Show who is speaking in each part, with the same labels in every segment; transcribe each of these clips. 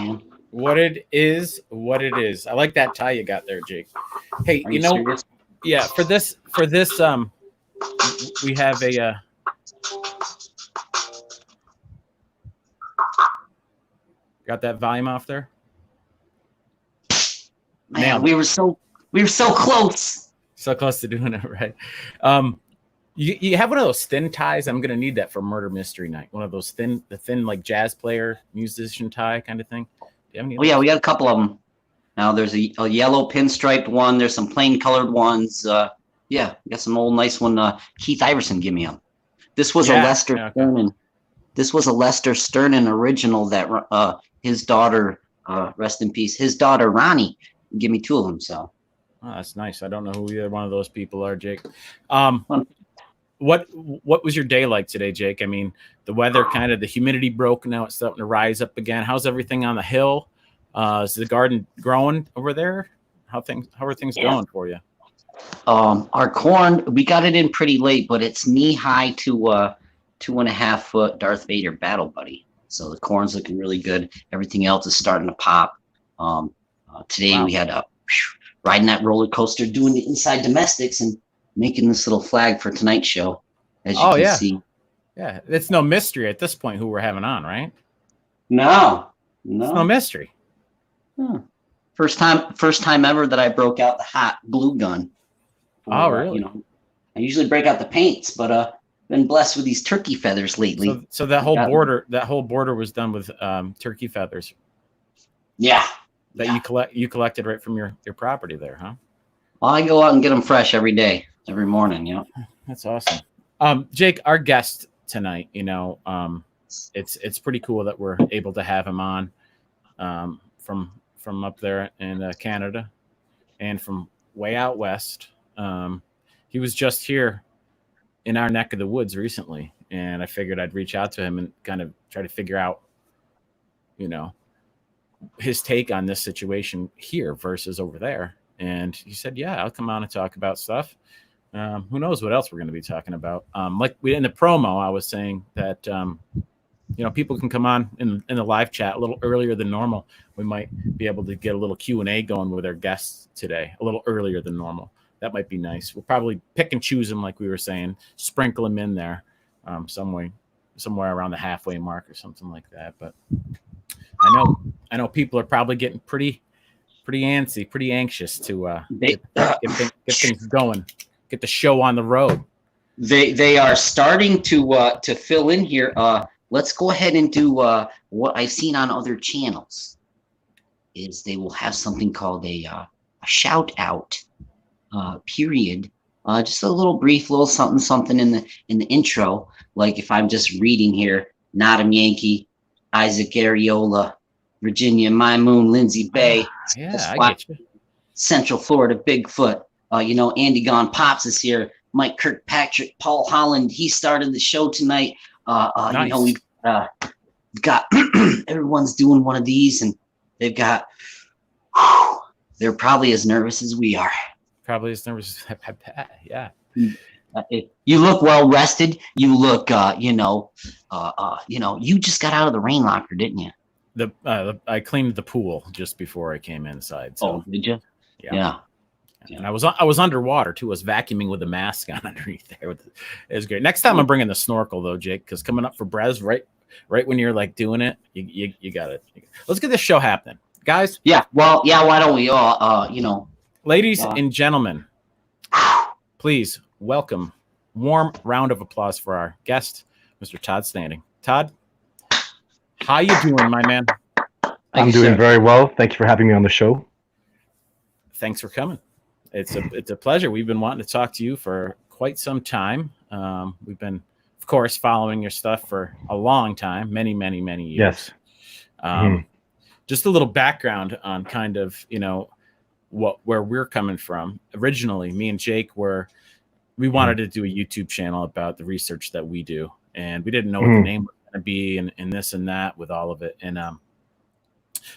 Speaker 1: man.
Speaker 2: What it is. I like that tie you got there, Jake. Hey,
Speaker 1: Are
Speaker 2: you know,
Speaker 1: serious?
Speaker 2: yeah, for this, we have a. Got that volume off there?
Speaker 1: Man, we were so close.
Speaker 2: So close to doing it right. You have one of those thin ties. I'm gonna need that for murder mystery night. One of those thin like jazz player musician tie kind of thing. Do you have any?
Speaker 1: Oh yeah, we got a couple of them. Now there's a yellow pinstriped one. There's some plain colored ones. Yeah, we got some old nice one. Keith Iverson, give me them. This was a Lester Sternin. This was a Lester Sternin original that his daughter, rest in peace, his daughter Ronnie, give me two of them. So.
Speaker 2: Oh, that's nice. I don't know who either one of those people are, Jake. What was your day like today, Jake? I mean, the weather, kind of the humidity broke. Now it's starting to rise up again. How's everything on the hill? Is the garden growing over there? How are things going for you?
Speaker 1: Our corn, we got it in pretty late, but it's knee high to 2.5 foot Darth Vader battle buddy. So the corn's looking really good. Everything else is starting to pop. Today we had riding that roller coaster, doing the inside domestics and making this little flag for tonight's show, as you can see.
Speaker 2: Yeah, it's no mystery at this point who we're having on, right?
Speaker 1: No.
Speaker 2: It's no mystery.
Speaker 1: Huh. First time ever that I broke out the hot glue gun.
Speaker 2: Oh, really?
Speaker 1: I usually break out the paints, but been blessed with these turkey feathers lately.
Speaker 2: So that whole border was done with turkey feathers.
Speaker 1: Yeah.
Speaker 2: That you collected right from your property there, huh?
Speaker 1: Well, I go out and get them fresh every day, every morning.
Speaker 2: That's awesome. Jake, our guest tonight, it's pretty cool that we're able to have him on from up there in Canada and from way out west. He was just here in our neck of the woods recently, and I figured I'd reach out to him and kind of try to figure out, his take on this situation here versus over there. And he said, yeah, I'll come on and talk about stuff. Who knows what else we're going to be talking about. Like in the promo, I was saying that, people can come on in the live chat a little earlier than normal. We might be able to get a little Q&A going with our guests today, a little earlier than normal. That might be nice. We'll probably pick and choose them, like we were saying, sprinkle them in there somewhere around the halfway mark or something like that. But I know people are probably getting pretty antsy, pretty anxious to get things going, get the show on the road.
Speaker 1: They are starting to fill in here. Let's go ahead and do what I've seen on other channels. Is they will have something called a shout out period. Just a little brief, little something in the intro. Like if I'm just reading here, Not Yankee, Isaac Areola, Virginia, My Moon, Lindsay Bay,
Speaker 2: I get you.
Speaker 1: Central Florida, Bigfoot. Andy Gone Pops is here. Mike Kirkpatrick, Paul Holland. He started the show tonight.
Speaker 2: Nice.
Speaker 1: We've got everyone's doing one of these, and they've got. They're probably as nervous as we are.
Speaker 2: Probably as nervous. Yeah.
Speaker 1: You look well rested. You look, you just got out of the rain locker, didn't you?
Speaker 2: I cleaned the pool just before I came inside. So.
Speaker 1: Oh, did you?
Speaker 2: Yeah. And I was underwater too. I was vacuuming with a mask on underneath there. It was great. Next time I'm bringing the snorkel though, Jake, because coming up for Brez right when you're like doing it, you got it. Let's get this show happening, guys.
Speaker 1: Yeah. Well, yeah. Why don't we all,
Speaker 2: ladies and gentlemen, please welcome warm round of applause for our guest, Mr. Todd Standing. Todd, how you doing, my man?
Speaker 3: I'm doing very well. Thank you for having me on the show.
Speaker 2: Thanks for coming. It's a pleasure. We've been wanting to talk to you for quite some time. We've been, of course, following your stuff for a long time, many, many, many years.
Speaker 3: Yes.
Speaker 2: Just a little background on kind of, where we're coming from. Originally, me and Jake we wanted to do a YouTube channel about the research that we do, and we didn't know what the name was going to be and this and that with all of it. And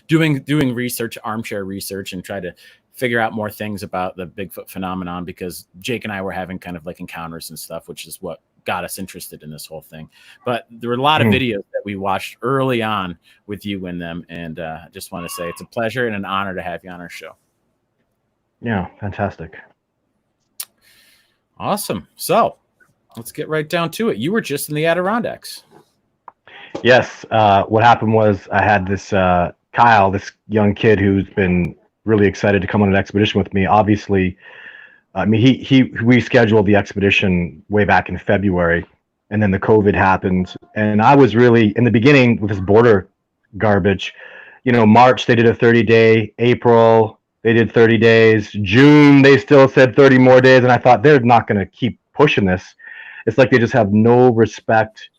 Speaker 2: doing research, armchair research, and try to figure out more things about the Bigfoot phenomenon, because Jake and I were having kind of like encounters and stuff, which is what got us interested in this whole thing. But there were a lot of videos that we watched early on with you in them, and I just want to say it's a pleasure and an honor to have you on our show.
Speaker 3: Yeah, fantastic.
Speaker 2: Awesome. So let's get right down to it. You were just in the Adirondacks.
Speaker 3: Yes. What happened was I had this Kyle, this young kid who's been really excited to come on an expedition with me. Obviously, I mean, we scheduled the expedition way back in February, and then the COVID happened. And I was really, in the beginning, with this border garbage, March, they did a 30-day, April, they did 30 days, June, they still said 30 more days. And I thought, they're not going to keep pushing this. It's like they just have no respect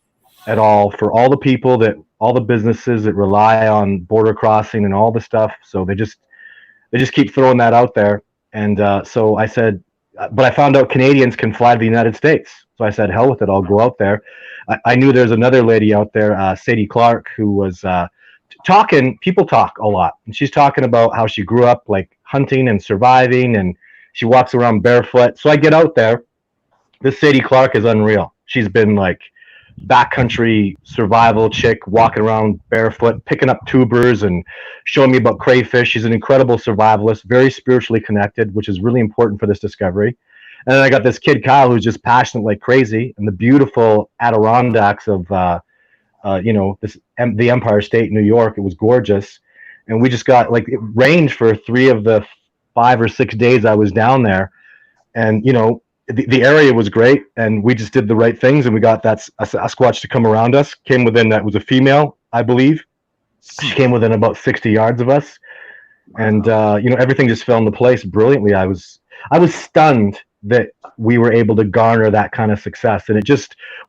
Speaker 3: at all for all the people all the businesses that rely on border crossing and all the stuff. So they just keep throwing that out there. And so I said, but I found out Canadians can fly to the United States. So I said, hell with it, I'll go out there. I knew there's another lady out there, Sadie Clark, who was talking. People talk a lot, and she's talking about how she grew up like hunting and surviving, and she walks around barefoot. So I get out there. This Sadie Clark is unreal. She's been like backcountry survival chick, walking around barefoot, picking up tubers and showing me about crayfish. She's an incredible survivalist, very spiritually connected, which is really important for this discovery. And then I got this kid, Kyle, who's just passionate like crazy, and the beautiful Adirondacks of the Empire State, New York. It was gorgeous. And we just got, like, it rained for 3 of the 5 or 6 days I was down there. And the area was great, and we just did the right things, and we got that Sasquatch to come around us. Came within, that was a female, I believe. She came within about 60 yards of us, and everything just fell into place brilliantly. I was stunned that we were able to garner that kind of success. And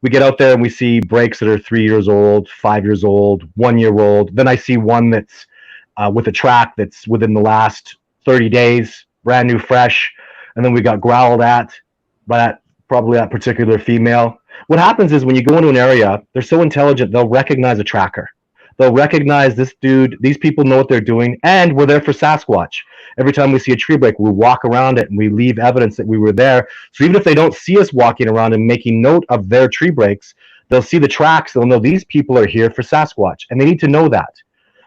Speaker 3: we get out there and we see breaks that are 3 years old, 5 years old, 1 year old. Then I see one that's with a track that's within the last 30 days, brand new, fresh. And then we got growled at by probably that particular female. What happens is when you go into an area, they're so intelligent, they'll recognize a tracker. They'll recognize this dude, these people know what they're doing, and we're there for Sasquatch. Every time we see a tree break, we walk around it and we leave evidence that we were there. So even if they don't see us walking around and making note of their tree breaks, they'll see the tracks, they'll know these people are here for Sasquatch, and they need to know that.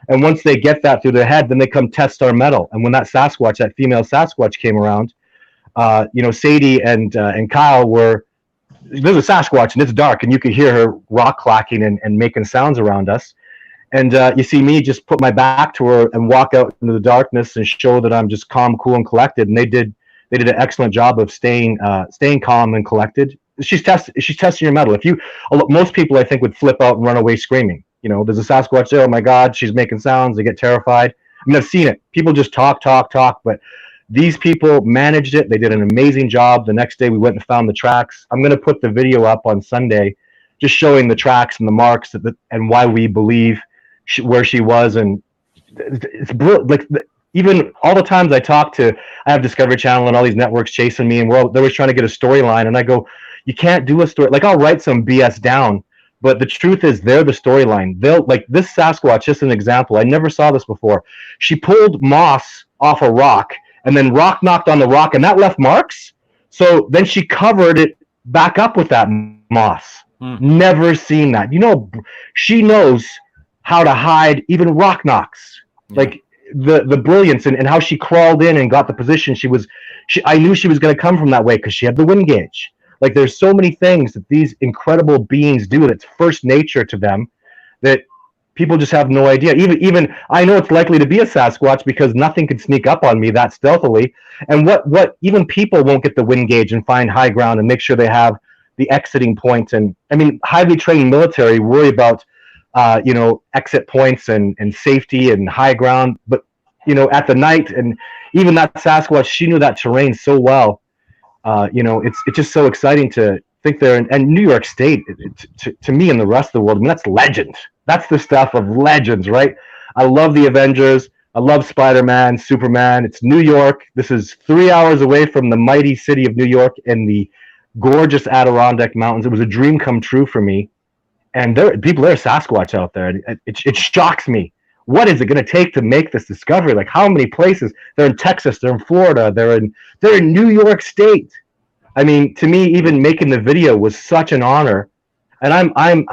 Speaker 3: And once they get that through their head, then they come test our metal. And when that Sasquatch, that female Sasquatch came around, Sadie and Kyle there's a Sasquatch and it's dark and you could hear her rock clacking and making sounds around us. And you see me just put my back to her and walk out into the darkness and show that I'm just calm, cool, and collected. And they did an excellent job of staying calm and collected. She's testing your metal. Most people I think would flip out and run away screaming. There's a Sasquatch there. Oh my God, she's making sounds. They get terrified. I mean, I've seen it. People just talk, but these people managed it. They did an amazing job. The next day we went and found the tracks. I'm going to put the video up on Sunday, just showing the tracks and the marks and why we believe where she was. And it's like even all the times I have Discovery Channel and all these networks chasing me, and they're always trying to get a storyline. And I go, you can't do a story. Like, I'll write some BS down, but the truth is they're the storyline. They'll, like this Sasquatch, just an example. I never saw this before. She pulled moss off a rock, and then rock knocked on the rock, and that left marks. So then she covered it back up with that moss. Never seen that. She knows how to hide even rock knocks. Yeah. Like the brilliance and how she crawled in and got the position. I knew she was going to come from that way because she had the wind gauge. Like, there's so many things that these incredible beings do that's first nature to them that people just have no idea. Even I know it's likely to be a Sasquatch because nothing could sneak up on me that stealthily. And what even people won't get the wind gauge and find high ground and make sure they have the exiting point. And I mean, highly trained military worry about exit points and safety and high ground. But at the night, and even that Sasquatch, she knew that terrain so well. It's just so exciting to think there. And New York State, to me and the rest of the world, I mean, that's legend. That's the stuff of legends, right? I love the Avengers. I love Spider-Man, Superman. It's New York. This is 3 hours away from the mighty city of New York in the gorgeous Adirondack Mountains. It was a dream come true for me. And there's Sasquatch out there. It shocks me. What is it going to take to make this discovery? Like, how many places? They're in Texas. They're in Florida. They're in New York State. I mean, to me, even making the video was such an honor, and I'm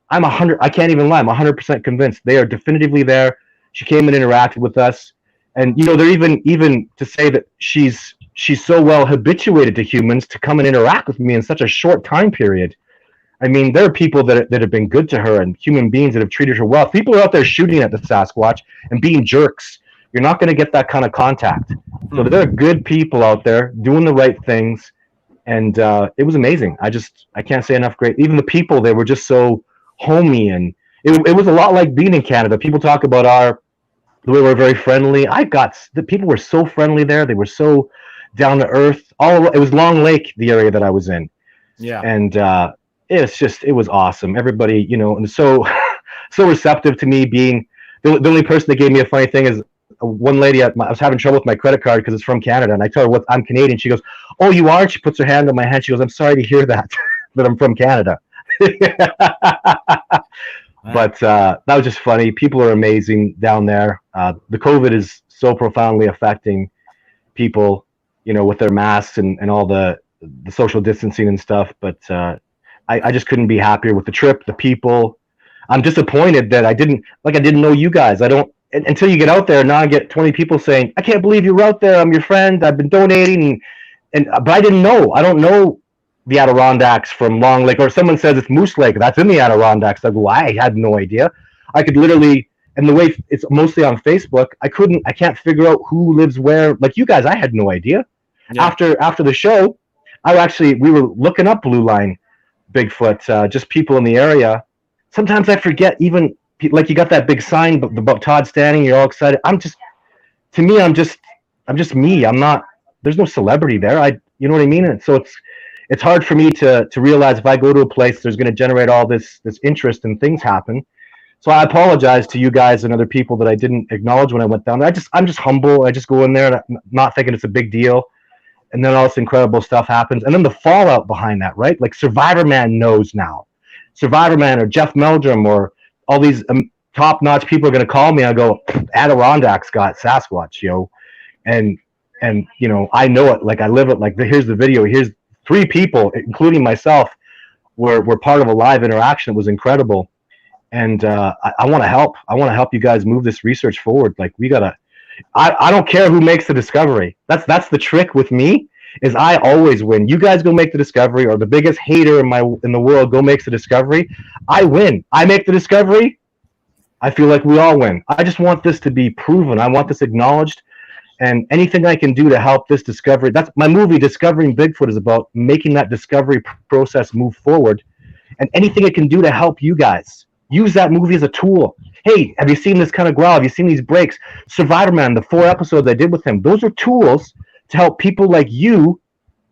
Speaker 3: 100. I can't even lie. I'm 100% convinced they are definitively there. She came and interacted with us, and they're even to say that she's so well habituated to humans to come and interact with me in such a short time period. I mean, there are people that have been good to her and human beings that have treated her well. If people are out there shooting at the Sasquatch and being jerks, you're not going to get that kind of contact. So there are good people out there doing the right things, and it was amazing. I can't say enough great. Even the people, they were just so homey, and it was a lot like being in Canada. People talk about the way we're very friendly. The people were so friendly there. They were so down to earth. It was Long Lake, the area that I was in.
Speaker 2: Yeah.
Speaker 3: And it was awesome. Everybody, and so so receptive to me being the only person that gave me a funny thing is one lady. I was having trouble with my credit card because it's from Canada, and I tell her I'm Canadian. She goes, "Oh, you are?" She puts her hand on my hand. She goes, "I'm sorry to hear that, that I'm from Canada." But that was just funny. People are amazing down there. The COVID is so profoundly affecting people, with their masks and all the social distancing and stuff. But I just couldn't be happier with the trip, the people. I'm disappointed that I didn't know you guys. I don't until you get out there. Now I get 20 people saying, "I can't believe you were out there. I'm your friend. I've been donating," but I didn't know. I don't know the Adirondacks from Long Lake, or someone says it's Moose Lake. That's in the Adirondacks. I go, I had no idea. I could literally, and the way it's mostly on Facebook, I can't figure out who lives where. Like you guys, I had no idea. Yeah. After the show, we were looking up Blue Line Bigfoot, just people in the area. Sometimes I forget, even like you got that big sign about Todd standing. You're all excited. I'm just me. I'm not. There's no celebrity there. You know what I mean? And so it's hard for me to realize if I go to a place, there's going to generate all this interest and things happen. So I apologize to you guys and other people that I didn't acknowledge when I went down there. I'm just humble. I just go in there not thinking it's a big deal. And then all this incredible stuff happens. And then the fallout behind that, right? Like Survivor Man knows now. Survivor Man or Jeff Meldrum or all these top-notch people are going to call me. I go, Adirondack's got Sasquatch, yo. And I know it. Like I live it. Like here's the video. Here's 3 people, including myself, were part of a live interaction. It was incredible. And I want to help. I want to help you guys move this research forward. Like we gotta. I don't care who makes the discovery. That's the trick with me. Is I always win. You guys go make the discovery, or the biggest hater in the world go makes the discovery. I win. I make the discovery. I feel like we all win. I just want this to be proven. I want this acknowledged. And anything I can do to help this discovery. That's my movie, Discovering Bigfoot, is about making that discovery process move forward. And anything it can do to help you guys. Use that movie as a tool. Hey, have you seen this kind of growl? Have you seen these breaks? Survivor Man, the 4 episodes I did with him, those are tools to help people like you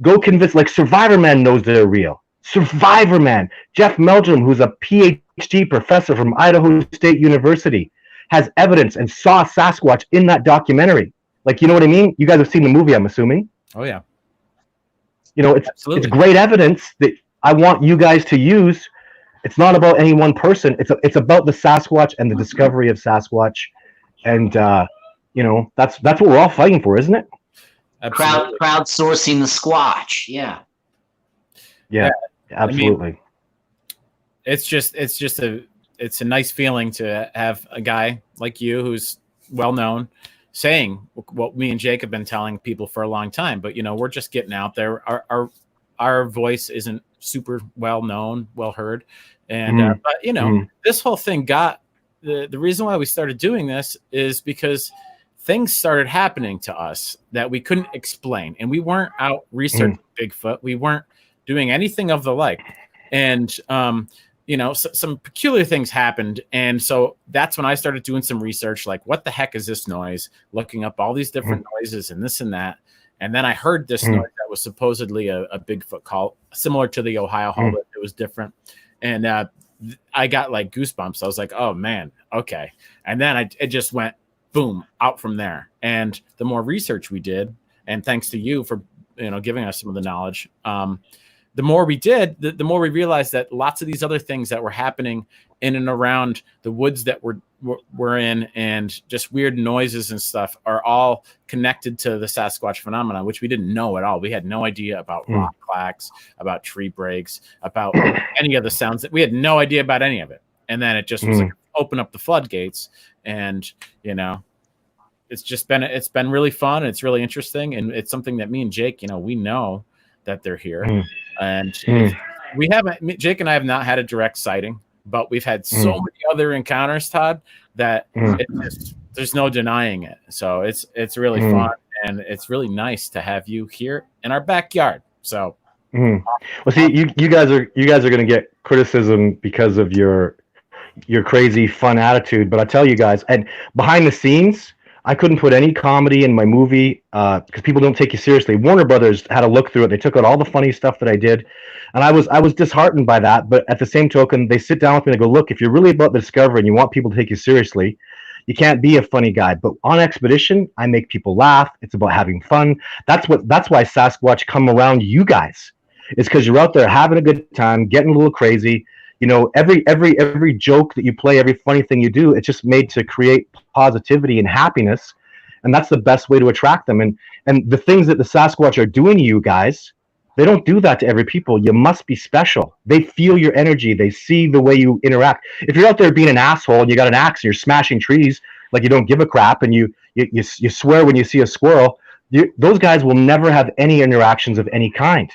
Speaker 3: go convince, like Survivor Man knows they're real. Survivor Man. Jeff Meldrum, who's a PhD professor from Idaho State University, has evidence and saw Sasquatch in that documentary. Like, you know what I mean? You guys have seen the movie, I'm assuming.
Speaker 2: Oh, yeah.
Speaker 3: It's great evidence that I want you guys to use. It's not about any one person. It's about the Sasquatch and the discovery of Sasquatch. And, that's what we're all fighting for, isn't it?
Speaker 1: Crowdsourcing the Squatch. Yeah.
Speaker 3: Yeah, absolutely.
Speaker 2: I mean, it's a nice feeling to have a guy like you who's well known saying what me and Jake have been telling people for a long time, but we're just getting out there. Our voice isn't super well known, well heard, and but this whole thing got the reason why we started doing this is because things started happening to us that we couldn't explain, and we weren't out researching Bigfoot. We weren't doing anything of the like, and some peculiar things happened. And so that's when I started doing some research, like what the heck is this noise, looking up all these different noises and this and that. And then I heard this noise that was supposedly a Bigfoot call, similar to the Ohio Hall, but it was different. And I got like goosebumps. I was like, oh man, okay. And then it just went boom out from there. And the more research we did, and thanks to you for giving us some of the knowledge, the more we did, the more we realized that lots of these other things that were happening in and around the woods that we're in, and just weird noises and stuff, are all connected to the Sasquatch phenomenon, which we didn't know at all. We had no idea about rock clacks, about tree breaks, about any of the sounds. That we had no idea about any of it. And then it just was like open up the floodgates, and it's been really fun. It's really interesting, and it's something that me and Jake, we know that they're here, and Jake and I have not had a direct sighting, but we've had so many other encounters, Todd, that there's no denying it. So it's really fun, and it's really nice to have you here in our backyard. So,
Speaker 3: well, see, you guys are going to get criticism because of your crazy fun attitude, but I tell you guys, and behind the scenes, I couldn't put any comedy in my movie because people don't take you seriously. Warner Brothers had a look through it. They took out all the funny stuff that I did, and I was disheartened by that. But at the same token, they sit down with me and they go, look, if you're really about the discovery and you want people to take you seriously, you can't be a funny guy. But on Expedition, I make people laugh. It's about having fun. That's why Sasquatch come around you guys. It's because you're out there having a good time, getting a little crazy. Every joke that you play, every funny thing you do, it's just made to create positivity and happiness, and that's the best way to attract them. And the things that the Sasquatch are doing to you guys, they don't do that to every people. You must be special. They feel your energy. They see the way you interact. If you're out there being an asshole and you got an axe and you're smashing trees like you don't give a crap, and you swear when you see a squirrel, those guys will never have any interactions of any kind.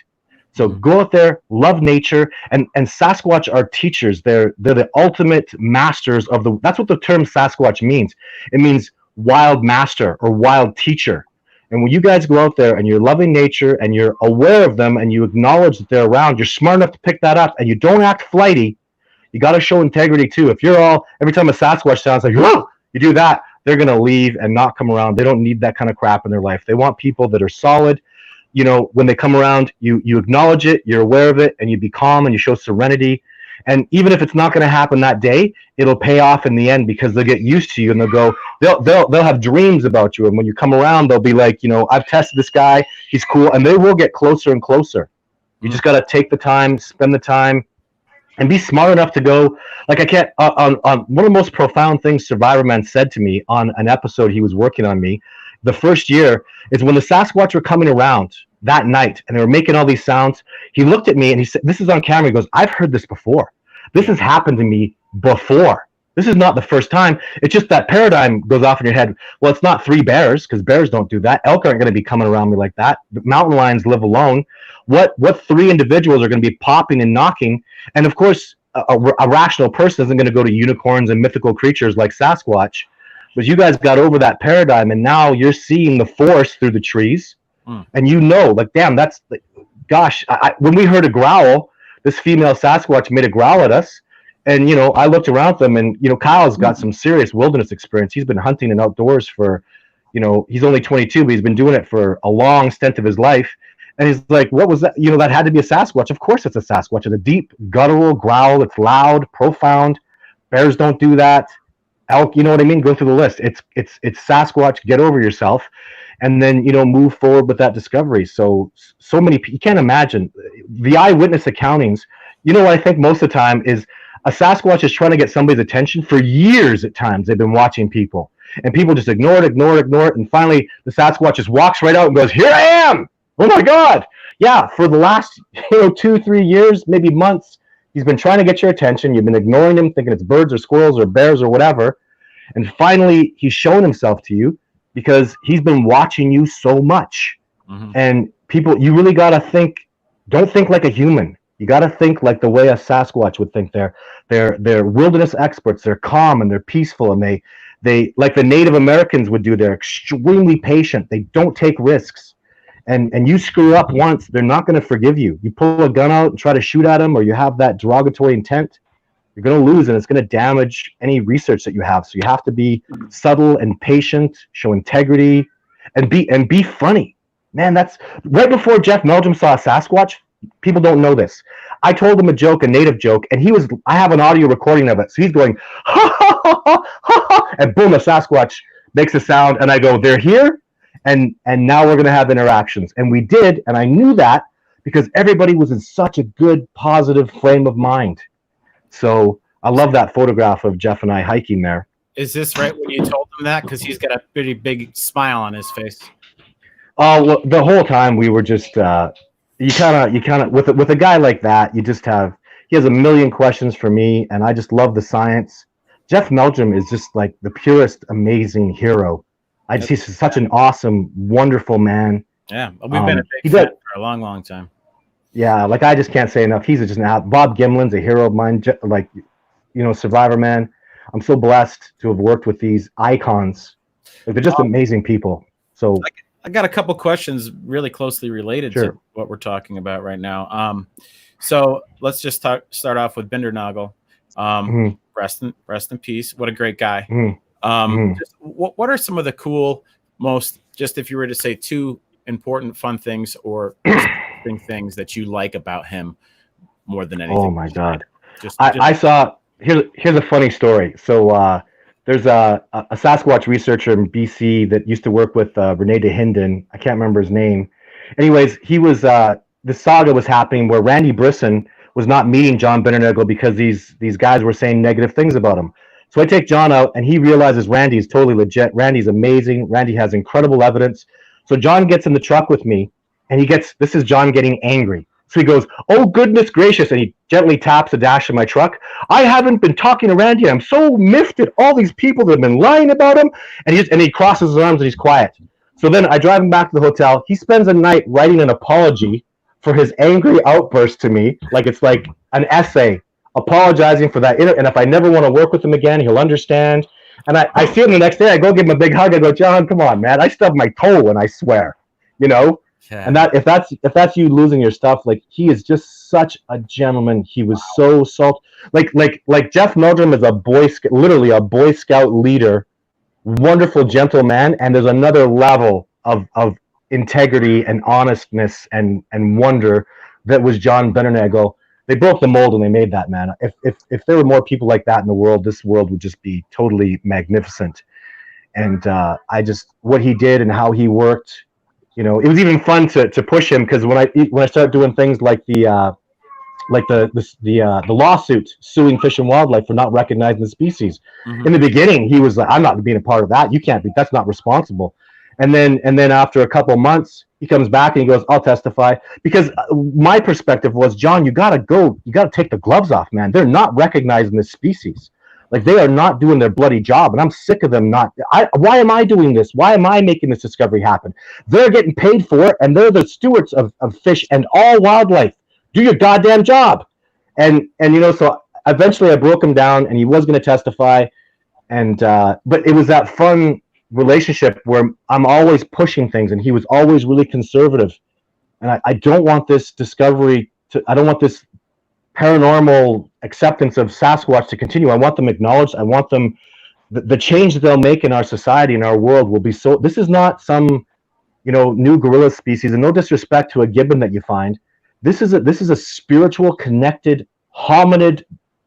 Speaker 3: So go out there, love nature, and Sasquatch are teachers. They're the ultimate masters of that's what the term Sasquatch means. It means wild master or wild teacher. And when you guys go out there and you're loving nature and you're aware of them and you acknowledge that they're around, you're smart enough to pick that up, and you don't act flighty. You got to show integrity too. If you're every time a Sasquatch sounds like, whoa, you do that, they're going to leave and not come around. They don't need that kind of crap in their life. They want people that are solid. When they come around, you acknowledge it, you're aware of it, and you be calm and you show serenity. And even if it's not going to happen that day, it'll pay off in the end, because they'll get used to you, and they'll have dreams about you. And when you come around, they'll be like, I've tested this guy, he's cool, and they will get closer and closer. You just got to take the time, spend the time, and be smart enough to go. Like I can't. On one of the most profound things Survivor Man said to me on an episode he was working on me, the first year, is when the Sasquatch were coming around that night and they were making all these sounds. He looked at me and he said, this is on camera. He goes, I've heard this before. This has happened to me before. This is not the first time. It's just that paradigm goes off in your head. Well, it's not 3 bears, because bears don't do that. Elk aren't going to be coming around me like that. The mountain lions live alone. What 3 individuals are going to be popping and knocking? And of course, a rational person isn't going to go to unicorns and mythical creatures like Sasquatch. But you guys got over that paradigm, and now you're seeing the forest through the trees, and like, damn, that's, gosh. When we heard a growl, this female Sasquatch made a growl at us, and I looked around them, and Kyle's got some serious wilderness experience. He's been hunting and outdoors for, he's only 22, but he's been doing it for a long stint of his life. And he's like, what was that? That had to be a Sasquatch. Of course it's a Sasquatch. It's a deep, guttural growl. It's loud, profound. Bears don't do that. Elk, you know what I mean? Go through the list. It's Sasquatch. Get over yourself, and then move forward with that discovery. So many people, you can't imagine the eyewitness accountings. What I think most of the time is a Sasquatch is trying to get somebody's attention for years. At times they've been watching people, and people just ignore it, and finally the Sasquatch just walks right out and goes, "Here I am! Oh my God!" Yeah, for the last 2-3 years, maybe months. He's been trying to get your attention. You've been ignoring him, thinking it's birds or squirrels or bears or whatever. And finally, he's shown himself to you because he's been watching you so much. And people, you really got to think, don't think like a human. You got to think like the way a Sasquatch would think. They're wilderness experts. They're calm and they're peaceful. And they like the Native Americans would do. They're extremely patient. They don't take risks. And you screw up once, they're not going to forgive you. You pull a gun out and try to shoot at them, or you have that derogatory intent, you're going to lose, and it's going to damage any research that you have. So you have to be subtle and patient, show integrity, and be funny. Man, that's right before Jeff Meldrum saw a Sasquatch. People don't know this. I told him a native joke, and I have an audio recording of it. So he's going, ha, ha, ha, ha, ha, ha, and boom, a Sasquatch makes a sound, and I go, they're here. And now we're going to have interactions. And we did, and I knew that because everybody was in such a good, positive frame of mind. So I love that photograph of Jeff and I hiking there.
Speaker 2: Is this right when you told him that? Because he's got a pretty big smile on his face.
Speaker 3: Oh, well, the whole time we were just you kind of with a guy like that, you just have he has a million questions for me, and I just love the science. Jeff Meldrum is just like the purest, amazing hero. He's such an awesome, wonderful man.
Speaker 2: Yeah, we've been a big fan for a long, long time.
Speaker 3: Yeah, like I just can't say enough. He's just Bob Gimlin's a hero of mine. Like, Survivor Man. I'm so blessed to have worked with these icons. Like, they're just amazing people. So
Speaker 2: I got a couple questions really closely related to what we're talking about right now. So let's just start off with Bindernagel. Rest in peace. What a great guy. Just, what are some of the cool, most, just if you were to say two important, fun things or things that you like about him more than anything?
Speaker 3: Oh my God. I saw, here's a funny story. So there's a Sasquatch researcher in BC that used to work with Rene DeHinden. I can't remember his name. Anyways, he was, the saga was happening where Randy Brisson was not meeting John Bindernagel because these guys were saying negative things about him. So I take John out, and he realizes Randy's totally legit. Randy's amazing. Randy has incredible evidence. So John gets in the truck with me, and this is John getting angry. So he goes, "Oh, goodness gracious," and he gently taps the dash of my truck. "I haven't been talking to Randy. I'm so miffed at all these people that have been lying about him." And he crosses his arms and he's quiet. So then I drive him back to the hotel. He spends a night writing an apology for his angry outburst to me. Like, it's like an essay apologizing for that. And if I never want to work with him again, he'll understand. And I see him the next day. I go give him a big hug. I go, "John, come on, man. I stubbed my toe and I swear, Yeah. And if that's you losing your stuff, like, he is just such a gentleman. He was so salt. Like Jeff Meldrum is literally a Boy Scout leader, wonderful, gentle man. And there's another level of integrity and honestness and wonder that was John Bindernagel. They broke the mold and they made that, man. If there were more people like that in the world, this world would just be totally magnificent. And what he did and how he worked, it was even fun to push him, because when I started doing things like the lawsuit suing Fish and Wildlife for not recognizing the species. In the beginning, he was like, "I'm not being a part of that. You can't be. That's not responsible." And then after a couple months, he comes back and he goes, "I'll testify." Because my perspective was, "John, you gotta take the gloves off, man. They're not recognizing this species. Like, they are not doing their bloody job, and I'm sick of them not. Why am I doing this? Why am I making this discovery happen? They're getting paid for it, and they're the stewards of fish and all wildlife. Do your goddamn job." And so eventually I broke him down, and he was going to testify, and but it was that fun relationship where I'm always pushing things, and he was always really conservative. And I don't want this discovery I don't want this paranormal acceptance of Sasquatch to continue. I want them acknowledged. I want them, the change that they'll make in our society, in our world, will be so. This is not some, new gorilla species, and no disrespect to a gibbon that you find. This is a spiritual, connected, hominid,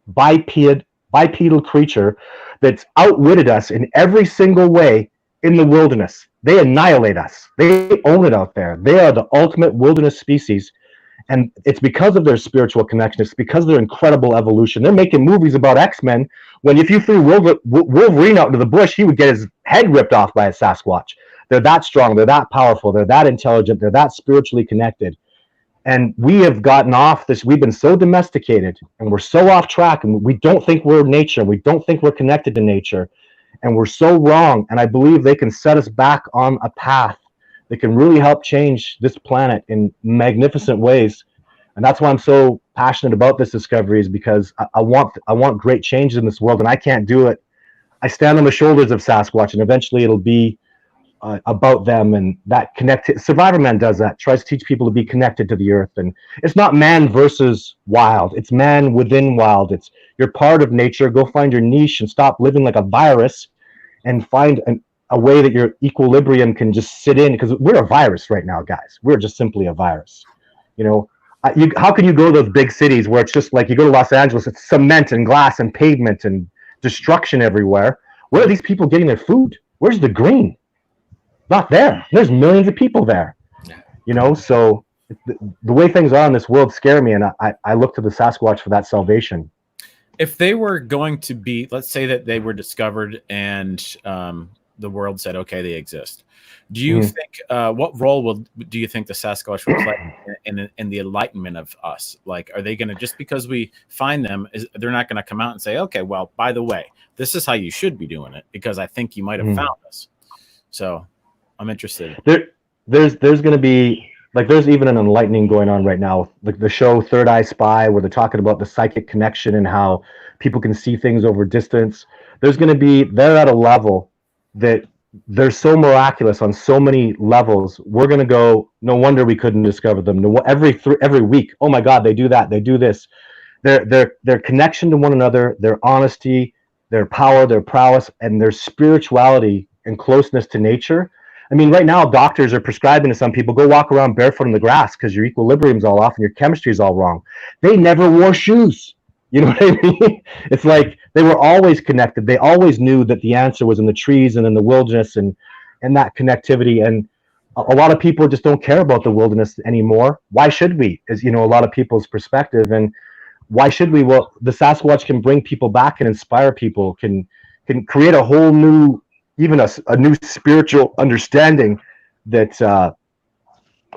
Speaker 3: bipedal creature that's outwitted us in every single way in the wilderness. They annihilate us. They own it out there. They are the ultimate wilderness species. And it's because of their spiritual connection. It's because of their incredible evolution. They're making movies about X-Men, when if you threw Wolverine out into the bush, he would get his head ripped off by a Sasquatch. They're that strong. They're that powerful. They're that intelligent. They're that spiritually connected. And we have gotten off this. We've been so domesticated, and we're so off track, and we don't think we're nature. We don't think we're connected to nature. And we're so wrong. And I believe they can set us back on a path that can really help change this planet in magnificent ways. And that's why I'm so passionate about this discovery, is because I want great changes in this world, and I can't do it. I stand on the shoulders of Sasquatch, and eventually it'll be about them, and that connected. Survivor Man does that, tries to teach people to be connected to the earth. And it's not man versus wild. It's man within wild. It's, you're part of nature. Go find your niche and stop living like a virus, and find a way that your equilibrium can just sit in, because we're a virus right now, guys. We're just simply a virus. How can you go to those big cities where it's just like, you go to Los Angeles, it's cement and glass and pavement and destruction everywhere. Where are these people getting their food? Where's the green? Not there. There's millions of people there. So the way things are in this world scare me, and I look to the Sasquatch for that salvation.
Speaker 2: If they were going to be, let's say that they were discovered and the world said, okay, they exist. Do you think, what role do you think the Sasquatch will play in the enlightenment of us? Like, are they going to, just because we find them, they're not going to come out and say, okay, well, by the way, this is how you should be doing it, because I think you might have found us. So I'm interested.
Speaker 3: There's going to be, like, there's even an enlightening going on right now. Like the show Third Eye Spy, where they're talking about the psychic connection and how people can see things over distance. There's going to be, they're at a level that they're so miraculous on so many levels. We're going to go, no wonder we couldn't discover them. No, every week, oh my God, they do that, they do this. Their connection to one another, their honesty, their power, their prowess, and their spirituality and closeness to nature. I mean, right now, doctors are prescribing to some people, go walk around barefoot in the grass because your equilibrium's all off and your chemistry's all wrong. They never wore shoes. You know what I mean? It's like they were always connected. They always knew that the answer was in the trees and in the wilderness and that connectivity. And a lot of people just don't care about the wilderness anymore. Why should we? Is, you know, a lot of people's perspective. And why should we? Well, the Sasquatch can bring people back and inspire people, can create a whole new, even a new spiritual understanding that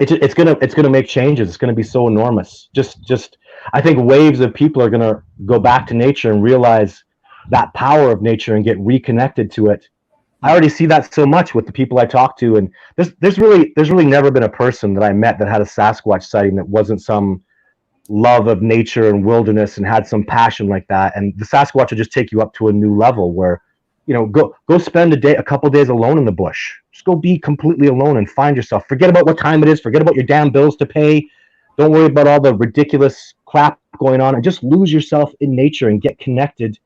Speaker 3: it's gonna make changes. It's gonna be so enormous. Just I think waves of people are gonna go back to nature and realize that power of nature and get reconnected to it. I already see that so much with the people I talk to, and there's really never been a person that I met that had a Sasquatch sighting that wasn't some love of nature and wilderness and had some passion like that. And the Sasquatch will just take you up to a new level where, you know, go spend a couple days alone in the bush. Just go be completely alone and find yourself. Forget about what time it is. Forget about your damn bills to pay. Don't worry about all the ridiculous crap going on, and just lose yourself in nature and get connected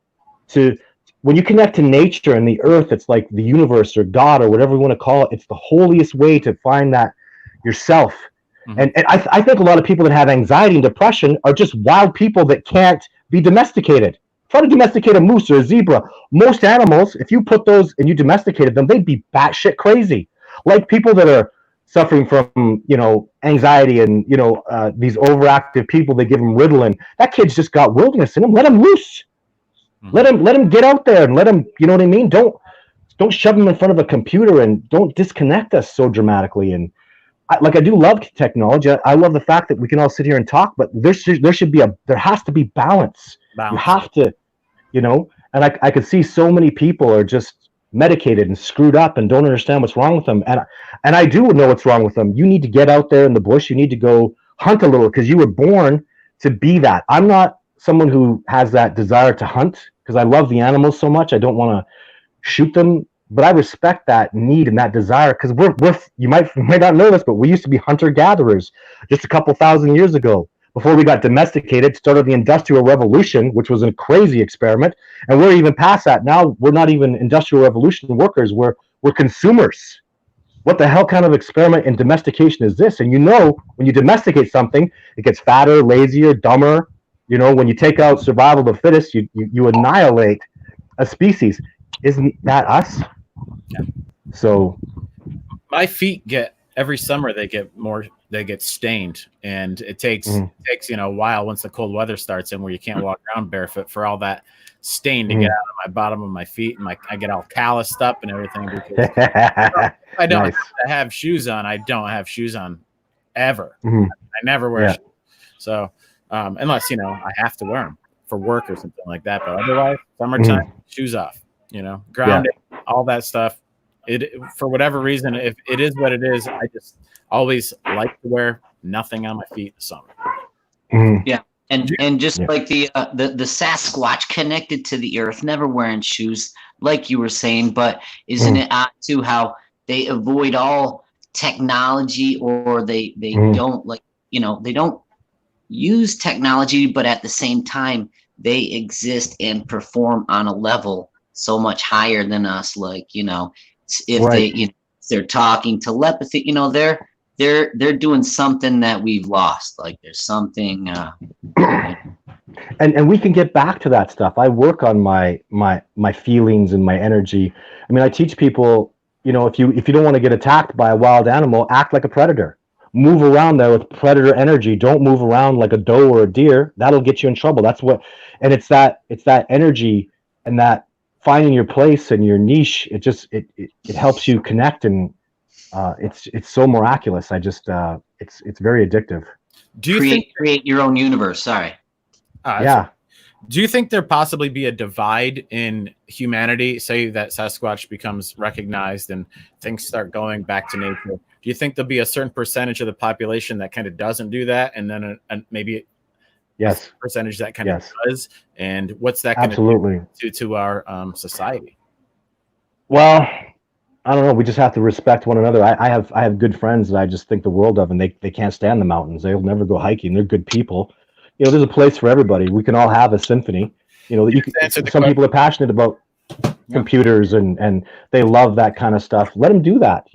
Speaker 3: to. When you connect to nature and the earth, it's like the universe or God or whatever you want to call it. It's the holiest way to find that yourself. And I think a lot of people that have anxiety and depression are just wild people that can't be domesticated. Try to domesticate a moose or a zebra. Most animals, if you put those and you domesticated them, they'd be batshit crazy. Like people that are suffering from, you know, anxiety and, you know, these overactive people, they give them Ritalin. That kid's just got wilderness in him. Let him loose. Let him get out there and let him, you know what I mean? Don't shove him in front of a computer and don't disconnect us so dramatically. And I do love technology. I love the fact that we can all sit here and talk, but there has to be balance. You have to, you know, and I could see so many people are just medicated and screwed up and don't understand what's wrong with them. And I do know what's wrong with them. You need to get out there in the bush. You need to go hunt a little because you were born to be that. I'm not someone who has that desire to hunt because I love the animals so much. I don't want to shoot them, but I respect that need and that desire because we're you might not know this, but we used to be hunter-gatherers just a couple thousand years ago. Before we got domesticated, started the Industrial Revolution, which was a crazy experiment, and we're even past that. Now we're not even Industrial Revolution workers, we're consumers. What the hell kind of experiment in domestication is this? And you know, when you domesticate something, it gets fatter, lazier, dumber. You know, when you take out survival of the fittest, you annihilate a species. Isn't that us?
Speaker 2: Yeah.
Speaker 3: So
Speaker 2: my feet every summer they get stained, and it takes you know a while once the cold weather starts in where you can't walk around barefoot for all that stain to get out of my bottom of my feet, and I get all calloused up and everything because I don't have shoes on. I don't have shoes on ever. I never wear shoes. So unless, you know, I have to wear them for work or something like that, but otherwise summertime shoes off, you know, grounding, all that stuff. It, for whatever reason, if it is what it is, I just always like to wear nothing on my feet in the summer.
Speaker 1: Yeah, and just like the Sasquatch connected to the earth, never wearing shoes, like you were saying. But isn't it odd too how they avoid all technology, or they don't, like, you know, they don't use technology, but at the same time they exist and perform on a level so much higher than us. Like, you know, if they, you know, they're talking telepathy, you know, they're doing something that we've lost. Like there's something
Speaker 3: and we can get back to that stuff. I work on my feelings and my energy. I mean, I teach people, you know, if you don't want to get attacked by a wild animal, act like a predator. move around there with predator energy. Don't move around like a doe or a deer. That'll get you in trouble. That's what, and it's that energy and that finding your place and your niche. It helps you connect, and it's so miraculous. It's very addictive.
Speaker 2: Do you
Speaker 1: create your own universe? Sorry.
Speaker 3: Yeah.
Speaker 2: Do you think there possibly be a divide in humanity? Say that Sasquatch becomes recognized and things start going back to nature. Do you think there'll be a certain percentage of the population that kind of doesn't do that, and then maybe
Speaker 3: yes,
Speaker 2: a percentage that kind of does? And what's that going to do to our society?
Speaker 3: Well, I don't know. We just have to respect one another. I have good friends that I just think the world of, and they can't stand the mountains. They'll never go hiking. They're good people. There's a place for everybody. We can all have a symphony. Some people are passionate about computers and they love that kind of stuff. Let them do that.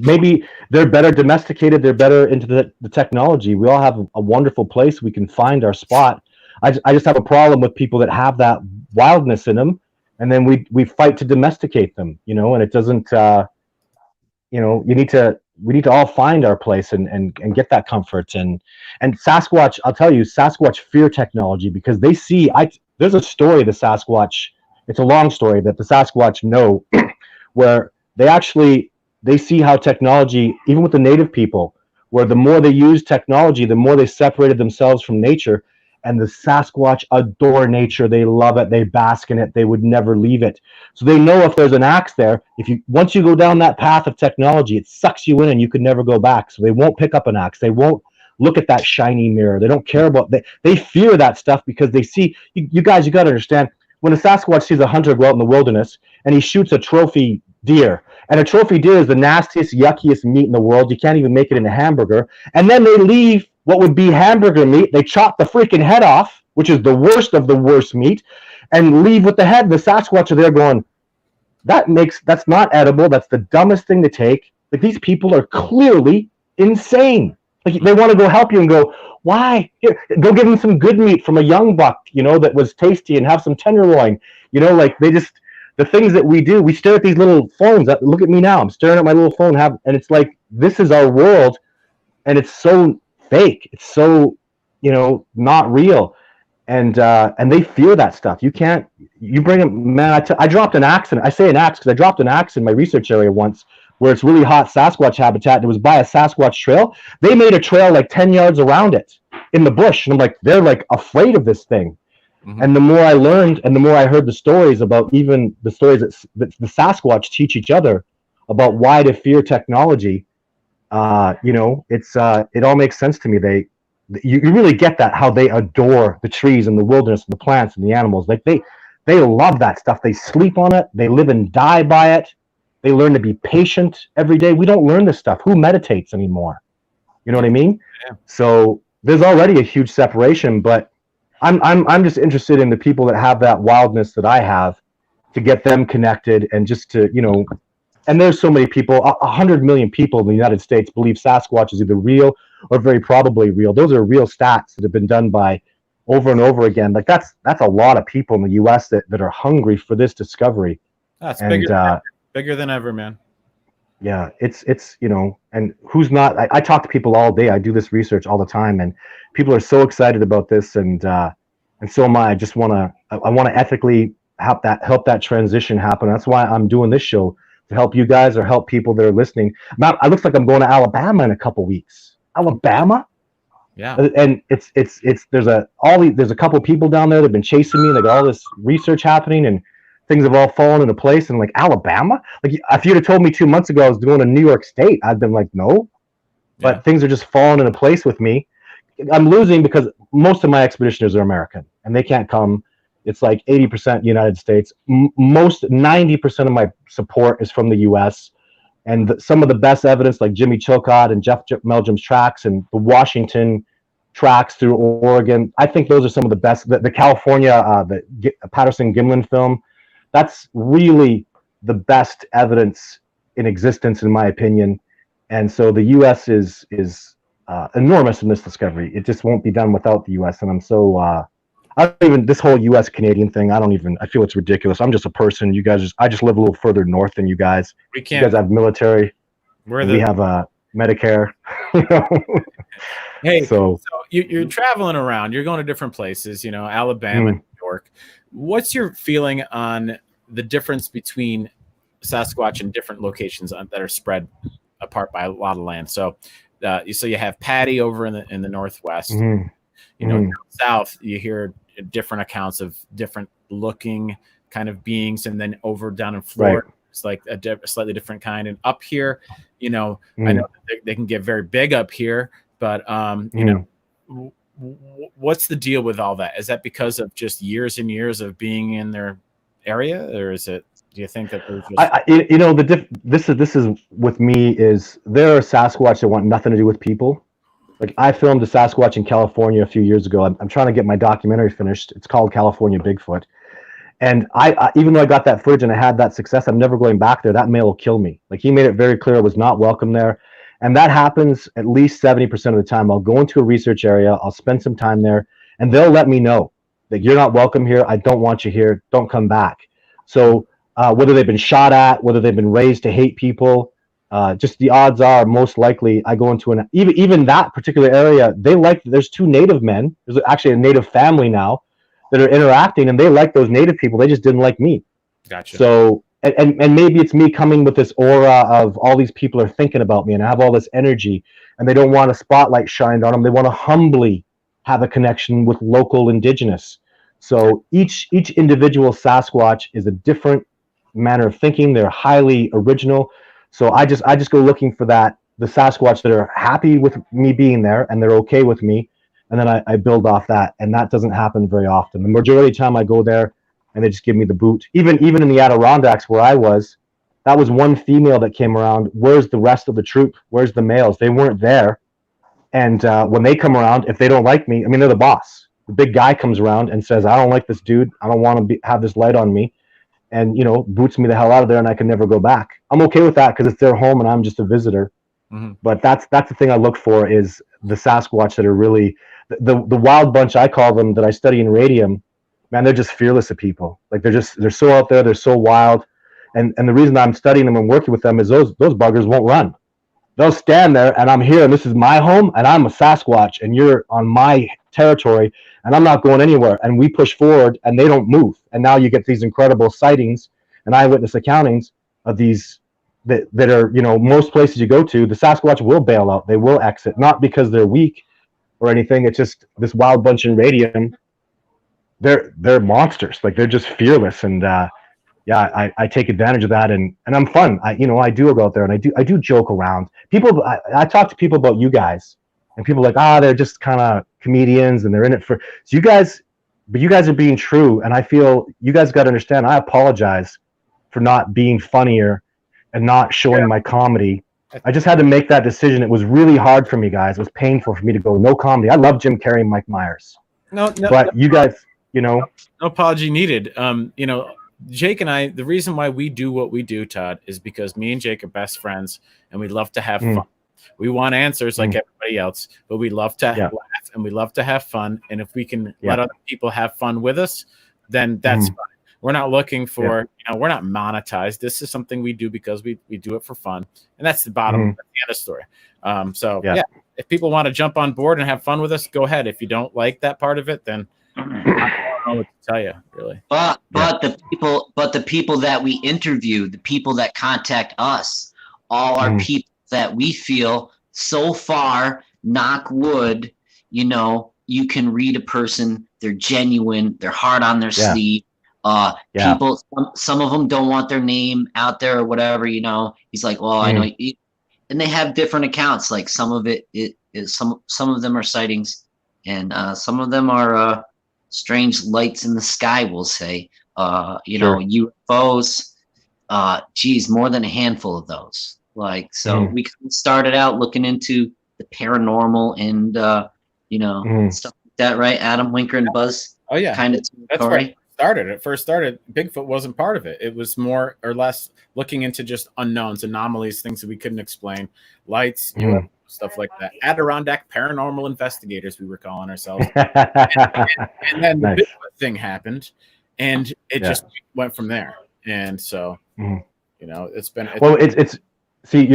Speaker 3: Maybe they're better domesticated. They're better into the technology. We all have a wonderful place. We can find our spot. I just have a problem with people that have that wildness in them, and then we fight to domesticate them. And it doesn't. We need to all find our place and get that comfort. And Sasquatch, I'll tell you, Sasquatch fear technology, because they see, there's a story, the Sasquatch, it's a long story that the Sasquatch know, where they see how technology, even with the native people, where the more they use technology, the more they separated themselves from nature. And the Sasquatch adore nature. They love it. They bask in it. They would never leave it. So they know if there's an axe there, once you go down that path of technology, it sucks you in and you could never go back. So they won't pick up an axe. They won't look at that shiny mirror. They don't care about they fear that stuff, because they see, you guys, you got to understand, when a Sasquatch sees a hunter go out in the wilderness and he shoots a trophy deer, and a trophy deer is the nastiest, yuckiest meat in the world. You can't even make it in a hamburger. And then they leave what would be hamburger meat. They chop the freaking head off, which is the worst of the worst meat, and leave with the head. The Sasquatch are there going, that's not edible. That's the dumbest thing to take. Like, these people are clearly insane. Like, they want to go help you and go, why? Here, go give them some good meat from a young buck, that was tasty, and have some tenderloin. The things that we do, we stare at these little phones. Look at me now. I'm staring at my little phone, and it's like, this is our world, and it's so fake. It's so, not real. And they fear that stuff. You bring them, man. I dropped an axe, and I say an axe because I dropped an axe in my research area once, where it's really hot Sasquatch habitat. And it was by a Sasquatch trail. They made a trail like 10 yards around it in the bush. And I'm like, they're like afraid of this thing. Mm-hmm. And the more I learned, and the more I heard the stories about, even the stories that the Sasquatch teach each other about why to fear technology, it all makes sense to me. You really get that, how they adore the trees and the wilderness and the plants and the animals. Like, they love that stuff. They sleep on it. They live and die by it. They learn to be patient every day. We don't learn this stuff. Who meditates anymore? You know what I mean? Yeah. So there's already a huge separation, but I'm just interested in the people that have that wildness that I have, to get them connected, and just to, and there's so many people, 100 million people in the United States believe Sasquatch is either real or very probably real. Those are real stats that have been done by over and over again. Like, that's a lot of people in the US that are hungry for this discovery.
Speaker 2: That's bigger than ever, man.
Speaker 3: Yeah, it's and who's not? I talk to people all day. I do this research all the time, and people are so excited about this, and so am I. I want to ethically help that transition happen. That's why I'm doing this show, to help you guys or help people that are listening. It looks like I'm going to Alabama in a couple weeks. Alabama?
Speaker 2: Yeah.
Speaker 3: And there's a couple people down there that have been chasing me. They got all this research happening, and things have all fallen into place. And like, Alabama? Like, if you'd have told me 2 months ago I was going to New York State, I'd been like, no. Yeah. But things are just falling into place with me. I'm losing because most of my expeditioners are American, and they can't come. It's like 80% United States. Most 90% of my support is from the U.S. And some of the best evidence, like Jimmy Chilcott and Jeff Meldrum's tracks, and the Washington tracks through Oregon, I think those are some of the best. The California, the Patterson-Gimlin film, that's really the best evidence in existence, in my opinion. And so the U.S. is enormous in this discovery. It just won't be done without the U.S. And I'm so this whole U.S. Canadian thing, I feel it's ridiculous. I'm just a person. You guys I just live a little further north than you guys. You guys have military. We have Medicare.
Speaker 2: Hey,
Speaker 3: So
Speaker 2: you're traveling around. You're going to different places. Alabama, New York. What's your feeling on the difference between Sasquatch in different locations that are spread apart by a lot of land? So you have Patty over in the Northwest. Down south, you hear different accounts of different looking kind of beings, and then over down in Florida, it's like a slightly different kind. And up here, I know they can get very big up here, but what's the deal with all that? Is that because of just years and years of being in their area, or is it? Do you think that there's just... this is with me is there are Sasquatch that want nothing to do with people. Like I filmed a Sasquatch in California a few years ago. I'm trying to get my documentary finished. It's called California Bigfoot. And I even though I got that footage and I had that success, I'm never going back there. That male will kill me. Like he made it very clear I was not welcome there. And that happens at least 70% of the time. I'll go into a research area, I'll spend some time there, and they'll let me know that you're not welcome here. I don't want you here. Don't come back. So whether they've been shot at, whether they've been raised to hate people, just the odds are most likely I go into even that particular area. There's two native men. There's actually a native family now that are interacting, and they like those native people. They just didn't like me. Gotcha.
Speaker 3: So and maybe it's me coming with this aura of all these people are thinking about me, and I have all this energy, and they don't want a spotlight shined on them. They want to humbly have a connection with local indigenous. So each individual Sasquatch is a different manner of thinking. They're highly original. So I just go looking for the Sasquatch that are happy with me being there and they're okay with me, and then I build off that, and that doesn't happen very often. The majority of the time I go there and they just give me the boot. Even in the Adirondacks where I was, that was one female that came around. Where's the rest of the troop? Where's the males? They weren't there. And when they come around, if they don't like me, I mean, they're the boss. The big guy comes around and says, I don't like this dude. I don't want to have this light on me. And, boots me the hell out of there, and I can never go back. I'm okay with that because it's their home and I'm just a visitor. But that's the thing I look for is the Sasquatch that are really the wild bunch, I call them, that I study in radium. Man, they're just fearless of people. Like they're so out there, they're so wild. And the reason I'm studying them and working with them is those buggers won't run. They'll stand there, and I'm here, and this is my home, and I'm a Sasquatch, and you're on my territory, and I'm not going anywhere. And we push forward, and they don't move. And now you get these incredible sightings and eyewitness accountings of these that are, most places you go to, the Sasquatch will bail out. They will exit, not because they're weak or anything. It's just this wild bunch in radium. They're monsters. Like they're just fearless, and I take advantage of that, and I'm fun. I do go out there and I do joke around. People, I talk to people about you guys, and people are like, they're just kind of comedians and they're in it for. So you guys are being true, and I feel you guys got to understand. I apologize for not being funnier and not showing my comedy. I just had to make that decision. It was really hard for me, guys. It was painful for me to go no comedy. I love Jim Carrey and Mike Myers.
Speaker 2: No,
Speaker 3: but you guys, no
Speaker 2: apology needed. Jake and I, the reason why we do what we do, Todd, is because me and Jake are best friends, and we love to have fun. We want answers like everybody else, but we love to laugh and we love to have fun. And if we can let other people have fun with us, then that's fine. We're not looking for, we're not monetized. This is something we do because we do it for fun. And that's the bottom, that's the end of the story. If people want to jump on board and have fun with us, go ahead. If you don't like that part of it, then I don't know what to tell you, really.
Speaker 1: But the people that we interview, the people that contact us, all are people that we feel so far, knock wood, you can read a person, they're genuine, they're hard on their sleeve. People, some of them don't want their name out there or whatever, he's like, well, I know, and they have different accounts. Like some of it is some of them are sightings, and some of them are strange lights in the sky, we'll say, UFOs, more than a handful of those. Like, so we started out looking into the paranormal and, stuff like that, right? Adam, Winker, and Buzz.
Speaker 2: Oh, yeah.
Speaker 1: Kind of.
Speaker 2: That's where it started. It first started. Bigfoot wasn't part of it. It was more or less looking into just unknowns, anomalies, things that we couldn't explain, lights, UFOs, stuff like that. Adirondack paranormal investigators, we were calling ourselves. and then the Bigfoot thing happened, and it just went from there. And so, it's been.
Speaker 3: See,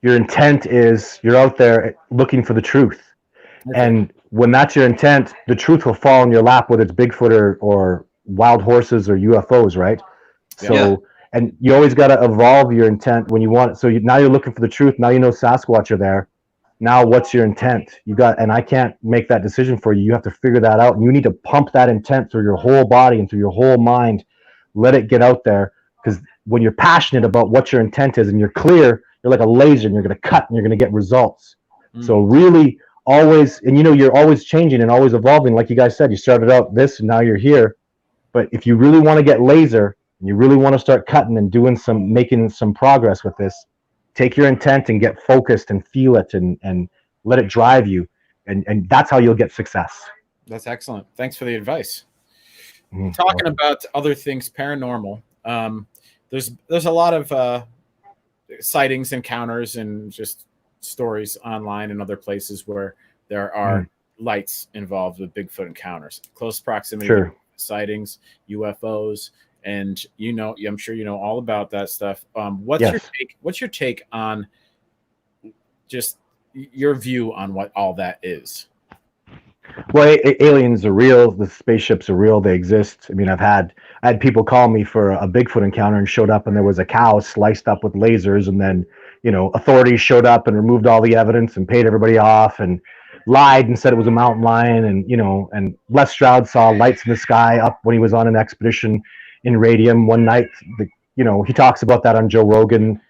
Speaker 3: your intent is you're out there looking for the truth.
Speaker 2: Okay.
Speaker 3: And when that's your intent, the truth will fall in your lap, whether it's Bigfoot or wild horses or UFOs, right? So,
Speaker 1: Yeah.
Speaker 3: and you always got to evolve your intent when you want it. So now you're looking for the truth. Now you know Sasquatch are there. Now what's your intent? And I can't make that decision for you. You have to figure that out. And you need to pump that intent through your whole body and through your whole mind. Let it get out there. Because when you're passionate about what your intent is and you're clear, you're like a laser and you're going to cut and you're going to get results. So really always, and you're always changing and always evolving. Like you guys said, you started out this and now you're here. But if you really want to get laser and you really want to start cutting and making some progress with this, take your intent and get focused and feel it and let it drive you. And that's how you'll get success.
Speaker 2: That's excellent. Thanks for the advice.
Speaker 3: Mm-hmm.
Speaker 2: Talking about other things paranormal, there's a lot of sightings, encounters, and just stories online and other places where there are lights involved with Bigfoot encounters, close proximity to sightings, UFOs, and I'm sure you know all about that stuff. What's your take on just your view on what all that is?
Speaker 3: Well, aliens are real. The spaceships are real. They exist. I mean, I had people call me for a Bigfoot encounter and showed up, and there was a cow sliced up with lasers, and then authorities showed up and removed all the evidence and paid everybody off and lied and said it was a mountain lion, and Les Stroud saw lights in the sky up when he was on an expedition in radium one night. He talks about that on Joe Rogan.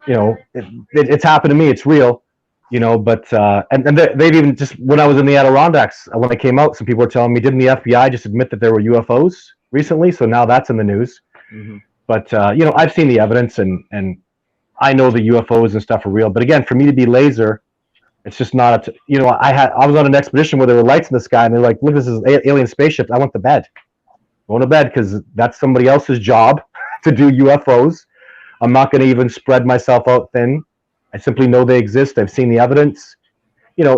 Speaker 3: It's happened to me. It's real. But they've even just, when I was in the Adirondacks, when I came out, some people were telling me, didn't the FBI just admit that there were UFOs recently? So now that's in the news. Mm-hmm. But I've seen the evidence and I know the UFOs and stuff are real. But again, for me to be laser, it's just not. I was on an expedition where there were lights in the sky, and they're like, "Look, this is alien spaceships." I went to bed. Going to bed because that's somebody else's job to do UFOs. I'm not going to even spread myself out thin. I simply know they exist. I've seen the evidence. Even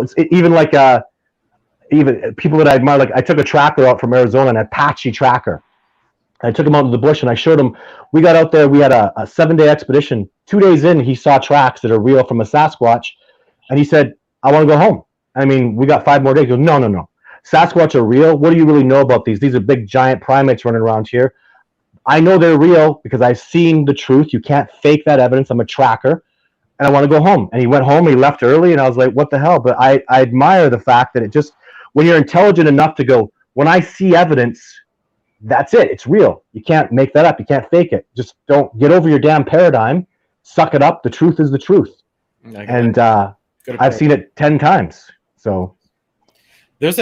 Speaker 3: people that I admire. Like I took a tracker out from Arizona, an Apache tracker. I took him out to the bush and I showed him. We got out there. We had a 7-day expedition. 2 days in, he saw tracks that are real from a Sasquatch, and he said, "I want to go home." I mean, we got 5 more days. He goes, No. Sasquatch are real. What do you really know about these? These are big, giant primates running around here. I know they're real because I've seen the truth. You can't fake that evidence. I'm a tracker. And I want to go home. And he went home. He left early. And I was like, what the hell? But I admire the fact that when you're intelligent enough to go, when I see evidence, that's it. It's real. You can't make that up. You can't fake it. Just don't get over your damn paradigm. Suck it up. The truth is the truth. And I've seen it 10 times. So
Speaker 2: there's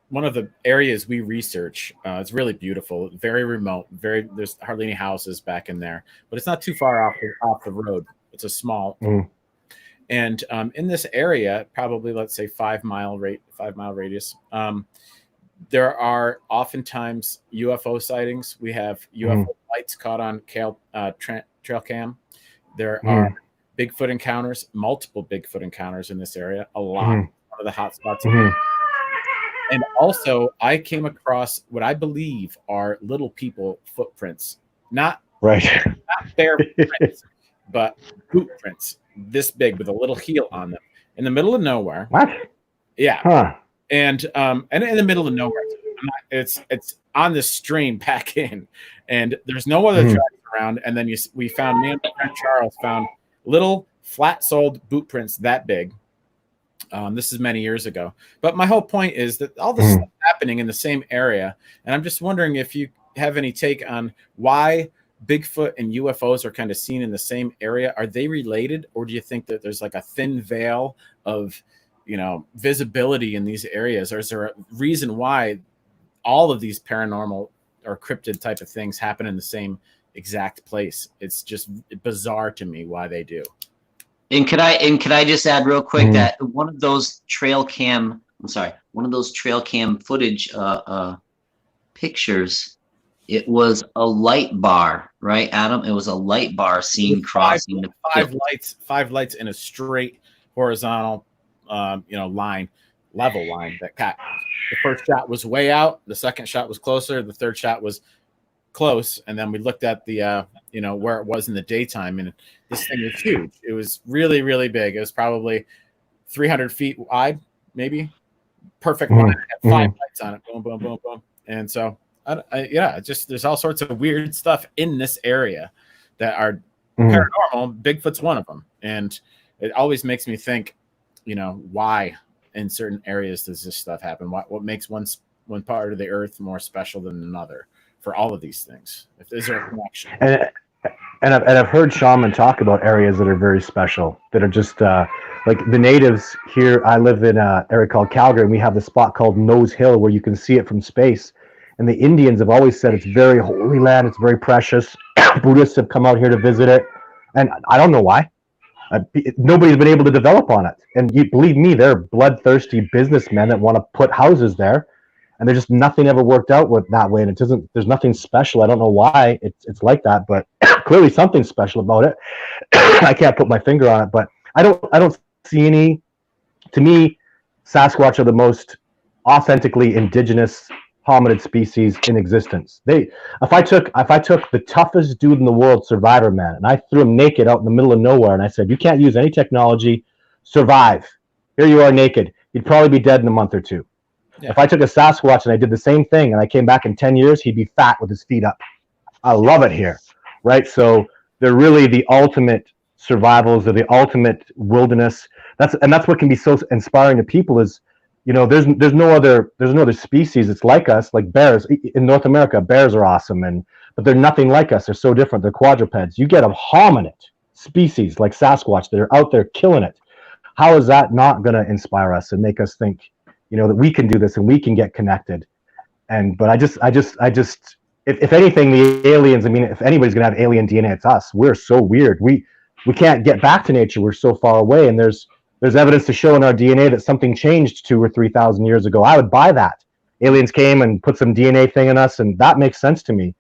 Speaker 2: one of the areas we research. It's really beautiful, very remote. There's hardly any houses back in there, but it's not too far off the road. It's a small, and in this area, probably let's say 5 mile radius. There are oftentimes UFO sightings. We have UFO lights caught on trail cam. There are Bigfoot encounters, multiple Bigfoot encounters in this area. A lot. One of the hot spots. And also, I came across what I believe are little people footprints, not bare prints, but boot prints this big with a little heel on them in the middle of nowhere.
Speaker 3: What?
Speaker 2: Yeah.
Speaker 3: Huh.
Speaker 2: And in the middle of nowhere. It's on this stream back in, and there's no other tracks around. And then we found, me and my friend Charles found little flat-soled boot prints that big. This is many years ago. But my whole point is that all this stuff happening in the same area. And I'm just wondering if you have any take on why Bigfoot and UFOs are kind of seen in the same area. Are they related? Or do you think that there's like a thin veil of, visibility in these areas? Or is there a reason why all of these paranormal or cryptid type of things happen in the same exact place? It's just bizarre to me why they do.
Speaker 1: And could I just add real quick that one of those trail cam footage pictures, it was a light bar, right, Adam? It was a light bar seen crossing the
Speaker 2: five lights in a straight horizontal level line that cut. The first shot was way out, the second shot was closer, the third shot was close, and then we looked at the where it was in the daytime, and this thing was huge. It was really, really big. It was probably 300 feet wide, maybe. Perfect line. It had 5 lights on it. Boom, boom, boom, boom. And so, just there's all sorts of weird stuff in this area that are paranormal. Bigfoot's one of them, and it always makes me think, why in certain areas does this stuff happen? What makes one part of the earth more special than another for all of these things? If there's a connection.
Speaker 3: And I've heard shaman talk about areas that are very special, that are just like the natives here. I live in an area called Calgary, and we have the spot called Nose Hill where you can see it from space. And the Indians have always said it's very holy land. It's very precious. Buddhists have come out here to visit it. And I don't know why. Nobody's been able to develop on it. And you believe me, they're bloodthirsty businessmen that want to put houses there. And there's just nothing ever worked out with that way. And there's nothing special. I don't know why it's like that, but clearly something special about it. I can't put my finger on it, but I don't see any. To me, Sasquatch are the most authentically indigenous hominid species in existence. If I took the toughest dude in the world, Survivor Man, and I threw him naked out in the middle of nowhere, and I said, "You can't use any technology, survive. Here you are naked." He'd probably be dead in a month or two. Yeah. If I took a Sasquatch and I did the same thing, and I came back in 10 years, he'd be fat with his feet up. I love it here, right? So they're really the ultimate survivals. They're the ultimate wilderness. That's what can be so inspiring to people is, there's no other species that's like us, like bears in North America. Bears are awesome, but they're nothing like us. They're so different. They're quadrupeds. You get a hominid species like Sasquatch that are out there killing it. How is that not going to inspire us and make us think, that we can do this and we can get connected? But I just, if anything, the aliens. I mean, if anybody's going to have alien DNA, it's us. We're so weird. We can't get back to nature. We're so far away, and there's evidence to show in our DNA that something changed 2,000 or 3,000 years ago. I would buy that. Aliens came and put some DNA thing in us, and that makes sense to me.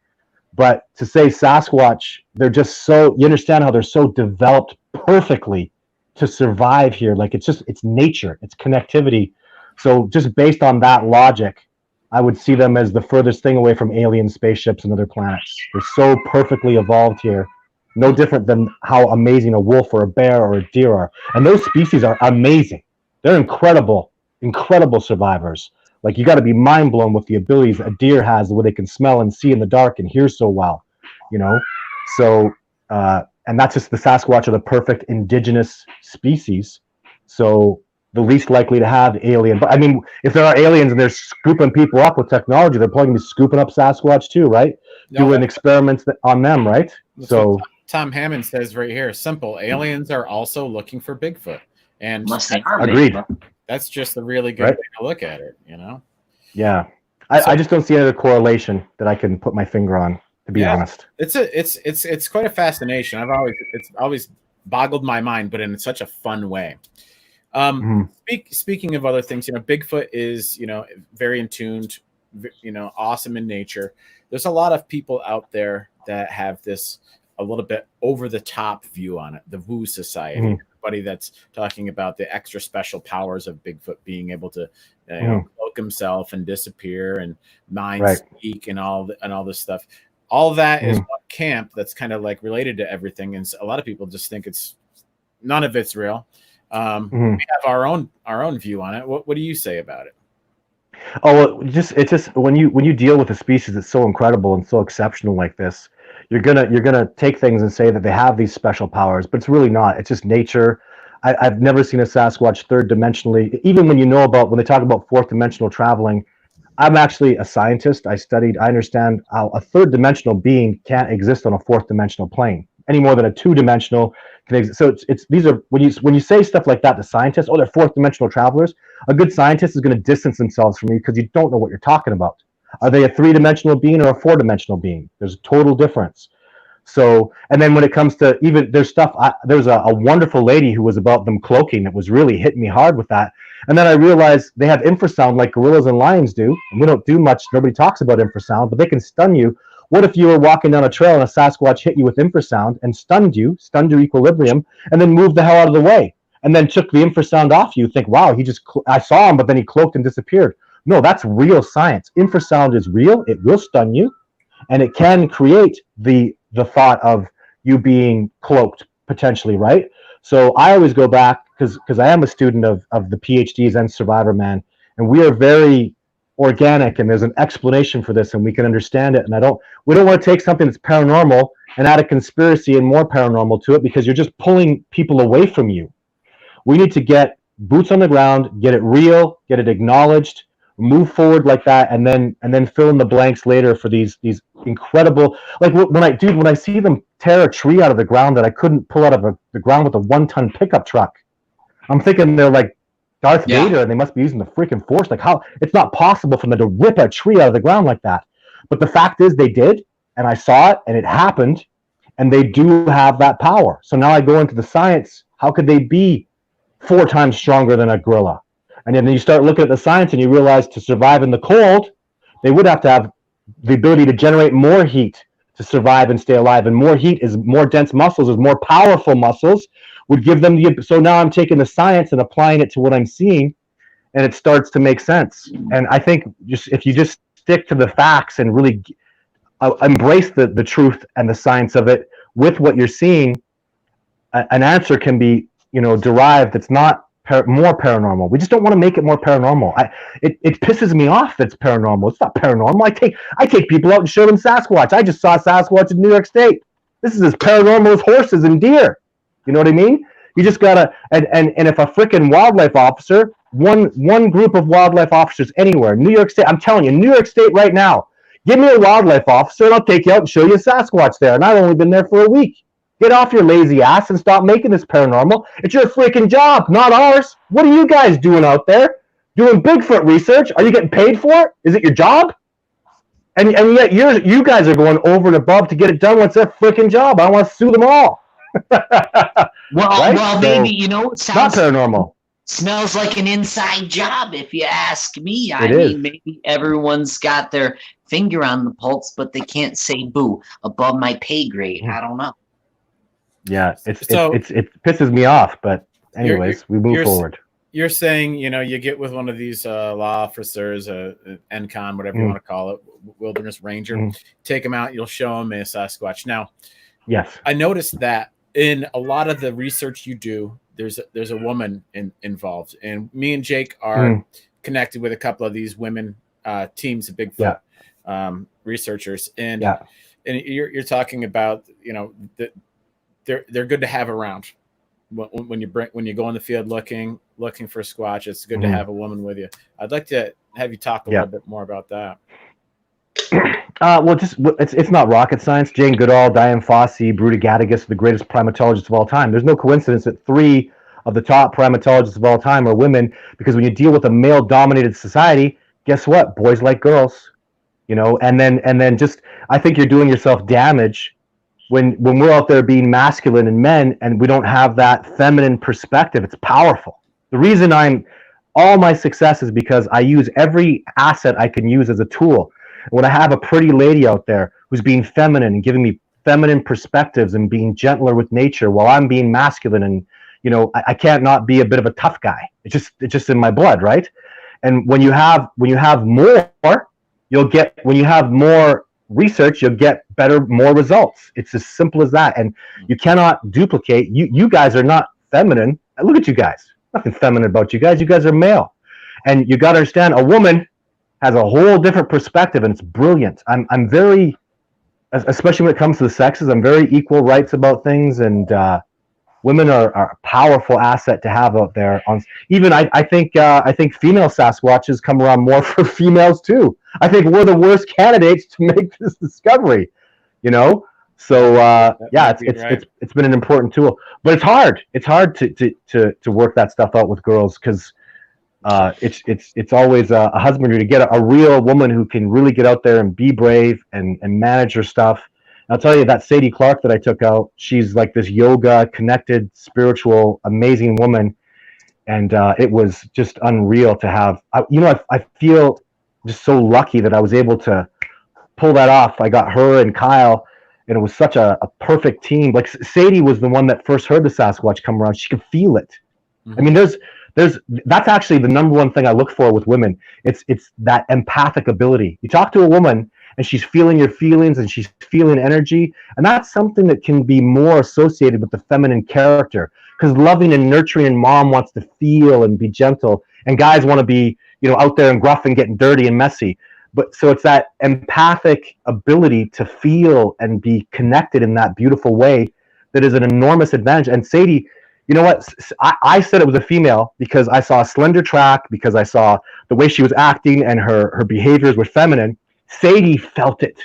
Speaker 3: But to say Sasquatch, they're just so, you understand how they're so developed perfectly to survive here. Like it's nature, it's connectivity. So just based on that logic, I would see them as the furthest thing away from alien spaceships and other planets. They're so perfectly evolved here. No different than how amazing a wolf or a bear or a deer are. And those species are amazing. They're incredible, incredible survivors. Like you got to be mind blown with the abilities a deer has, where they can smell and see in the dark and hear so well, So, and that's just the Sasquatch are the perfect indigenous species. So the least likely to have alien. But I mean, if there are aliens and they're scooping people up with technology, they're probably going to be scooping up Sasquatch too, right? Doing experiments on them, right?
Speaker 2: So Tom Hammond says right here, simple. Aliens are also looking for Bigfoot, and
Speaker 3: agreed.
Speaker 2: That's just a really good way to look at it,
Speaker 3: Yeah, I just don't see any other correlation that I can put my finger on. To be honest,
Speaker 2: it's quite a fascination. It's always boggled my mind, but in such a fun way. Speaking of other things, Bigfoot is very in tuned, awesome in nature. There's a lot of people out there that have this a little bit over the top view on it. The Woo Society, everybody that's talking about the extra special powers of Bigfoot being able to cloak himself and disappear and mind speak and all this stuff. All that is one camp that's kind of like related to everything, and a lot of people just think none of it's real. We have our own view on it. What do you say about it?
Speaker 3: Oh, well, it's just when you deal with a species that's so incredible and so exceptional like this, you're gonna take things and say that they have these special powers, but it's really not. It's just nature. I've never seen a Sasquatch third dimensionally. Even when when they talk about fourth dimensional traveling, I'm actually a scientist. I understand how a third dimensional being can't exist on a fourth dimensional plane any more than a two dimensional can exist. So these are when you say stuff like that to scientists, they're fourth dimensional travelers. A good scientist is going to distance themselves from you because you don't know what you're talking about. Are they a three-dimensional being or a four-dimensional being? There's a total difference. So, and then when it comes to even there's stuff, there's a wonderful lady who was about them cloaking that was really hitting me hard with that. And then I realized they have infrasound like gorillas and lions do. And we don't do much. Nobody talks about infrasound, but they can stun you. What if you were walking down a trail and a Sasquatch hit you with infrasound and stunned your equilibrium, and then moved the hell out of the way, and then took the infrasound off you? Think, wow, I saw him, but then he cloaked and disappeared. No, that's real science. Infrasound is real. It will stun you. and it can create the thought of you being cloaked potentially, right? So I always go back because I am a student of the PhDs and Survivor Man, and we are very organic, and there's an explanation for this, and we can understand it. And we don't want to take something that's paranormal and add a conspiracy and more paranormal to it, because you're just pulling people away from you. We need to get boots on the ground, get it real, get it acknowledged, move forward like that, and then fill in the blanks later for these incredible, like when I see them tear a tree out of the ground that I couldn't pull out of the ground with a 1-ton pickup truck, I'm thinking they're like Darth Vader, and they must be using the freaking force. Like, how? It's not possible for them to rip a tree out of the ground like that. But the fact is they did, and I saw it, and it happened, and they do have that power. So now I go into the science. How could they be 4 times stronger than a gorilla? And then you start looking at the science, and you realize to survive in the cold, they would have to have the ability to generate more heat to survive and stay alive. And more heat is more dense muscles, is more powerful muscles, would give them the. So now I'm taking the science and applying it to what I'm seeing, and it starts to make sense. And I think if you just stick to the facts and really embrace the truth and the science of it with what you're seeing, an answer can be derived that's not more paranormal. We just don't want to make it more paranormal. It pisses me off that it's paranormal. It's not paranormal. I take people out and show them Sasquatch. I just saw Sasquatch in New York State. This is as paranormal as horses and deer. You know what I mean? You just gotta and if a freaking wildlife officer, one group of wildlife officers anywhere, New York State, I'm telling you, New York State right now, give me a wildlife officer and I'll take you out and show you Sasquatch there. And I've only been there for a week. Get off your lazy ass and stop making this paranormal. It's your freaking job, not ours. What are you guys doing out there? Doing Bigfoot research? Are you getting paid for it? Is it your job? And yet you guys are going over and above to get it done. What's their freaking job? I want to sue them all.
Speaker 1: Well, maybe it sounds
Speaker 3: not paranormal.
Speaker 1: Smells like an inside job, if you ask me. I mean, maybe everyone's got their finger on the pulse, but they can't say boo above my pay grade. I don't know.
Speaker 3: Yeah, it pisses me off, but anyways, we move forward.
Speaker 2: You're saying, you get with one of these law officers, NCON, whatever you want to call it, wilderness ranger, take them out, you'll show them a Sasquatch. Now,
Speaker 3: yes,
Speaker 2: I noticed that in a lot of the research you do, there's a woman involved, and me and Jake are connected with a couple of these women teams of Bigfoot researchers, and you're talking about they're good to have around when you go in the field looking for Squatch. It's good to have a woman with you. I'd like to have you talk a little bit more about that.
Speaker 3: Well, it's not rocket science. Jane Goodall, Diane Fossey, Bruta Gattagus, the greatest primatologists of all time. There's no coincidence that 3 of the top primatologists of all time are women, because when you deal with a male-dominated society, guess what? Boys like girls, and then just, I think you're doing yourself damage when we're out there being masculine and men, and we don't have that feminine perspective. It's powerful. The reason all my success is because I use every asset I can use as a tool. When I have a pretty lady out there who's being feminine and giving me feminine perspectives and being gentler with nature while I'm being masculine, and I can't not be a bit of a tough guy. It's just in my blood, right? And when you have more, when you have more research, you'll get more results. It's as simple as that. And you cannot duplicate. You guys are not feminine. Look at you guys. Nothing feminine about you guys. You guys are male. And you got to understand, a woman has a whole different perspective, and it's brilliant. I'm very, especially when it comes to the sexes, I'm very equal rights about things, and women are a powerful asset to have out there. I think female Sasquatches come around more for females too. I think we're the worst candidates to make this discovery. So it's been an important tool, but it's hard. It's hard to work that stuff out with girls, because it's always a husbandry to get a real woman who can really get out there and be brave and manage her stuff. And I'll tell you, that Sadie Clark that I took out, she's like this yoga connected, spiritual, amazing woman, and it was just unreal to have. I feel just so lucky that I was able to pull that off. I got her and Kyle, and it was such a perfect team. Like, Sadie was the one that first heard the Sasquatch come around. She could feel it. I mean, that's actually the number one thing I look for with women. It's that empathic ability. You talk to a woman and she's feeling your feelings and she's feeling energy. And that's something that can be more associated with the feminine character, because loving and nurturing and mom wants to feel and be gentle, and guys want to be, out there and gruff and getting dirty and messy. But so it's that empathic ability to feel and be connected in that beautiful way that is an enormous advantage. And Sadie, you know what? I said it was a female because I saw a slender track, because I saw the way she was acting and her behaviors were feminine. Sadie felt it.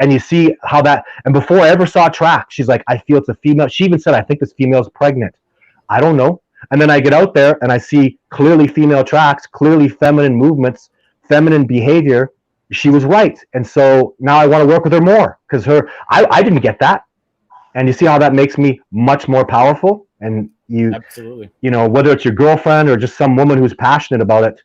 Speaker 3: And you see how that, and before I ever saw a track, she's like, I feel it's a female. She even said, I think this female's pregnant. I don't know. And then I get out there and I see clearly female tracks, clearly feminine movements, feminine behavior. She was right. And so now I want to work with her more, because I didn't get that. And you see how that makes me much more powerful. And
Speaker 2: absolutely,
Speaker 3: whether it's your girlfriend or just some woman who's passionate about it,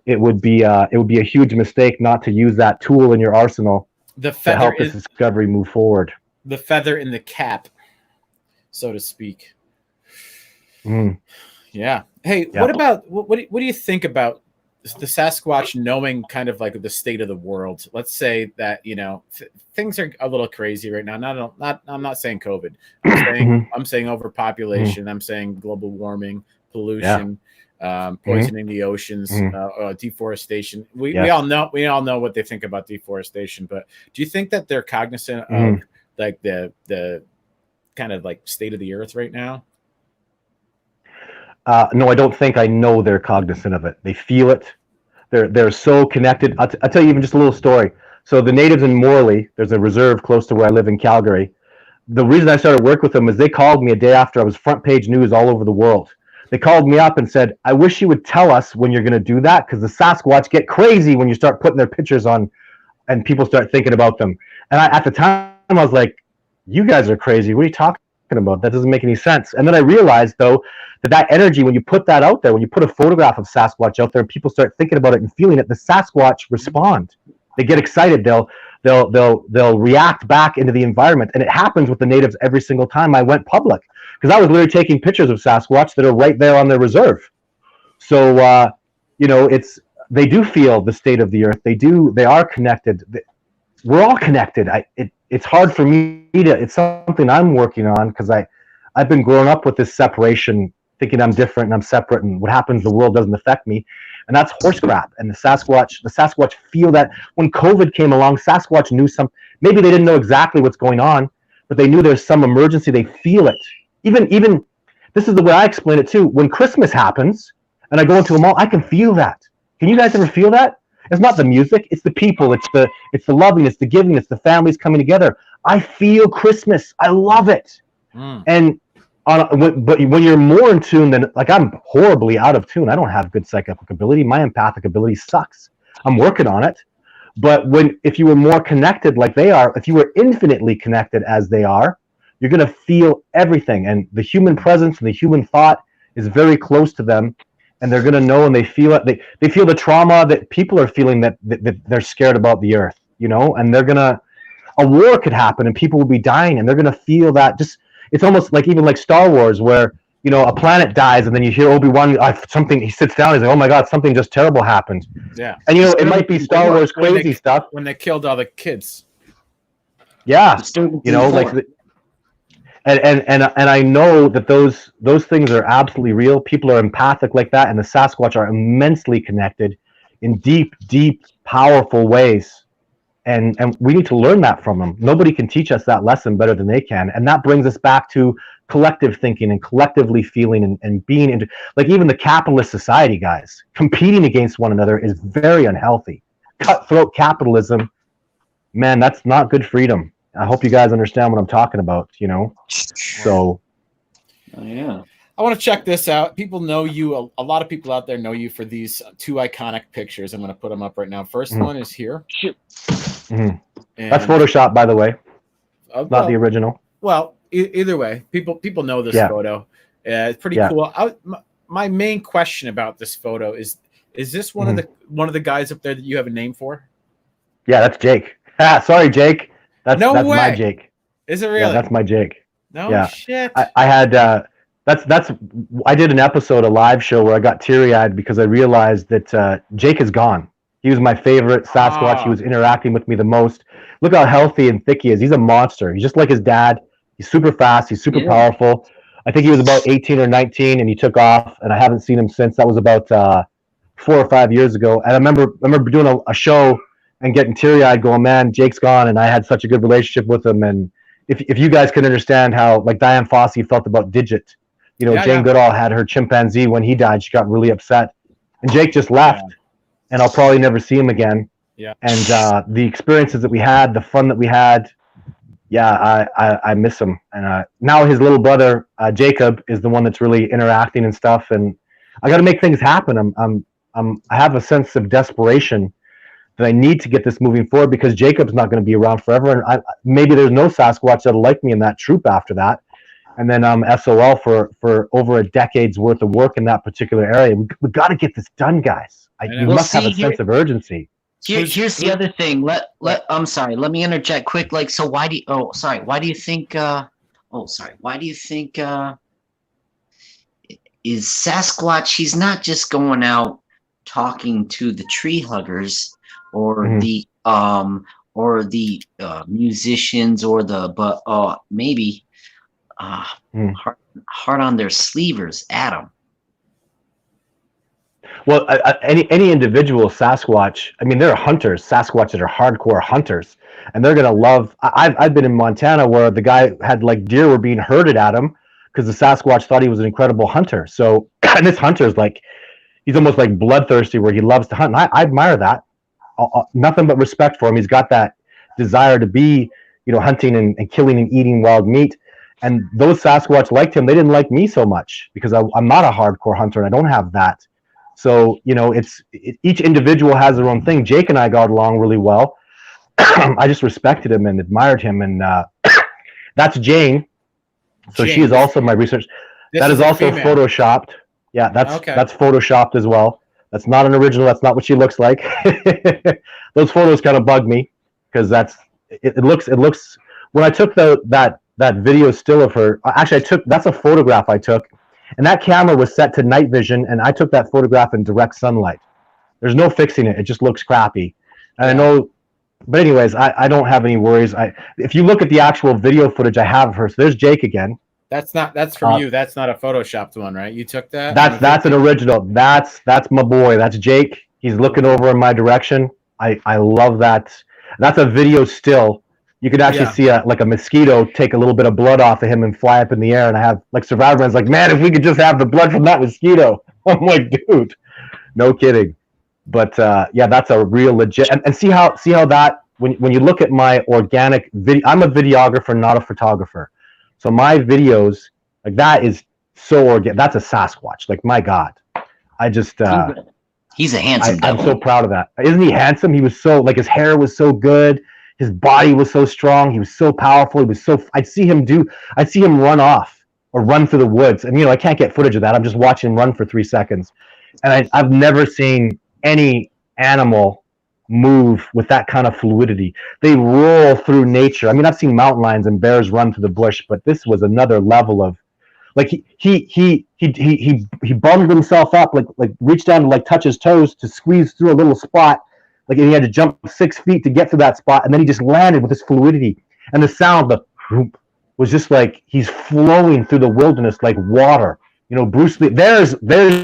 Speaker 3: it would be a huge mistake not to use that tool in your arsenal to help this discovery move forward.
Speaker 2: The feather in the cap, so to speak. Yeah. Hey, what about what do you think about the Sasquatch knowing kind of like the state of the world? Let's say that things are a little crazy right now. I'm not saying COVID. I'm saying overpopulation. I'm saying global warming, pollution, poisoning the oceans, deforestation. We all know what they think about deforestation. But do you think that they're cognizant of like the kind of like state of the earth right now?
Speaker 3: No, I don't think I know they're cognizant of it. They feel it. They're so connected. I'll tell you even just a little story. So the natives in Morley, there's a reserve close to where I live in Calgary. The reason I started work with them is they called me a day after I was front page news all over the world. They called me up and said, I wish you would tell us when you're going to do that, because the Sasquatch get crazy when you start putting their pictures on and people start thinking about them. And at the time, I was like, you guys are crazy. What are you talking about? That doesn't make any sense. And then I realized, though, that energy, when you put that out there, when you put a photograph of Sasquatch out there and people start thinking about it and feeling it, the Sasquatch respond. They get excited. They'll react back into the environment. And it happens with the natives every single time I went public, because I was literally taking pictures of Sasquatch that are right there on their reserve. So they do feel the state of the earth. They are connected. We're all connected. It's hard for me it's something I'm working on, because I've been growing up with this separation, thinking I'm different and I'm separate, and what happens in the world doesn't affect me. And that's horse crap. And the Sasquatch feel that. When COVID came along, Sasquatch knew maybe they didn't know exactly what's going on, but they knew there's some emergency. They feel it. Even this is the way I explain it too. When Christmas happens and I go into a mall, I can feel that. Can you guys ever feel that? It's not the music, it's the people, it's the loving, it's the giving, it's the families coming together. I feel Christmas. I love it. And but when you're more in tune, then like I'm horribly out of tune. I don't have good psychic ability. My empathic ability sucks. I'm working on it. But if you were more connected like they are, if you were infinitely connected as they are, you're going to feel everything. And the human presence and the human thought is very close to them. And they're going to know, and they feel it. They feel the trauma that people are feeling, that they're scared about the earth, and they're going to, a war could happen and people will be dying, and they're going to feel that. Just, it's almost like even like Star Wars, where, a planet dies and then you hear Obi-Wan, he sits down, he's like, oh my God, something just terrible happened.
Speaker 2: Yeah.
Speaker 3: And, it might be Star Wars crazy stuff.
Speaker 2: When they killed all the kids.
Speaker 3: Yeah. And I know that those things are absolutely real. People are empathic like that, and the Sasquatch are immensely connected in deep, deep, powerful ways. And we need to learn that from them. Nobody can teach us that lesson better than they can. And that brings us back to collective thinking and collectively feeling and being into, like, even the capitalist society, guys, competing against one another is very unhealthy. Cutthroat capitalism, man, that's not good freedom. I hope you guys understand what I'm talking about, So.
Speaker 1: Oh, yeah.
Speaker 2: I want to check this out. People know you. A lot of people out there know you for these two iconic pictures. I'm going to put them up right now. First one is here.
Speaker 3: That's Photoshop, by the way. Not the original.
Speaker 2: Well, either way, people know this photo. It's pretty cool. My main question about this photo is this one of the guys up there that you have a name for? Yeah,
Speaker 3: that's Jake. Sorry, Jake. That's my Jake.
Speaker 2: Is it really?
Speaker 3: Yeah, that's my Jake.
Speaker 2: No shit.
Speaker 3: I had I did an episode, a live show, where I got teary-eyed because I realized that Jake is gone. He was my favorite Sasquatch. He was interacting with me the most. Look how healthy and thick he is. He's a monster. He's just like his dad. He's super fast. He's super powerful. I think he was about 18 or 19, and he took off, and I haven't seen him since. That was about 4 or 5 years ago. And I remember doing a show and getting teary-eyed going, man, Jake's gone, and I had such a good relationship with him. And if you guys can understand how, like, Diane Fossey felt about Digit, you know, Jane Goodall had her chimpanzee when he died. She got really upset. And Jake just left, and I'll probably never see him again.
Speaker 2: Yeah.
Speaker 3: And the experiences that we had, the fun that we had, I miss him. And now his little brother, Jacob, is the one that's really interacting and stuff. And I got to make things happen. I have a sense of desperation that I need to get this moving forward because Jacob's not going to be around forever. And maybe there's no Sasquatch that'll like me in that troop after that. And then SOL for over a decade's worth of work in that particular area. We got to get this done, guys. You must have a sense of urgency.
Speaker 1: Here's the other thing. I'm sorry. Let me interject quick. Like, so why do you think? Why do you think? Is Sasquatch? He's not just going out talking to the tree huggers or the musicians or maybe hard on their sleevers, Adam.
Speaker 3: Well, any individual Sasquatch, I mean, there are hunters, Sasquatch that are hardcore hunters, and they're going to love, I've been in Montana where the guy had, like, deer were being herded at him because the Sasquatch thought he was an incredible hunter. So, and this hunter's like, he's almost like bloodthirsty where he loves to hunt. And I admire that. Nothing but respect for him. He's got that desire to be, you know, hunting and killing and eating wild meat. And those Sasquatch liked him. They didn't like me so much because I'm not a hardcore hunter and I don't have that. So, you know, each individual has their own thing. Jake and I got along really well. I just respected him and admired him. And that's Jane. So she is also my research. That is also photoshopped. Yeah, that's photoshopped as well. That's not an original. That's not what she looks like. Those photos kind of bug me because it looks. When I took that video still of her, actually that's a photograph I took. And that camera was set to night vision, and I took that photograph in direct sunlight. There's no fixing it. It just looks crappy. And I know, but anyways, I don't have any worries. If you look at the actual video footage I have of her, so there's Jake again.
Speaker 2: That's from you. That's not a photoshopped one, right? You took that?
Speaker 3: That's an original. That's my boy. That's Jake. He's looking over in my direction. I love that. That's a video still. You could actually see a mosquito take a little bit of blood off of him and fly up in the air. And I have, like, Survivor Man's like, man, if we could just have the blood from that mosquito. I'm like, dude, no kidding. But that's a real legit. And see how that when you look at my organic video, I'm a videographer, not a photographer. So my videos, like, that is so organic. That's a Sasquatch. Like, my God, I just
Speaker 1: he's a handsome.
Speaker 3: I'm so proud of that. Isn't he handsome? He was so, like, his hair was so good. His body was so strong. He was so powerful. He was so. I'd see him run off or run through the woods, and, you know, I can't get footage of that. I'm just watching him run for 3 seconds, and I've never seen any animal move with that kind of fluidity. They roll through nature. I mean, I've seen mountain lions and bears run through the bush, but this was another level of, like, he bundled himself up, like reached down to, like, touch his toes to squeeze through a little spot. Like, he had to jump 6 feet to get to that spot, and then he just landed with this fluidity. And the sound, the whoop, was just like he's flowing through the wilderness like water. You know, Bruce Lee. There's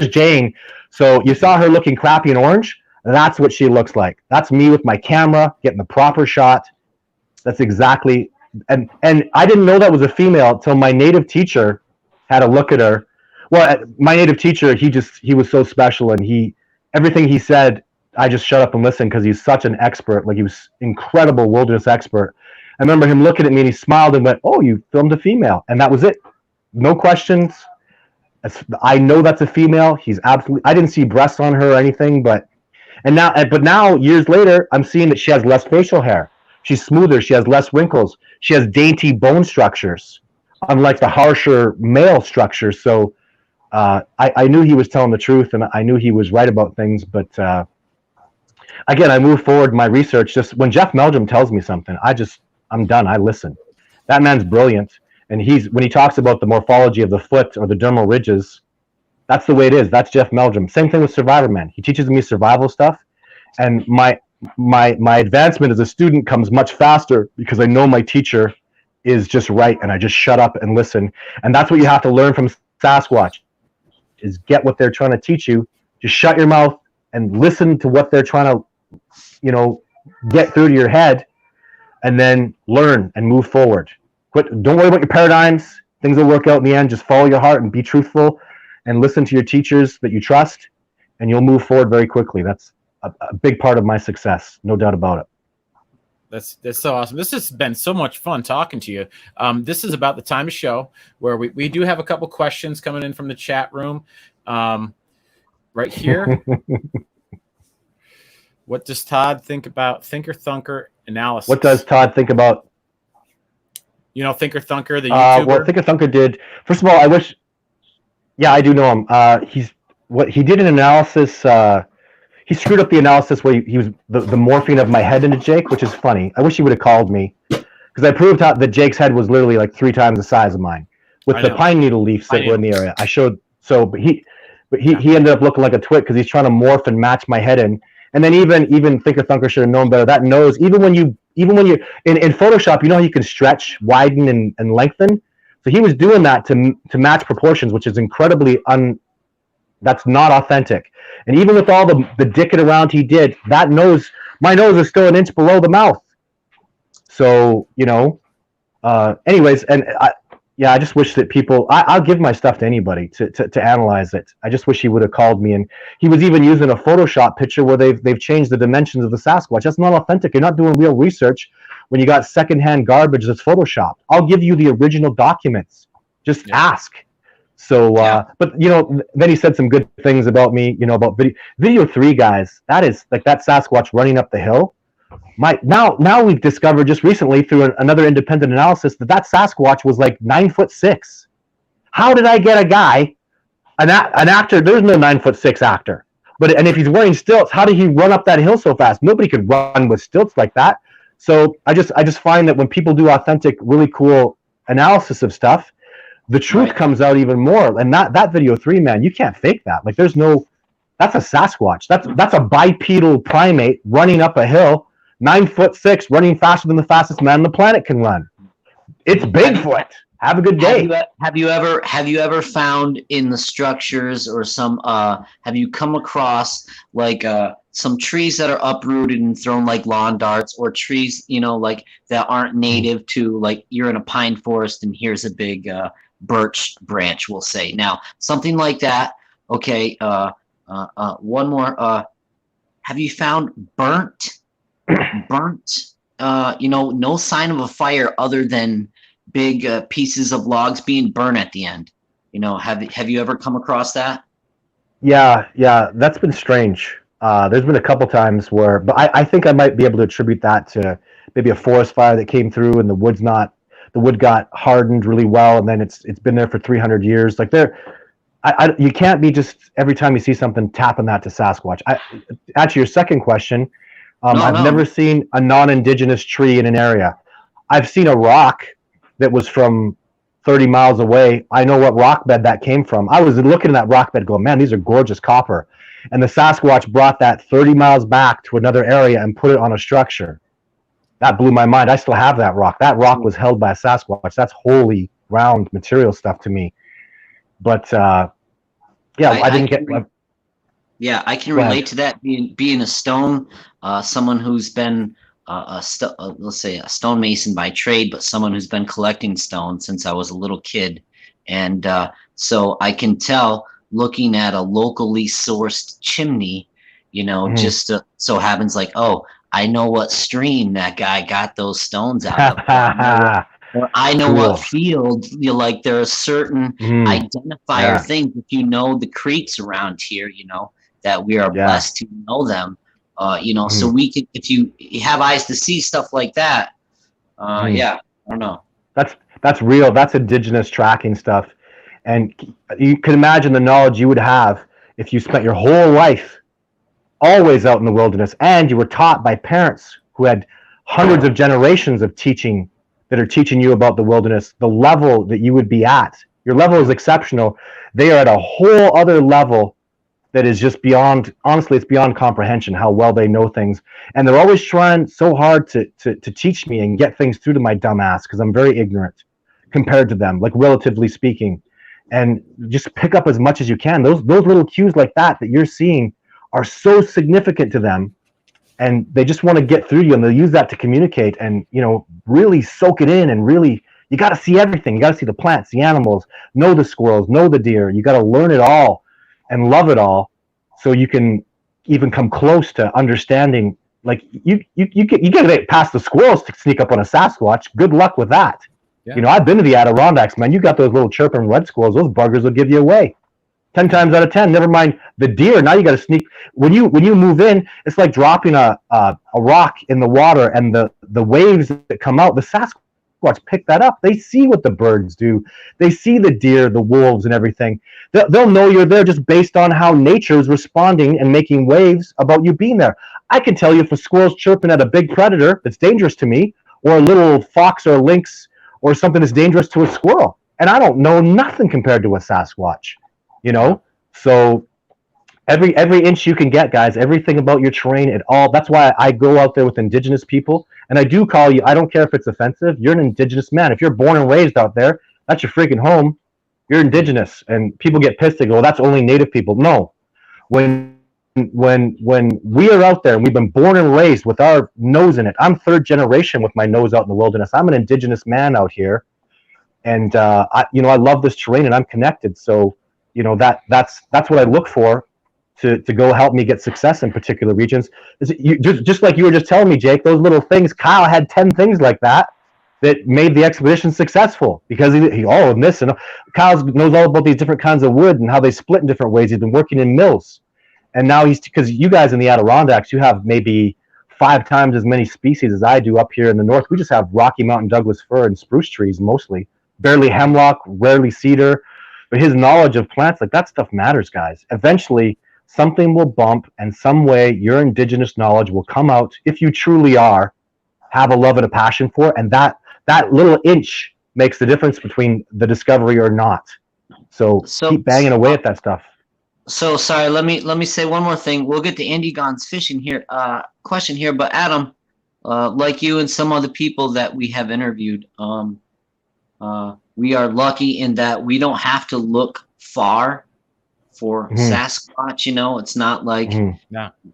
Speaker 3: Jane. So you saw her looking crappy and orange. That's what she looks like. That's me with my camera, getting the proper shot. That's exactly. And I didn't know that was a female until my native teacher had a look at her. Well, my native teacher, he was so special, and everything he said, I just shut up and listened because he's such an expert. Like, he was incredible wilderness expert. I remember him looking at me and he smiled and went, "Oh, you filmed a female," and that was it. No questions. I know that's a female. He's absolutely. I didn't see breasts on her or anything, but now years later, I'm seeing that she has less facial hair. She's smoother. She has less wrinkles. She has dainty bone structures, unlike the harsher male structures. So I knew he was telling the truth, and I knew he was right about things, but. Again, I move forward my research. Just when Jeff Meldrum tells me something, I'm done. I listen. That man's brilliant, and when he talks about the morphology of the foot or the dermal ridges, that's the way it is. That's Jeff Meldrum. Same thing with Survivor Man. He teaches me survival stuff, and my advancement as a student comes much faster because I know my teacher is just right, and I just shut up and listen. And that's what you have to learn from Sasquatch, is get what they're trying to teach you. Just shut your mouth and listen to what they're trying to, get through to your head, and then learn and move forward. Don't worry about your paradigms. Things will work out in the end. Just follow your heart and be truthful and listen to your teachers that you trust, and you'll move forward very quickly. That's a big part of my success, no doubt about it.
Speaker 2: That's so awesome. This has been so much fun talking to you. This is about the time of show where we do have a couple questions coming in from the chat room. Right here. What does Todd think about Thinker Thunker analysis?
Speaker 3: What does Todd think about?
Speaker 2: Thinker Thunker, the YouTuber?
Speaker 3: Well, Thinker Thunker did. First of all, I wish. Yeah, I do know him. He did an analysis. He screwed up the analysis where he was the morphing of my head into Jake, which is funny. I wish he would have called me, because I proved that Jake's head was literally like 3 times the size of mine with the pine needle leaves that were in the area. I showed but he ended up looking like a twit because he's trying to morph and match my head in. And then even Thinker Thunker should have known better. That nose, even when you in Photoshop, how you can stretch, widen, and lengthen. So he was doing that to match proportions, which is incredibly that's not authentic. And even with all the dicking around he did, my nose is still an inch below the mouth. So, anyways, and I just wish that people, I'll give my stuff to anybody to analyze it. I just wish he would have called me. And he was even using a Photoshop picture where they've changed the dimensions of the Sasquatch. That's not authentic. You're not doing real research when you got secondhand garbage that's Photoshopped. I'll give you the original documents. Just ask. So, but then he said some good things about me, about video 3 guys. That is like that Sasquatch running up the hill. Now we've discovered just recently through another independent analysis that Sasquatch was like 9'6". How did I get a guy, an actor? There's no 9'6" actor, and if he's wearing stilts, how did he run up that hill so fast? Nobody could run with stilts like that. So I just find that when people do authentic, really cool analysis of stuff, the truth comes out even more. And that video 3, man, you can't fake that. Like that's a Sasquatch. That's a bipedal primate running up a hill, 9'6", running faster than the fastest man on the planet can run. It's Bigfoot. Have a good day.
Speaker 1: Have you ever found in the structures or some have you come across like some trees that are uprooted and thrown like lawn darts, or trees like that aren't native to, like, you're in a pine forest and here's a big birch branch, we'll say. Now something like that. Okay, one more. Have you found burnt no sign of a fire other than big pieces of logs being burned at the end? Have you ever come across that?
Speaker 3: Yeah, that's been strange. There's been a couple times where, but I think I might be able to attribute that to maybe a forest fire that came through and the wood got hardened really well, and then it's been there for 300 years. Like you can't be just every time you see something tapping that to Sasquatch. Actually, your second question, I've never seen a non-indigenous tree in an area. I've seen a rock that was from 30 miles away. I know what rock bed that came from. I was looking at that rock bed going, man, these are gorgeous copper. And the Sasquatch brought that 30 miles back to another area and put it on a structure. That blew my mind. I still have that rock. That rock was held by a Sasquatch. That's holy ground material stuff to me. But I didn't get.
Speaker 1: Yeah, I can relate to that. Being a stone, someone who's been let's say a stonemason by trade, but someone who's been collecting stone since I was a little kid, and so I can tell, looking at a locally sourced chimney, just so happens like, oh, I know what stream that guy got those stones out of. Or I know what field. Like there are certain identifier things. If the creeks around here, that we are blessed to know them. So we can, if you have eyes to see stuff like that. I don't know.
Speaker 3: That's real. That's indigenous tracking stuff, and you can imagine the knowledge you would have if you spent your whole life always out in the wilderness, and you were taught by parents who had hundreds of generations of teaching that are teaching you about the wilderness. The level that you would be at, your level is exceptional. They are at a whole other level that is just beyond, honestly, it's beyond comprehension how well they know things. And they're always trying so hard to teach me and get things through to my dumb ass because I'm very ignorant compared to them, like relatively speaking. And just pick up as much as you can. Those little cues like that you're seeing are so significant to them, and they just want to get through you, and they'll use that to communicate and, you know, really soak it in. And really, you got to see everything. You got to see the plants, the animals, know the squirrels, know the deer. You got to learn it all and love it all, so you can even come close to understanding. Like you get past the squirrels to sneak up on a Sasquatch. Good luck with that.
Speaker 2: Yeah.
Speaker 3: You know, I've been to the Adirondacks, man. You got those little chirping red squirrels. Those buggers will give you away 10 times out of 10. Never mind the deer. Now you got to sneak. When you move in, it's like dropping a rock in the water, and the waves that come out, the Sasquatch pick that up. They see what the birds do. They see the deer, the wolves, and everything. They'll know you're there just based on how nature is responding and making waves about you being there. I can tell you if a squirrel's chirping at a big predator that's dangerous to me, or a little fox or lynx, or something that's dangerous to a squirrel. And I don't know nothing compared to a Sasquatch, you know? So every inch you can get, guys, everything about your terrain, it all, that's why I go out there with indigenous people. And I do call you, I don't care if it's offensive, you're an indigenous man. If you're born and raised out there, that's your freaking home. You're indigenous. And people get pissed, they go, well, that's only native people. No. When we are out there and we've been born and raised with our nose in it, I'm third generation with my nose out in the wilderness. I'm an indigenous man out here, and I love this terrain and I'm connected. So, you know, that's what I look for to go help me get success in particular regions. Is just like you were just telling me, Jake, those little things. Kyle had 10 things like that made the expedition successful because he and this, and Kyle knows all about these different kinds of wood and how they split in different ways. He's been working in mills. And now because you guys in the Adirondacks, you have maybe 5 times as many species as I do up here in the north. We just have Rocky Mountain Douglas fir and spruce trees mostly, barely hemlock, rarely cedar. But his knowledge of plants, like that stuff matters, guys. Eventually, something will bump, and some way your indigenous knowledge will come out if you truly have a love and a passion for it. And that little inch makes the difference between the discovery or not. So keep banging away at that stuff.
Speaker 1: So sorry, let me say one more thing. We'll get to Andy Gon's fishing here question here, but Adam, like you and some other people that we have interviewed, we are lucky in that we don't have to look far for Sasquatch. You know, it's not like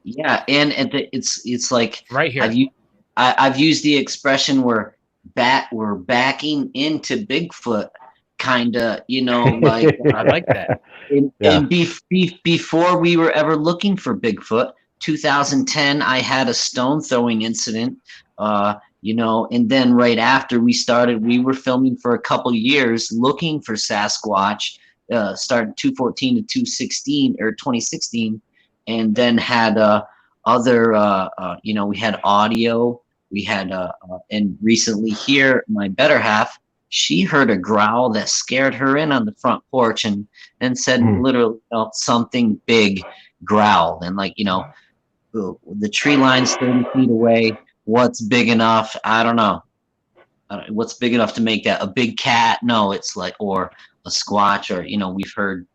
Speaker 1: yeah, and it's like
Speaker 2: right here.
Speaker 1: I've used the expression we're backing into Bigfoot. Kinda, you know, like
Speaker 2: I like that.
Speaker 1: And before we were ever looking for Bigfoot, 2010, I had a stone throwing incident, you know, and then right after we were filming for a couple years looking for Sasquatch, started 2014 to 2016, and then had other, you know, we had audio, we had, and recently here, my better half, she heard a growl that scared her in on the front porch and said literally something big growled. And like, you know, the tree line's 30 feet away. What's big enough? I don't know. What's big enough to make that a big cat? No, it's like, or a squatch, or, you know, we've heard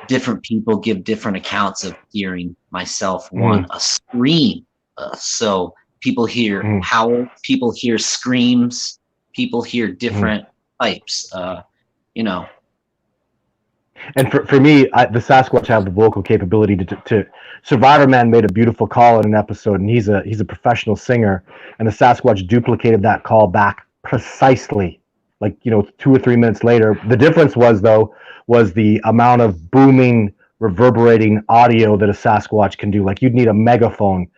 Speaker 1: different people give different accounts of hearing. Myself, one, a scream. So people hear howls, people hear screams. People hear different types, you know.
Speaker 3: And for me, the Sasquatch have the vocal capability to Survivor Man made a beautiful call in an episode, and he's a professional singer, and the Sasquatch duplicated that call back precisely, like, you know, 2 or 3 minutes later. The difference was the amount of booming, reverberating audio that a Sasquatch can do. Like, you'd need a megaphone.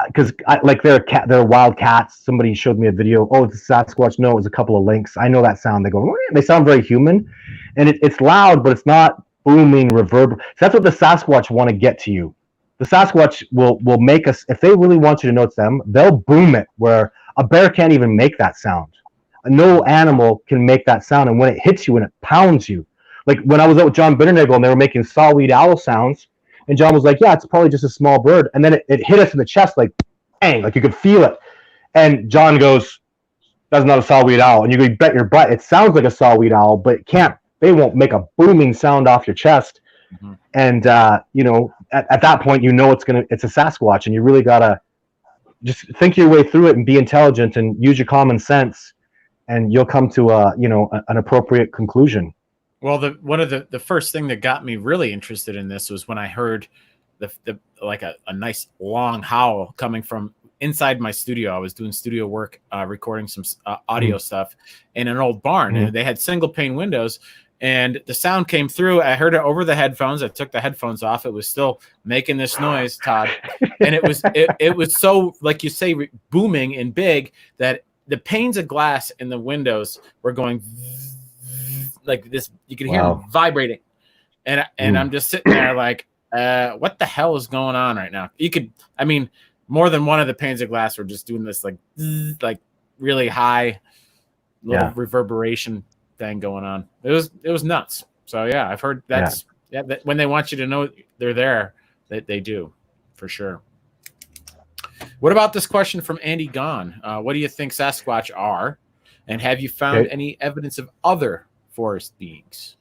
Speaker 3: Because like they're wild cats. Somebody showed me a video. Oh, it's a Sasquatch. No, it was a couple of lynx. I know that sound. They go. They sound very human, and it's loud, but it's not booming reverb. So that's what the Sasquatch want to get to you. The Sasquatch will make us, if they really want you to know it's them, they'll boom it where a bear can't even make that sound. No animal can make that sound, and when it hits you and it pounds you, like when I was out with John Bitternagel and they were making sawweed owl sounds. And John was like, yeah, it's probably just a small bird. And then it hit us in the chest like, bang, like you could feel it. And John goes, that's not a sawweed owl. And you go, you bet your butt, it sounds like a sawweed owl, but they won't make a booming sound off your chest.
Speaker 2: Mhm.
Speaker 3: And at that point, it's a Sasquatch, and you really gotta just think your way through it and be intelligent and use your common sense, and you'll come to an appropriate conclusion.
Speaker 2: Well, one of the first thing that got me really interested in this was when I heard the like a nice long howl coming from inside my studio. I was doing studio work, recording some audio stuff in an old barn, and they had single pane windows, and the sound came through. I heard it over the headphones. I took the headphones off. It was still making this noise, Todd, and it was so, like you say, booming and big that the panes of glass in the windows were going like this. You could hear them vibrating, and I'm just sitting there like, what the hell is going on right now? More than one of the panes of glass were just doing this like really high little reverberation thing going on. It was nuts. So yeah, I've heard that when they want you to know they're there, that they do for sure. What about this question from Andy Gahn? What do you think Sasquatch are, and have you found any evidence of other forest beings?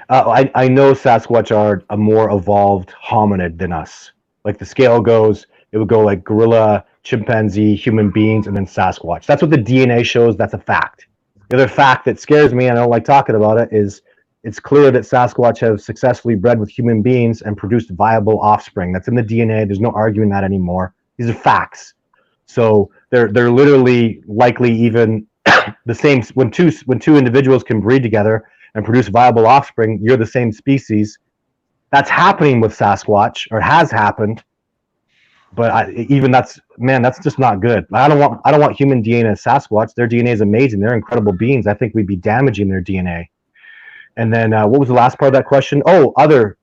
Speaker 3: I know Sasquatch are a more evolved hominid than us. Like the scale goes, it would go like gorilla, chimpanzee, human beings, and then Sasquatch. That's what the DNA shows. That's a fact. The other fact that scares me, and I don't like talking about it, is it's clear that Sasquatch have successfully bred with human beings and produced viable offspring. That's in the DNA. There's no arguing that anymore. These are facts. So they're literally likely even the same. When two individuals can breed together and produce viable offspring, you're the same species. That's happening with Sasquatch, or has happened. But that's just not good. I don't want human DNA as Sasquatch. Their DNA is amazing. They're incredible beings. I think we'd be damaging their DNA. And then what was the last part of that question? Oh, the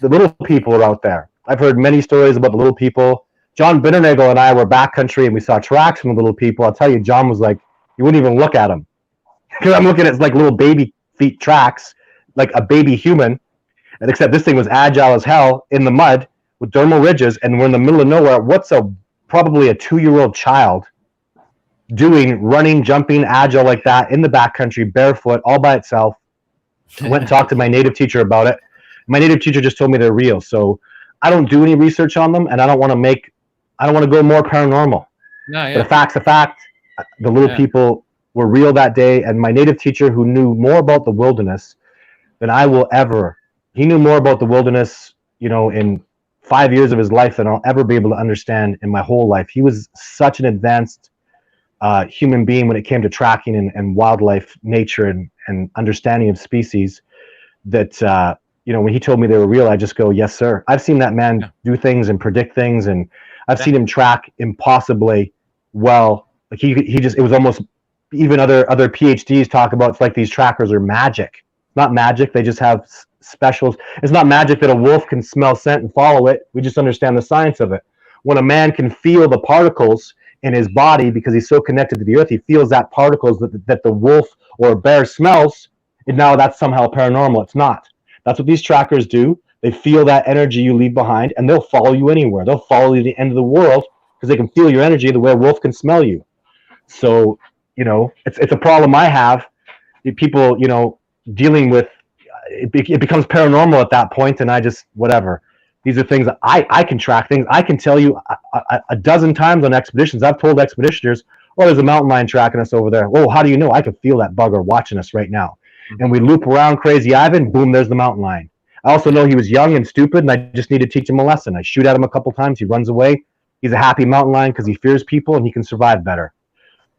Speaker 3: little people are out there. I've heard many stories about the little people. John Bitternagel and I were backcountry, and we saw tracks from the little people. I'll tell you, John was like, you wouldn't even look at them, because I'm looking at like little baby feet tracks, like a baby human, and except this thing was agile as hell in the mud with dermal ridges, and we're in the middle of nowhere. What's probably a 2-year-old child doing, running, jumping, agile like that in the backcountry, barefoot, all by itself? I went and talked to my native teacher about it. My native teacher just told me they're real. So I don't do any research on them, and I don't want to go more paranormal.
Speaker 2: No, yeah.
Speaker 3: But a fact's a fact. The little people were real that day, and my native teacher, who knew more about the wilderness than I will ever, he knew more about the wilderness, in 5 years of his life than I'll ever be able to understand in my whole life. He was such an advanced human being when it came to tracking and wildlife, nature, and understanding of species, that when he told me they were real, I just go, yes, sir. I've seen that man do things and predict things, and I've seen him track impossibly well. Like it was almost, even other PhDs talk about, it's like these trackers are magic. Not magic, they just have specials. It's not magic that a wolf can smell scent and follow it. We just understand the science of it. When a man can feel the particles in his body because he's so connected to the earth, he feels that particles that the wolf or a bear smells, and now that's somehow paranormal. It's not. That's what these trackers do. They feel that energy you leave behind, and they'll follow you anywhere. They'll follow you to the end of the world because they can feel your energy the way a wolf can smell you. So, it's a problem I have. People, dealing with it becomes paranormal at that point, and I just, whatever. These are things that I can track things. I can tell you a dozen times on expeditions. I've told expeditioners, oh, there's a mountain lion tracking us over there. Oh, how do you know? I can feel that bugger watching us right now. And we loop around Crazy Ivan, boom, there's the mountain lion. I also know he was young and stupid, and I just need to teach him a lesson. I shoot at him a couple times, he runs away. He's a happy mountain lion because he fears people, and he can survive better.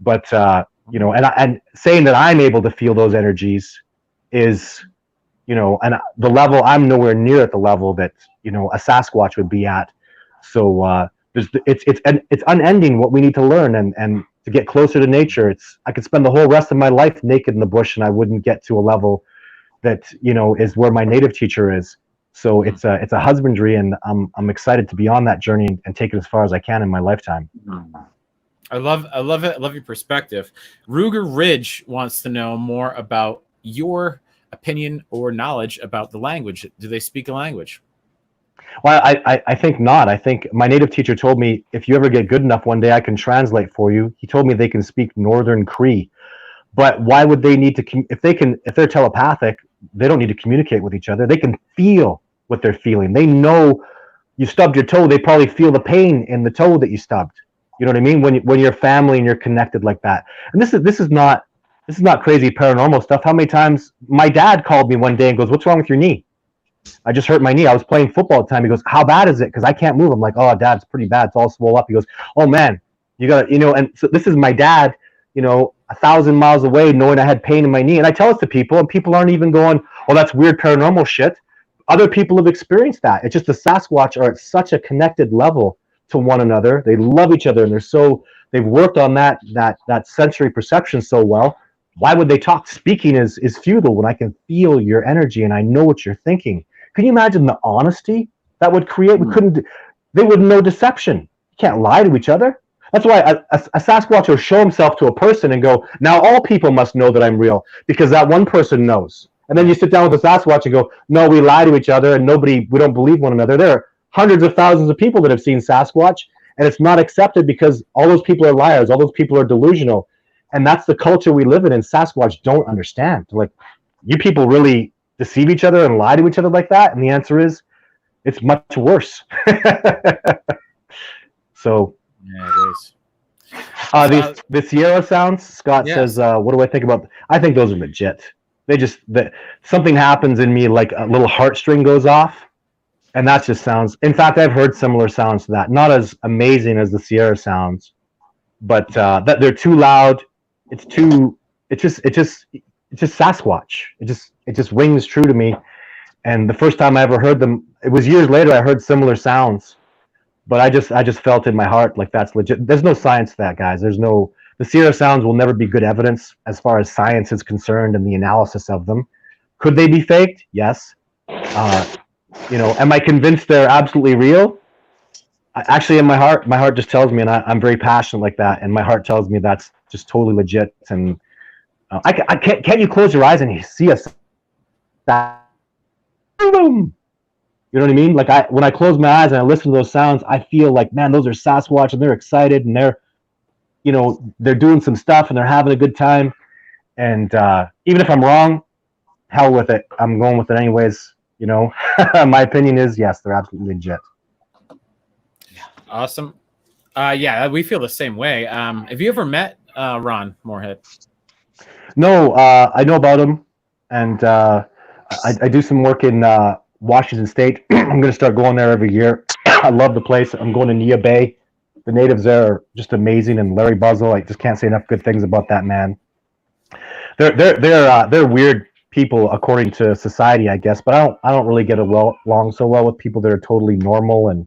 Speaker 3: But and saying that I'm able to feel those energies is, and the level, I'm nowhere near at the level that a Sasquatch would be at. So it's unending what we need to learn, and to get closer to nature. I could spend the whole rest of my life naked in the bush, and I wouldn't get to a level that is where my native teacher is. So it's a husbandry, and I'm excited to be on that journey and take it as far as I can in my lifetime.
Speaker 2: I love it. I love your perspective. Ruger Ridge wants to know more about your opinion or knowledge about the language. Do they speak a language?
Speaker 3: Well, I think not. I think my native teacher told me, if you ever get good enough one day, I can translate for you. He told me they can speak Northern Cree. But why would they need to, if they're telepathic, they don't need to communicate with each other. They can feel what they're feeling. They know you stubbed your toe. They probably feel the pain in the toe that you stubbed. You know what I mean? When you're family and you're connected like that. And this is not crazy paranormal stuff. How many times my dad called me one day and goes, "What's wrong with your knee?" "I just hurt my knee. I was playing football at the time." He goes, "How bad is it?" Because I can't move. I'm like, "Oh, Dad, it's pretty bad. It's all swollen up." He goes, "Oh man, you got to, you know." And so this is my dad, 1,000 miles away, knowing I had pain in my knee. And I tell it to people, and people aren't even going, "Oh, that's weird paranormal shit." Other people have experienced that. It's just the Sasquatch are at such a connected level to one another. They love each other, and they've worked on that sensory perception so well. Why would they talk? Speaking is futile when I can feel your energy and I know what you're thinking. Can you imagine the honesty that would create? They wouldn't know deception. You can't lie to each other. That's why a Sasquatch will show himself to a person and go, "Now all people must know that I'm real," because that one person knows. And then you sit down with a Sasquatch and go, "No, we lie to each other and we don't believe one another." There are hundreds of thousands of people that have seen Sasquatch, and it's not accepted because all those people are liars. All those people are delusional. And that's the culture we live in, and Sasquatch don't understand. Like, you people really deceive each other and lie to each other like that? And the answer is, it's much worse. So,
Speaker 2: yeah, it is.
Speaker 3: The Sierra sounds, Scott says, what do I think about? I think those are legit. Something happens in me, like a little heartstring goes off, and that just sounds. In fact, I've heard similar sounds to that. Not as amazing as the Sierra sounds, but that they're too loud. It's just Sasquatch. It just rings true to me. And the first time I ever heard them, it was years later. I heard similar sounds, but I just felt in my heart like that's legit. There's no science to that, guys. The Sierra sounds will never be good evidence as far as science is concerned and the analysis of them. Could they be faked? Yes. Am I convinced they're absolutely real? Actually, in my heart just tells me, and I'm very passionate like that, and my heart tells me that's just totally legit. And can't you close your eyes and you see us? Boom. You know what I mean? Like when I close my eyes and I listen to those sounds, I feel like, man, those are Sasquatch, and they're excited, and they're doing some stuff and they're having a good time. And even if I'm wrong, hell with it. I'm going with it anyways. My opinion is yes, they're absolutely legit.
Speaker 2: Awesome. Yeah, we feel the same way. Have you ever met Ron Moorhead?
Speaker 3: No, I know about him, and I do some work in Washington State. I'm going to start going there every year. I love the place. I'm going to Nia Bay. The natives there are just amazing, and Larry Buzzle, I just can't say enough good things about that man. They're weird people according to society, I guess, but I don't really get along so well with people that are totally normal and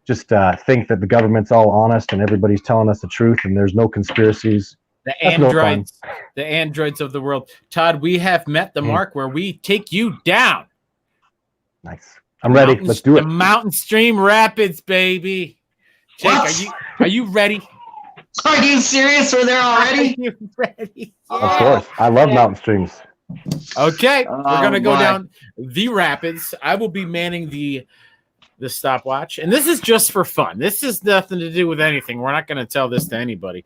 Speaker 3: just think that the government's all honest and everybody's telling us the truth and there's no conspiracies.
Speaker 2: The androids of the world. Todd, we have met the mark where we take you down.
Speaker 3: Nice. I'm ready. Let's do it.
Speaker 2: The Mountain Stream Rapids, baby. Jake, are you ready?
Speaker 1: Are you serious? We're there already?
Speaker 2: Are you ready?
Speaker 3: Yeah. Of course. I love mountain streams.
Speaker 2: Okay. We're going to go down the rapids. I will be manning the stopwatch, and this is just for fun. This has nothing to do with anything. We're not going to tell this to anybody,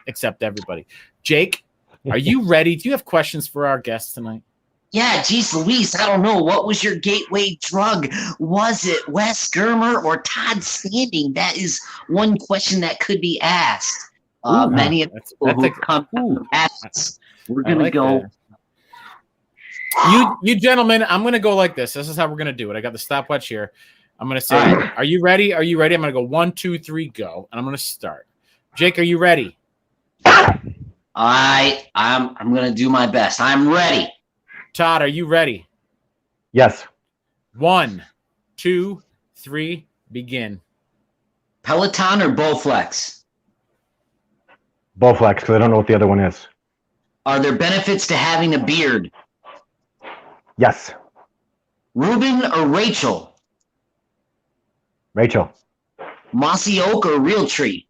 Speaker 2: except everybody. Jake, are you ready? Do you have questions for our guests tonight?
Speaker 1: Yeah, geez Louise, I don't know. What was your gateway drug? Was it Wes Germer or Todd Standing? That is one question that could be asked. Many of the people who come from past. We're going to go.
Speaker 2: You gentlemen, I'm going to go like this. This is how we're going to do it. I got the stopwatch here. I'm going to say, Are you ready? Are you ready? I'm going to go 1, 2, 3, go. And I'm going to start. Jake, are you ready?
Speaker 1: I'm going to do my best. I'm ready.
Speaker 2: Todd, are you ready?
Speaker 3: Yes.
Speaker 2: 1, 2, 3, begin.
Speaker 1: Peloton or Bowflex?
Speaker 3: Bowflex, because I don't know what the other one is.
Speaker 1: Are there benefits to having a beard?
Speaker 3: Yes.
Speaker 1: Reuben or Rachel?
Speaker 3: Rachel.
Speaker 1: Mossy Oak or Realtree?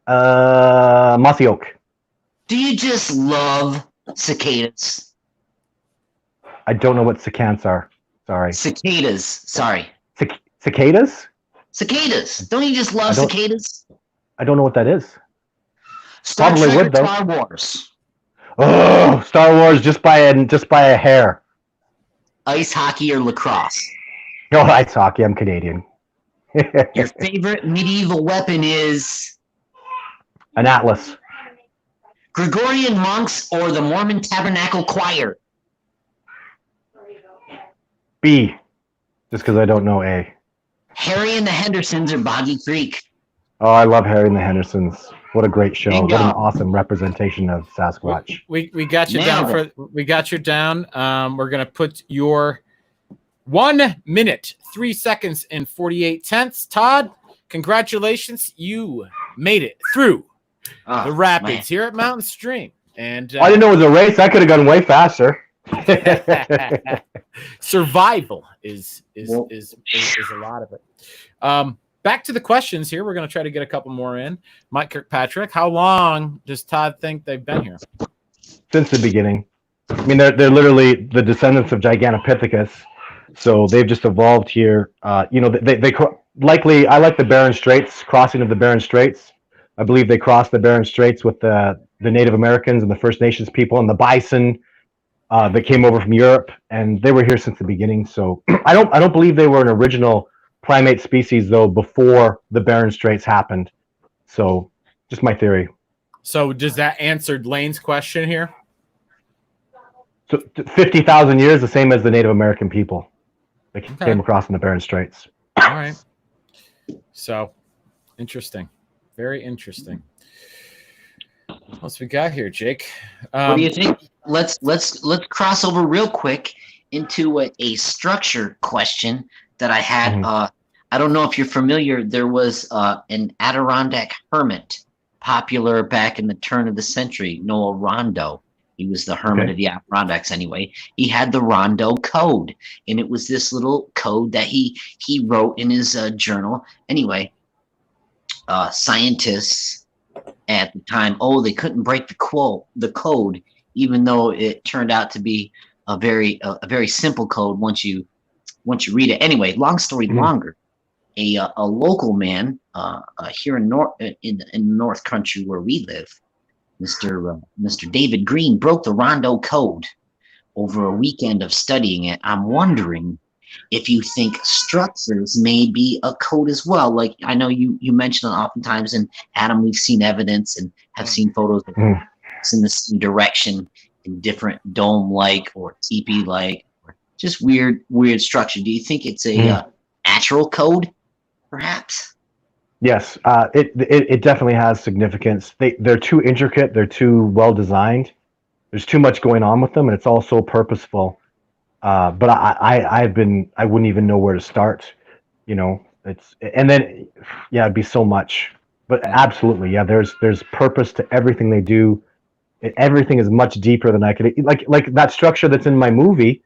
Speaker 3: Mossy Oak.
Speaker 1: Do you just love cicadas?
Speaker 3: I don't know what cicants are. Sorry.
Speaker 1: Cicadas. Sorry.
Speaker 3: Cicadas?
Speaker 1: Cicadas. Don't you just love cicadas?
Speaker 3: I don't know what that is.
Speaker 1: Star
Speaker 3: Probably
Speaker 1: Trek
Speaker 3: would,
Speaker 1: or
Speaker 3: though.
Speaker 1: Star Wars?
Speaker 3: Oh, Star Wars just by a hair.
Speaker 1: Ice hockey or lacrosse?
Speaker 3: No, ice hockey. I'm Canadian.
Speaker 1: Your favorite medieval weapon is
Speaker 3: An atlas.
Speaker 1: Gregorian monks or the Mormon Tabernacle Choir?
Speaker 3: B. Just because I don't know A.
Speaker 1: Harry and the Hendersons or Boggy Creek?
Speaker 3: Oh, I love Harry and the Hendersons. What a great show.
Speaker 1: Bingo.
Speaker 3: What an awesome representation of Sasquatch.
Speaker 2: We got you
Speaker 1: Nailed
Speaker 2: down we got you down. We're gonna put your 1 minute, 3 seconds, and 48 tenths. Todd, congratulations. You made it through the rapids here at Mountain Stream. And
Speaker 3: I didn't know it was a race. I could have gone way faster.
Speaker 2: survival is a lot of it. Back to the questions here. We're going to try to get a couple more in. Mike Kirkpatrick, how long does Todd think they've been here?
Speaker 3: Since the beginning. I mean, they're literally the descendants of Gigantopithecus, so they've just evolved here. They likely. I like the Bering Straits, crossing of the Bering Straits. I believe they crossed the Bering Straits with the Native Americans and the First Nations people and the bison that came over from Europe, and they were here since the beginning. So I don't believe they were an original primate species though before the Bering Straits happened. So just my theory.
Speaker 2: So does that answer Lane's question here?
Speaker 3: So 50,000 years, the same as the Native American people that came across in the Bering Straits.
Speaker 2: All right. So interesting. Very interesting. What else we got here, Jake?
Speaker 1: What do you think? Let's cross over real quick into a structure question that I had.
Speaker 3: Mm-hmm.
Speaker 1: I don't know if you're familiar. There was an Adirondack hermit, popular back in the turn of the century, Noah Rondo. He was the hermit of the Adirondacks anyway. He had the Rondo Code, and it was this little code that he wrote in his journal. Anyway, scientists at the time, they couldn't break the code, even though it turned out to be a very simple code once you read it. Anyway, long story longer, a local man here in North Country where we live, Mr. David Green, broke the Rondo Code over a weekend of studying it. I'm wondering if you think structures may be a code as well. Like I know you mentioned oftentimes, and Adam, we've seen evidence and have seen photos of it's in the same direction in different dome-like or teepee-like or just weird structure. Do you think it's a natural code, perhaps?
Speaker 3: Yes, it definitely has significance. They're too intricate. They're too well designed. There's too much going on with them, and it's all so purposeful. But I wouldn't even know where to start. It'd be so much. But absolutely, yeah. There's purpose to everything they do. Everything is much deeper than I could. Like that structure that's in my movie.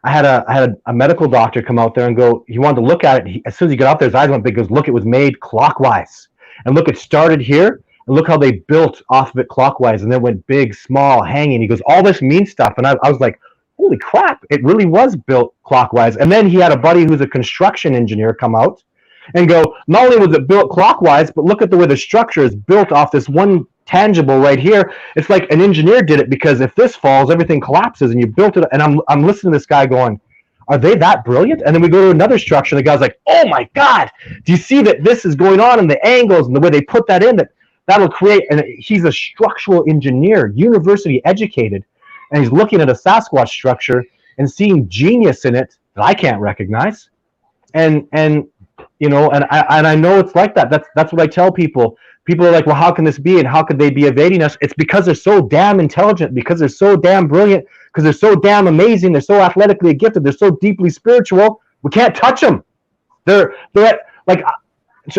Speaker 3: I had a medical doctor come out there and go. He wanted to look at it. As soon as he got out there, his eyes went big. He goes, look, it was made clockwise, and look, it started here. And look how they built off of it clockwise, and then went big, small, hanging. He goes, all this means stuff, and I was like, holy crap! It really was built clockwise. And then he had a buddy who's a construction engineer come out and go, not only was it built clockwise, but look at the way the structure is built off this one tangible right here. It's like an engineer did it, because if this falls, everything collapses, and you built it. And I'm listening to this guy going, are they that brilliant? And then we go to another structure, and the guy's like, oh my God, do you see that this is going on, and the angles and the way they put that in, that'll create, and he's a structural engineer, university educated, and he's looking at a Sasquatch structure and seeing genius in it that I can't recognize. And I know it's like that. That's what I tell people. People are like, well, how can this be, and how could they be evading us? It's because they're so damn intelligent, because they're so damn brilliant, because they're so damn amazing, they're so athletically gifted, they're so deeply spiritual. We can't touch them. They're at, like,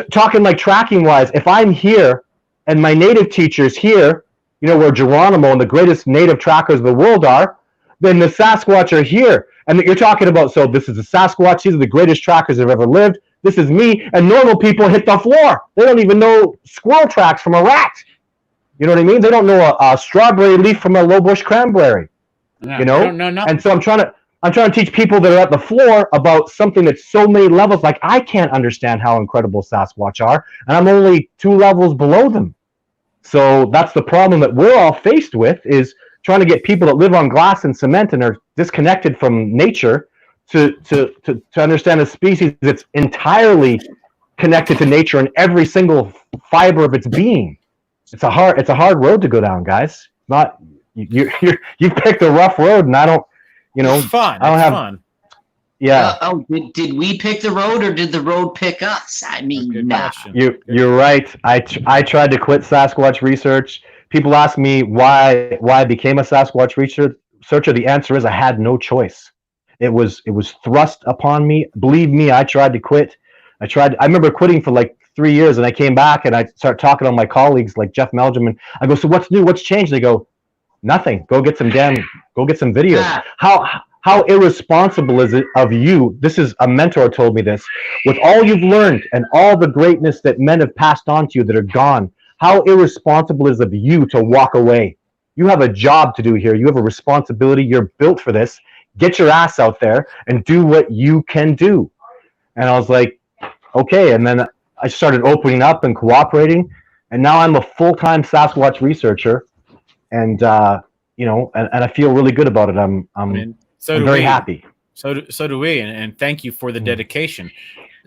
Speaker 3: talking like tracking wise. If I'm here and my native teacher's here, where Geronimo and the greatest native trackers of the world are, then the Sasquatch are here. And you're talking about, so this is the Sasquatch, these are the greatest trackers that have ever lived. This is me, and normal people hit the floor. They don't even know squirrel tracks from a rat. You know what I mean? They don't know a strawberry leaf from a low bush cranberry.
Speaker 2: No, They don't know nothing.
Speaker 3: And so I'm trying to teach people that are at the floor about something that's so many levels. Like, I can't understand how incredible Sasquatch are, and I'm only 2 levels below them. So that's the problem that we're all faced with, is trying to get people that live on glass and cement and are disconnected from nature to understand a species that's entirely connected to nature in every single fiber of its being. It's a hard road to go down, guys. Not you've picked a rough road, and I don't,
Speaker 2: It's fun.
Speaker 3: I don't have
Speaker 2: fun.
Speaker 3: Yeah.
Speaker 1: Did we pick the road, or did the road pick us? I mean, nah.
Speaker 3: You're right. I tried to quit Sasquatch research. People ask me why I became a Sasquatch researcher. The answer is I had no choice. It was thrust upon me. Believe me, I tried to quit. I remember quitting for like 3 years, and I came back and I started talking to my colleagues like Jeff Meldrum, and I go, so what's new? What's changed? They go, nothing. Go get some videos. How irresponsible is it of you? This is a mentor told me this. With all you've learned and all the greatness that men have passed on to you that are gone, how irresponsible is it of you to walk away? You have a job to do here. You have a responsibility. You're built for this. Get your ass out there and do what you can do. And I was like, okay. And then I started opening up and cooperating. And now I'm a full-time Sasquatch researcher. And, and I feel really good about it. I'm very happy.
Speaker 2: So do we, and thank you for the dedication.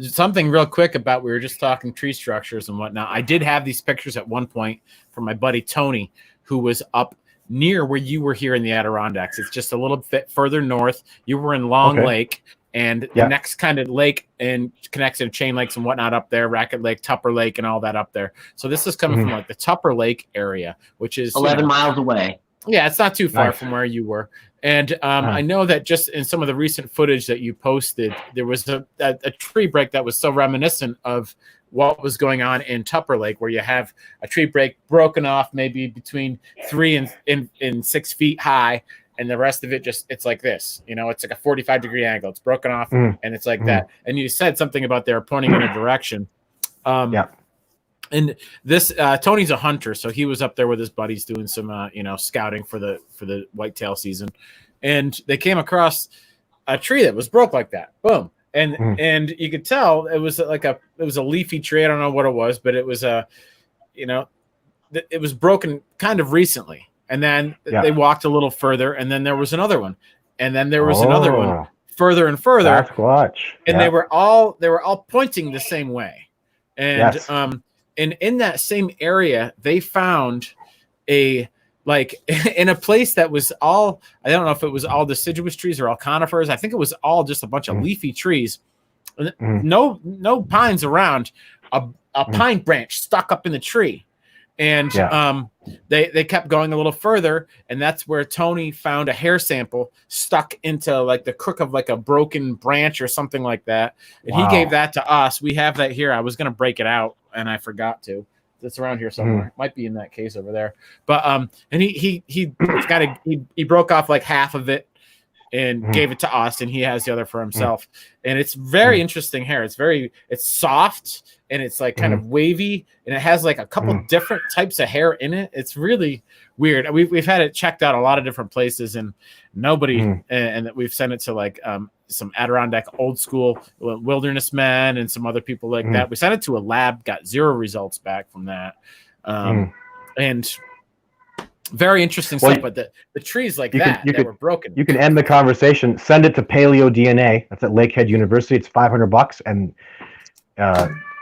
Speaker 2: Something real quick about, we were just talking tree structures and whatnot. I did have these pictures at one point from my buddy Tony, who was up near where you were here in the Adirondacks. It's just a little bit further north. You were in Long Lake, and the next kind of lake and connects to Chain Lakes and whatnot up there, Racket Lake, Tupper Lake, and all that up there. So this is coming from like the Tupper Lake area, which is
Speaker 1: 11 miles away.
Speaker 2: Yeah, it's not too far from where you were. And I know that just in some of the recent footage that you posted, there was a tree break that was so reminiscent of what was going on in Tupper Lake, where you have a tree break broken off maybe between 3 and 6 feet high, and the rest of it it's like this. It's like a 45-degree angle. It's broken off, and it's like that. And you said something about they're pointing in a direction. And this Tony's a hunter, so he was up there with his buddies doing some scouting for the whitetail season, and they came across a tree that was broke like that. Boom. And you could tell it was a leafy tree. I don't know what it was, but it was it was broken kind of recently. And then they walked a little further, and then there was another one, and then there was another one further and further.
Speaker 3: Sasquatch.
Speaker 2: And they were all pointing the same way. And and in that same area, they found in a place that was all, I don't know if it was all deciduous trees or all conifers. I think it was all just a bunch of leafy trees. No pines around, a pine branch stuck up in the tree. And they kept going a little further, and that's where Tony found a hair sample stuck into like the crook of like a broken branch or something like that. And he gave that to us. We have that here. I was going to break it out, and I forgot to. It's around here somewhere. Might be in that case over there. But and he broke off like half of it and gave it to us, and he has the other for himself. And it's very interesting hair. It's soft, and it's like kind of wavy, and it has like a couple different types of hair in it. It's really weird. We've had it checked out a lot of different places, and nobody, and we've sent it to like some Adirondack old school wilderness men and some other people like that. We sent it to a lab, got 0 results back from that. And very interesting stuff, but the trees like that were broken. You
Speaker 3: can end the conversation. Send it to Paleo DNA. That's at Lakehead University. It's $500, and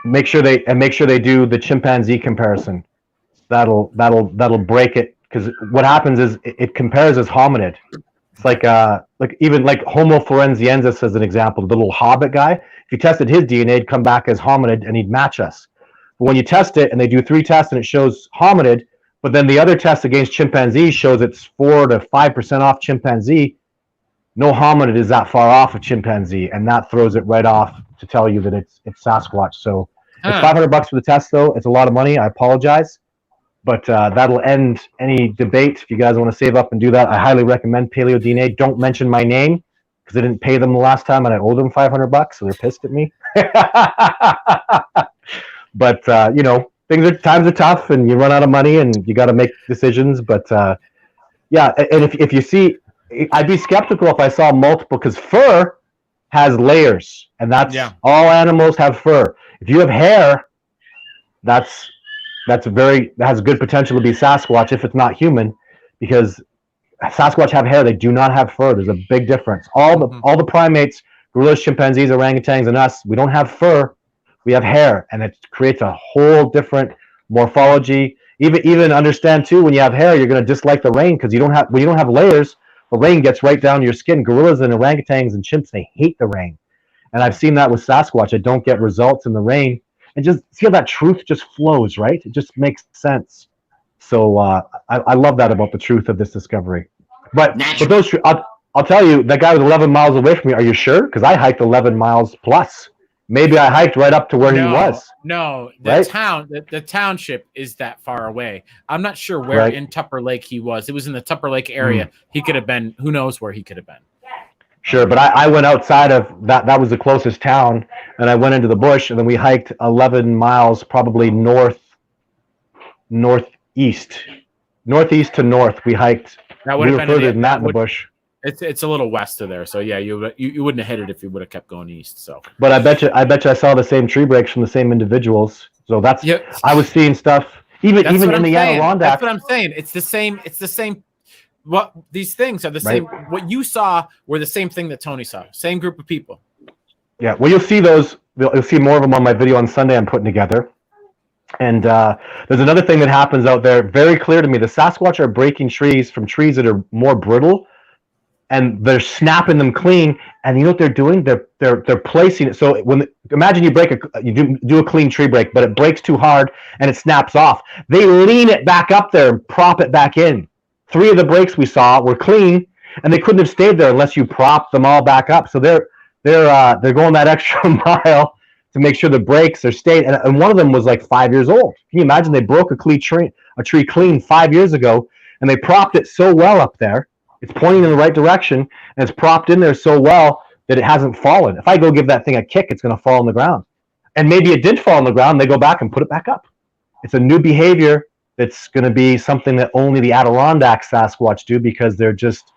Speaker 3: make sure they do the chimpanzee comparison. That'll break it, because what happens is it compares as hominid. It's like even like Homo florenziensis as an example, the little hobbit guy. If you tested his DNA, it'd come back as hominid, and he'd match us. But when you test it, and they do 3 tests, and it shows hominid, but then the other test against chimpanzee shows it's 4 to 5% off chimpanzee. No hominid is that far off of chimpanzee, and that throws it right off to tell you that it's Sasquatch. So it's $500 for the test, though. It's a lot of money. I apologize, but that'll end any debate. If you guys want to save up and do that, I highly recommend Paleo DNA. Don't mention my name, because I didn't pay them the last time, and I owe them $500, so they're pissed at me. But times are tough, and you run out of money, and you got to make decisions. But and if you see, I'd be skeptical if I saw multiple, because fur has layers, and that's all animals have fur. If you have hair, that has good potential to be Sasquatch if it's not human, because Sasquatch have hair. They do not have fur. There's a big difference. All the primates, gorillas, chimpanzees, orangutans, and us, we don't have fur. We have hair, and it creates a whole different morphology. Even understand too, when you have hair, you're going to dislike the rain because when you don't have layers, the rain gets right down to your skin. Gorillas and orangutans and chimps, they hate the rain, and I've seen that with Sasquatch. I don't get results in the rain, and just see how that truth just flows, right? It just makes sense. So I love that about the truth of this discovery. But those, I'll tell you, that guy was 11 miles away from me. Are you sure? Because I hiked 11 miles plus. Maybe I hiked right up to where he was.
Speaker 2: No, the township is that far away. I'm not sure where in Tupper Lake he was. It was in the Tupper Lake area. He could have been, who knows where he could have been.
Speaker 3: Sure, but I went outside of that. That was the closest town, and I went into the bush, and then we hiked 11 miles, probably northeast to north. We hiked.
Speaker 2: That would have been
Speaker 3: further than that in the bush.
Speaker 2: It's a little west of there, so yeah, you wouldn't have hit it if you would have kept going east. So,
Speaker 3: but I bet you I saw the same tree breaks from the same individuals. So that's I was seeing stuff even in the Adirondack.
Speaker 2: That's what I'm saying. It's the same. What these things are the same. What you saw were the same thing that Tony saw. Same group of people.
Speaker 3: Yeah, well, you'll see those. You'll see more of them on my video on Sunday I'm putting together. And there's another thing that happens out there, very clear to me. The Sasquatch are breaking trees from trees that are more brittle, and they're snapping them clean. And you know what they're doing? They're placing it. So imagine you do a clean tree break, but it breaks too hard and it snaps off. They lean it back up there and prop it back in. 3 of the breaks we saw were clean, and they couldn't have stayed there unless you prop them all back up. So they're going that extra mile to make sure the breaks are stayed. And one of them was like 5 years old. Can you imagine? They broke a tree clean 5 years ago, and they propped it so well up there. It's pointing in the right direction, and it's propped in there so well that it hasn't fallen. If I go give that thing a kick, it's going to fall on the ground. And maybe it did fall on the ground. They go back and put it back up. It's a new behavior that's going to be something that only the Adirondack Sasquatch do, because they're just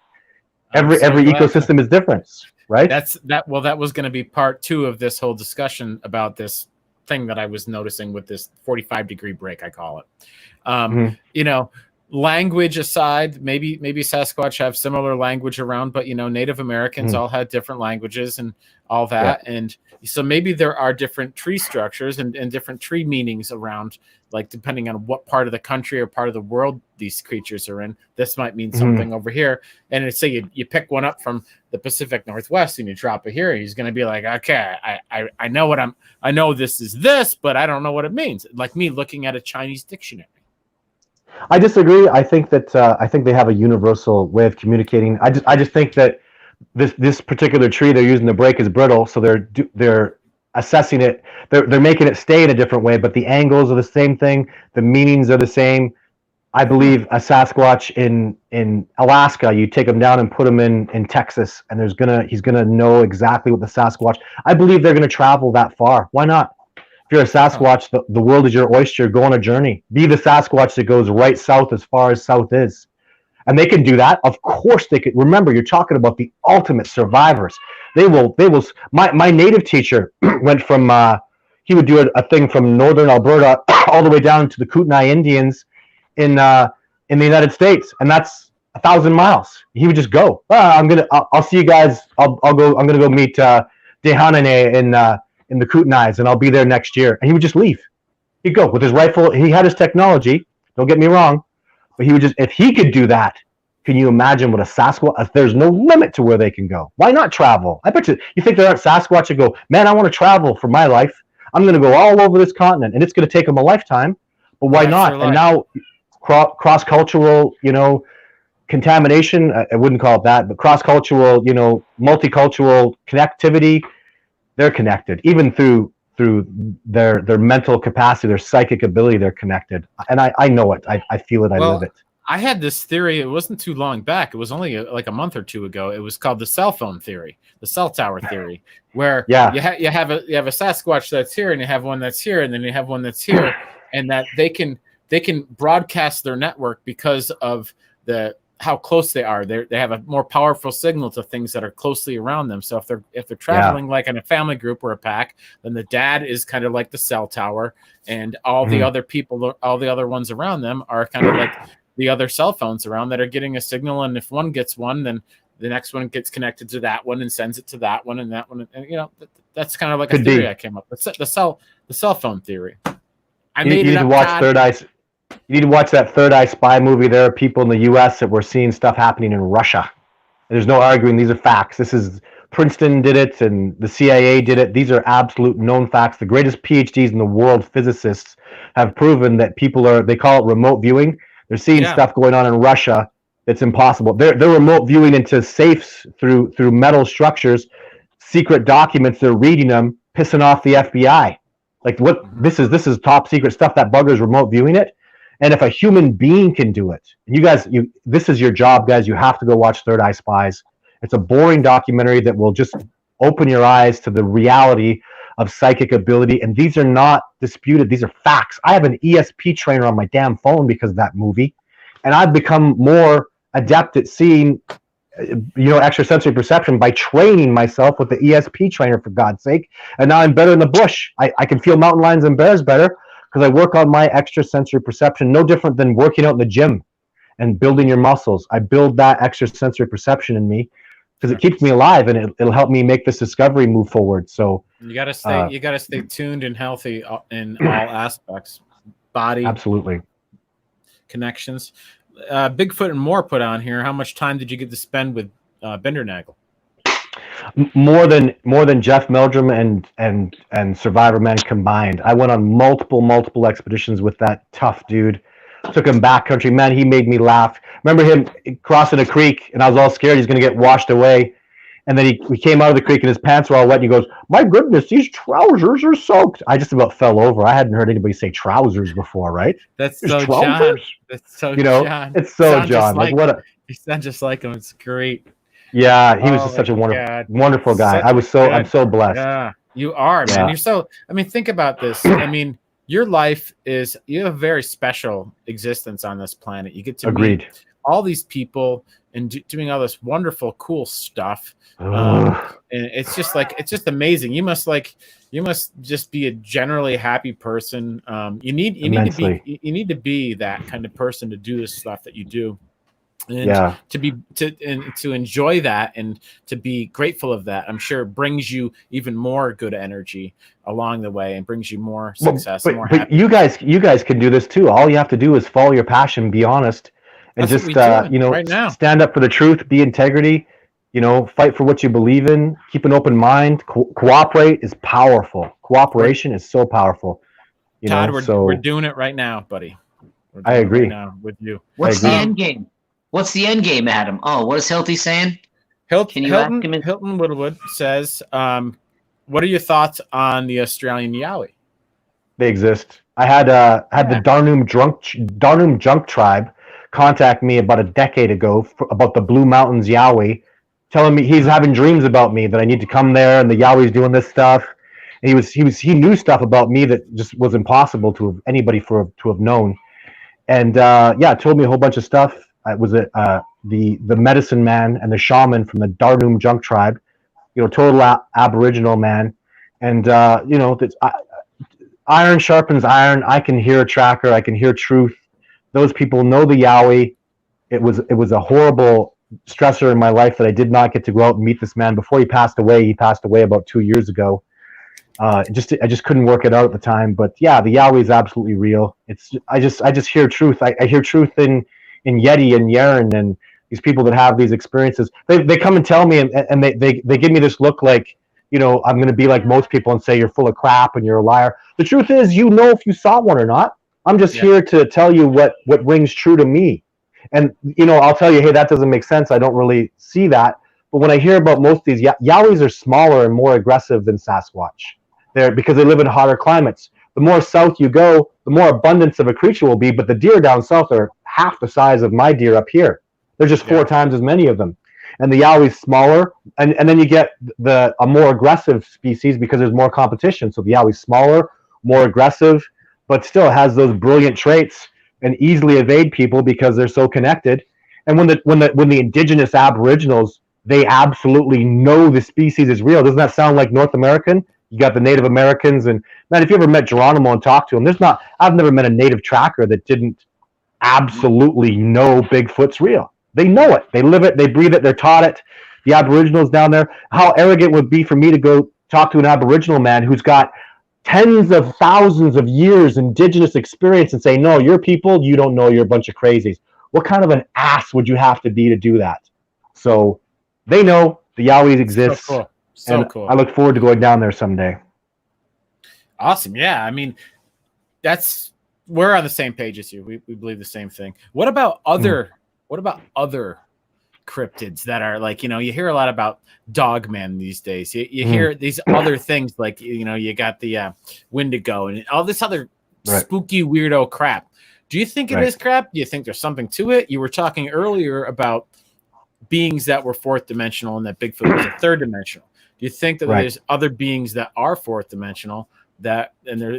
Speaker 3: every ecosystem is different, right?
Speaker 2: That was going to be part 2 of this whole discussion about this thing that I was noticing with this 45-degree break, I call it. You know, language aside, maybe Sasquatch have similar language around, but you know, Native Americans all had different languages and all that, and so maybe there are different tree structures and different tree meanings around, like depending on what part of the country or part of the world these creatures are in. This might mean something over here, and it's say you pick one up from the Pacific Northwest and you drop it here, he's going to be like, okay, I know this is this, but I don't know what it means. Like me looking at a Chinese dictionary.
Speaker 3: I disagree. I think they have a universal way of communicating. I just think that this particular tree they're using to break is brittle, so they're assessing it. They're making it stay in a different way, but the angles are the same thing. The meanings are the same. I believe a Sasquatch in Alaska, you take him down and put him in Texas, and he's gonna know exactly what the Sasquatch. I believe they're gonna travel that far. Why not? If you're a Sasquatch, the world is your oyster. Go on a journey. Be the Sasquatch that goes right south as far as south is. And they can do that. Of course they could. Remember, you're talking about the ultimate survivors. They will. My native teacher went from, he would do a thing from northern Alberta all the way down to the Kootenai Indians in the United States. And that's 1,000 miles. He would just go, I'll see you guys. I'm going to go meet Dehanane in the Kootenais, and I'll be there next year. And he would just leave. He'd go with his rifle. He had his technology. Don't get me wrong. But he would just, if he could do that, can you imagine what a Sasquatch, there's no limit to where they can go. Why not travel? I bet you think there aren't Sasquatch that go, man, I want to travel for my life. I'm going to go all over this continent, and it's going to take them a lifetime. But why not? And now cross-cultural, contamination, I wouldn't call it that, but cross-cultural, multicultural connectivity, they're connected. Even through their mental capacity, their psychic ability, they're connected. And I know it. I feel it. I live it.
Speaker 2: I had this theory. It wasn't too long back. It was only like a month or two ago. It was called the cell phone theory, the cell tower theory, where you have a Sasquatch that's here, and you have one that's here, and then you have one that's here, and that they can broadcast their network because of how close they are. They have a more powerful signal to things that are closely around them. So if they're traveling like in a family group or a pack, then the dad is kind of like the cell tower, and all the other people, all the other ones around them are kind of like the other cell phones around that are getting a signal, and if one gets one, then the next one gets connected to that one and sends it to that one and that one. And that's kind of like a theory I came up with. The cell phone theory. You need to watch
Speaker 3: Third Eye. You need to watch that Third Eye spy movie. There are people in the U.S. that were seeing stuff happening in Russia. There's no arguing. These are facts. This is Princeton did it, and the CIA did it. These are absolute known facts. The greatest PhDs in the world, physicists, have proven that they call it remote viewing. They're seeing stuff going on in Russia that's impossible. They're remote viewing into safes through metal structures, secret documents. They're reading them, pissing off the FBI. Like what? This is top secret stuff. That bugger's remote viewing it. And if a human being can do it, this is your job, guys. You have to go watch Third Eye Spies. It's a boring documentary that will just open your eyes to the reality of psychic ability. And these are not disputed. These are facts. I have an ESP trainer on my damn phone because of that movie. And I've become more adept at seeing, extrasensory perception by training myself with the ESP trainer, for God's sake. And now I'm better in the bush. I can feel mountain lions and bears better because I work on my extrasensory perception, no different than working out in the gym and building your muscles. I build that extrasensory perception in me because it keeps me alive, and it'll help me make this discovery move forward. So
Speaker 2: you got to stay tuned and healthy in all aspects, body,
Speaker 3: absolutely,
Speaker 2: connections. Bigfoot and more put on here. How much time did you get to spend with Bindernagel?
Speaker 3: More than Jeff Meldrum and Survivor Man combined. I went on multiple expeditions with that tough dude. Took him backcountry. Man, he made me laugh. Remember him crossing a creek, and I was all scared he's going to get washed away. And then he came out of the creek, and his pants were all wet, and he goes, "My goodness, these trousers are soaked." I just about fell over. I hadn't heard anybody say trousers before, right?
Speaker 2: That's so John. That's so John.
Speaker 3: It's so John.
Speaker 2: You sound just like him. It's great.
Speaker 3: Yeah, he was just such a wonderful guy. I'm so blessed.
Speaker 2: Yeah, you are, man. You're so. I mean, think about this. I mean, your life you have a very special existence on this planet. You get to meet all these people and doing all this wonderful, cool stuff. And it's just amazing. You must just be a generally happy person. You need to be that kind of person to do this stuff that you do. And to enjoy that and to be grateful of that, I'm sure brings you even more good energy along the way and brings you more success.
Speaker 3: But you guys can do this too. All you have to do is follow your passion, be honest, and
Speaker 2: That's
Speaker 3: just
Speaker 2: right now.
Speaker 3: Stand up for the truth, be integrity. Fight for what you believe in. Keep an open mind. Cooperate is powerful. Cooperation is so powerful.
Speaker 2: Todd, we're doing it right now, buddy.
Speaker 3: I agree.
Speaker 2: Right now with you.
Speaker 1: What's the end game? What's the end game, Adam? Oh, what is Hilty saying?
Speaker 2: Hilton Woodwood says, what are your thoughts on the Australian Yowie?
Speaker 3: They exist. I had the Darnum Junk Tribe contact me about a decade ago about the Blue Mountains Yowie, telling me he's having dreams about me, that I need to come there, and the Yowie's doing this stuff. And he knew stuff about me that just was impossible to anybody to have known. And told me a whole bunch of stuff. It was the medicine man and the shaman from the Darnum Junk Tribe, total Aboriginal man, and iron sharpens iron. I can hear a tracker. I can hear truth. Those people know the Yowie. It was a horrible stressor in my life that I did not get to go out and meet this man before he passed away. He passed away about 2 years ago. I just couldn't work it out at the time. But yeah, the Yowie is absolutely real. I just hear truth. I hear truth in Yeti and Yaren and these people that have these experiences. They come and tell me, and they give me this look like, I'm going to be like most people and say you're full of crap and you're a liar. The truth is, if you saw one or not. I'm just here to tell you what rings true to me. And, I'll tell you, hey, that doesn't make sense. I don't really see that. But when I hear about most of these, Yowies are smaller and more aggressive than Sasquatch. Because they live in hotter climates. The more south you go, the more abundance of a creature will be. But the deer down south are half the size of my deer up here. There's just 4 times as many of them. And the Yowie's smaller. And then you get a more aggressive species because there's more competition. So the Yowie's smaller, more aggressive, but still has those brilliant traits and easily evade people because they're so connected. And when the indigenous Aboriginals, they absolutely know the species is real. Doesn't that sound like North American? You got the Native Americans, and man, if you ever met Geronimo and talked to him, I've never met a native tracker that didn't absolutely know Bigfoot's real. They know it. They live it. They breathe it. They're taught it. The Aboriginals down there. How arrogant would it be for me to go talk to an Aboriginal man who's got tens of thousands of years indigenous experience and say, no, you're people, you don't know, you're a bunch of crazies. What kind of an ass would you have to be to do that? So they know the Yowies exist.
Speaker 2: So cool. So
Speaker 3: and
Speaker 2: cool.
Speaker 3: I look forward to going down there someday.
Speaker 2: Awesome. Yeah. I mean, we're on the same page as you. We believe the same thing. What about other cryptids that are like, you hear a lot about dogmen these days. You hear these other things like, you got the Wendigo and all this other spooky weirdo crap. Do you think it is crap? Do you think there's something to it? You were talking earlier about beings that were fourth dimensional and that Bigfoot was a third dimensional. Do you think that there's other beings that are fourth dimensional and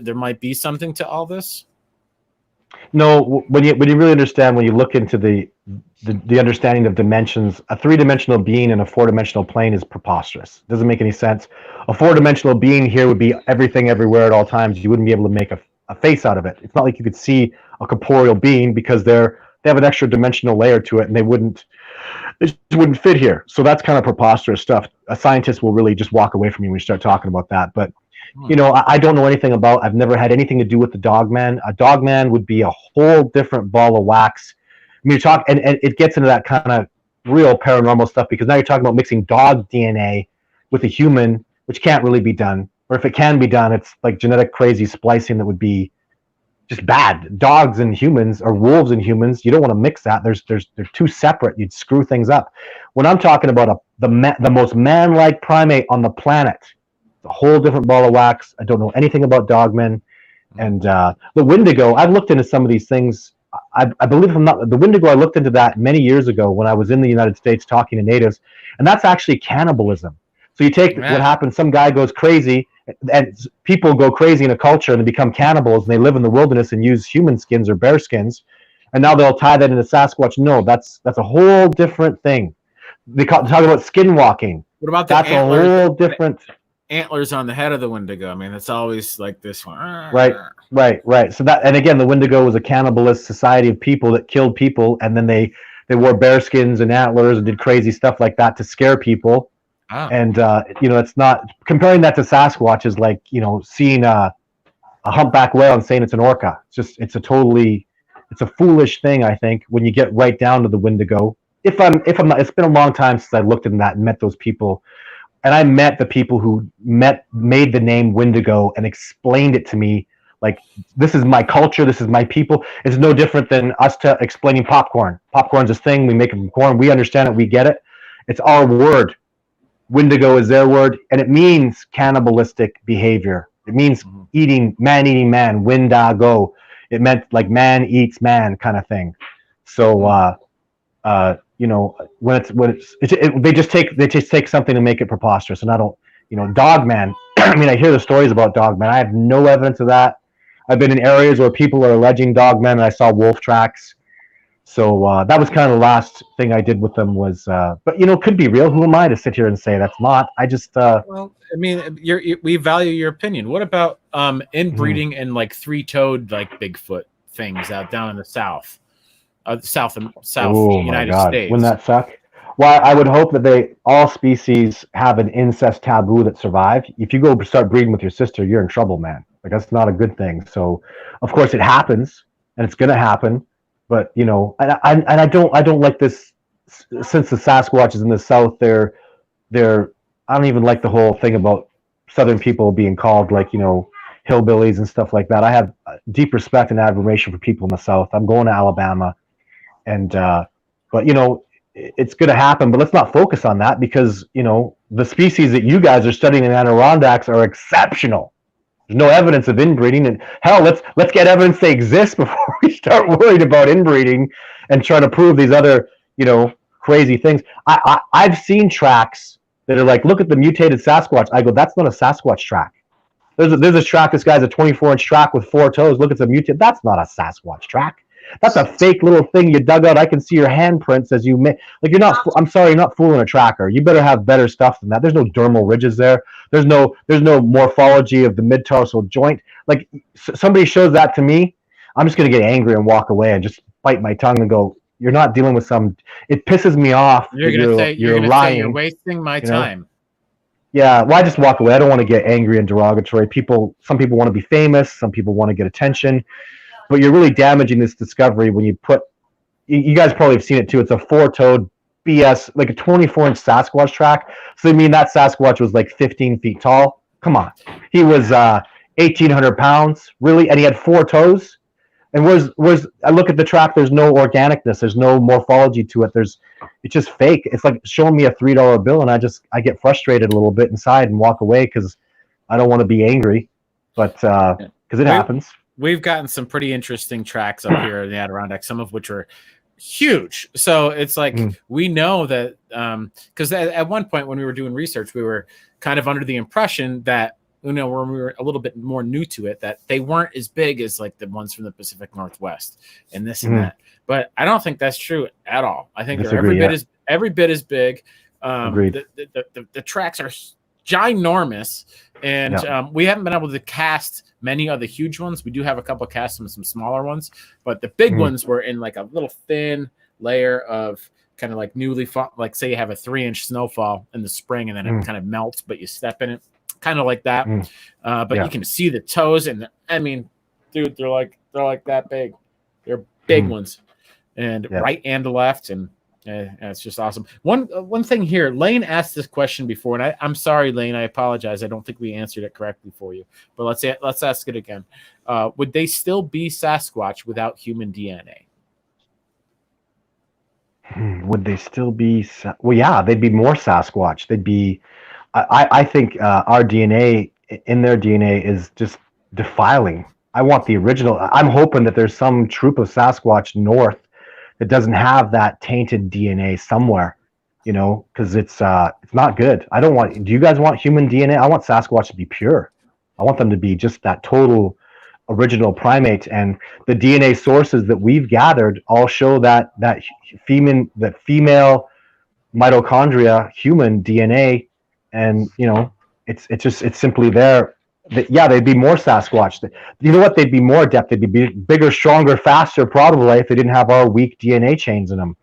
Speaker 2: there might be something to all this?
Speaker 3: No, when you really understand, when you look into the understanding of dimensions, a three-dimensional being in a four-dimensional plane is preposterous. It doesn't make any sense. A four-dimensional being here would be everything everywhere at all times. You wouldn't be able to make a face out of it. It's not like you could see a corporeal being because they have an extra dimensional layer to it, and they just wouldn't fit here. So that's kind of preposterous stuff. A scientist will really just walk away from you when you start talking about that. But I don't know anything about. I've never had anything to do with the dogman. A dogman would be a whole different ball of wax. I mean, you talk, and it gets into that kind of real paranormal stuff because now you're talking about mixing dog DNA with a human, which can't really be done. Or if it can be done, it's like genetic crazy splicing that would be just bad. Dogs and humans, or wolves and humans, you don't want to mix that. They're too separate. You'd screw things up. When I'm talking about the most man-like primate on the planet, it's a whole different ball of wax. I don't know anything about dogmen. And the Wendigo, I've looked into some of these things. I believe the Wendigo, I looked into that many years ago when I was in the United States talking to natives, and that's actually cannibalism. So you take what happens, some guy goes crazy, and people go crazy in a culture and they become cannibals, and they live in the wilderness and use human skins or bear skins, and now they'll tie that into Sasquatch. No, that's a whole different thing. They talk about skinwalking.
Speaker 2: What about
Speaker 3: that's a whole different...
Speaker 2: antlers on the head of the Wendigo? I mean, it's always like this one.
Speaker 3: Right. So that, and again, the Wendigo was a cannibalist society of people that killed people, and then they wore bear skins and antlers and did crazy stuff like that to scare people. Oh. And it's not, comparing that to Sasquatch is like seeing a humpback whale and saying it's an orca. It's a foolish thing, I think, when you get right down to the Wendigo. If I'm not, it's been a long time since I looked into that and met those people. And I met the people who made the name Wendigo and explained it to me. Like, this is my culture. This is my people. It's no different than us explaining popcorn. Popcorn's this thing. We make it from corn. We understand it. We get it. It's our word. Wendigo is their word. And it means cannibalistic behavior. It means eating man. Wendigo. It meant like man eats man kind of thing. So, they just take something to make it preposterous. And I don't, dogman. I mean, I hear the stories about dogman. I have no evidence of that. I've been in areas where people are alleging dogmen, and I saw wolf tracks. So that was kind of the last thing I did with them was, but it could be real. Who am I to sit here and say that's not? I just.
Speaker 2: Well, I mean, we value your opinion. What about inbreeding and like three-toed like Bigfoot things out down in the south? South United States.
Speaker 3: Wouldn't that suck? Well, I would hope that all species have an incest taboo that survive. If you go start breeding with your sister, you're in trouble, man. Like, that's not a good thing. So, of course, it happens, and it's going to happen. But I don't like this. Since the Sasquatch is in the south, they're I don't even like the whole thing about Southern people being called like hillbillies and stuff like that. I have deep respect and admiration for people in the south. I'm going to Alabama. And but it's going to happen, but let's not focus on that because the species that you guys are studying in Adirondacks are exceptional. There's no evidence of inbreeding, and hell, let's get evidence they exist before we start worried about inbreeding and trying to prove these other crazy things. I've seen tracks that are like, look at the mutated Sasquatch. I go, that's not a Sasquatch track. There's a track. This guy's a 24-inch track with 4 toes. Look, it's a mutated. That's not a Sasquatch track. That's a fake little thing you dug out. I can see your handprints as you make. Like, you're not. I'm sorry, you're not fooling a tracker. You better have better stuff than that. There's no dermal ridges there. There's no morphology of the mid-tarsal joint. Like, somebody shows that to me, I'm just gonna get angry and walk away and just bite my tongue and go, "You're not dealing with some." It pisses me off.
Speaker 2: You're gonna say
Speaker 3: you're lying.
Speaker 2: you're wasting my time.
Speaker 3: Yeah, well, I just walk away. I don't want to get angry and derogatory. Some people want to be famous. Some people want to get attention. But you're really damaging this discovery when you put. You guys probably have seen it too. It's a 4-toed BS, like a 24-inch Sasquatch track. So I mean, that Sasquatch was like 15 feet tall. Come on, he was 1,800 pounds, really, and he had 4 toes. And where's I look at the track, there's no organicness, there's no morphology to it. It's just fake. It's like showing me a $3 bill, and I get frustrated a little bit inside and walk away because I don't want to be angry, but because it happens.
Speaker 2: We've gotten some pretty interesting tracks up here in the Adirondack, some of which are huge. So it's like we know that because at one point when we were doing research, we were kind of under the impression that, when we were a little bit more new to it, that they weren't as big as like the ones from the Pacific Northwest and this and that. But I don't think that's true at all. I think they're every bit as big. The tracks are ginormous, and we haven't been able to cast many of the huge ones. We do have a couple of casts of some smaller ones, but the big ones were in like a little thin layer of kind of like newly fall. Like say you have a 3-inch snowfall in the spring, and then it kind of melts, but you step in it. Kind of like that, but you can see the toes, and I mean, dude, they're like that big. They're big ones, and right and left, and it's just awesome. One thing here, Lane asked this question before, and I'm sorry, Lane, I apologize. I don't think we answered it correctly for you, but let's ask it again. Would they still be Sasquatch without human DNA?
Speaker 3: Would they still be? Well, yeah, they'd be more Sasquatch. They'd be. I think our DNA in their DNA is just defiling. I want the original. I'm hoping that there's some troop of Sasquatch north that doesn't have that tainted DNA somewhere, because it's not good. I don't want. Do you guys want human DNA? I want Sasquatch to be pure. I want them to be just that total original primate. And the DNA sources that we've gathered all show that female mitochondria, human DNA. And it's simply there. They'd be more Sasquatch. You know what? They'd be more adept. They'd be bigger, stronger, faster, probably, if they didn't have our weak DNA chains in them.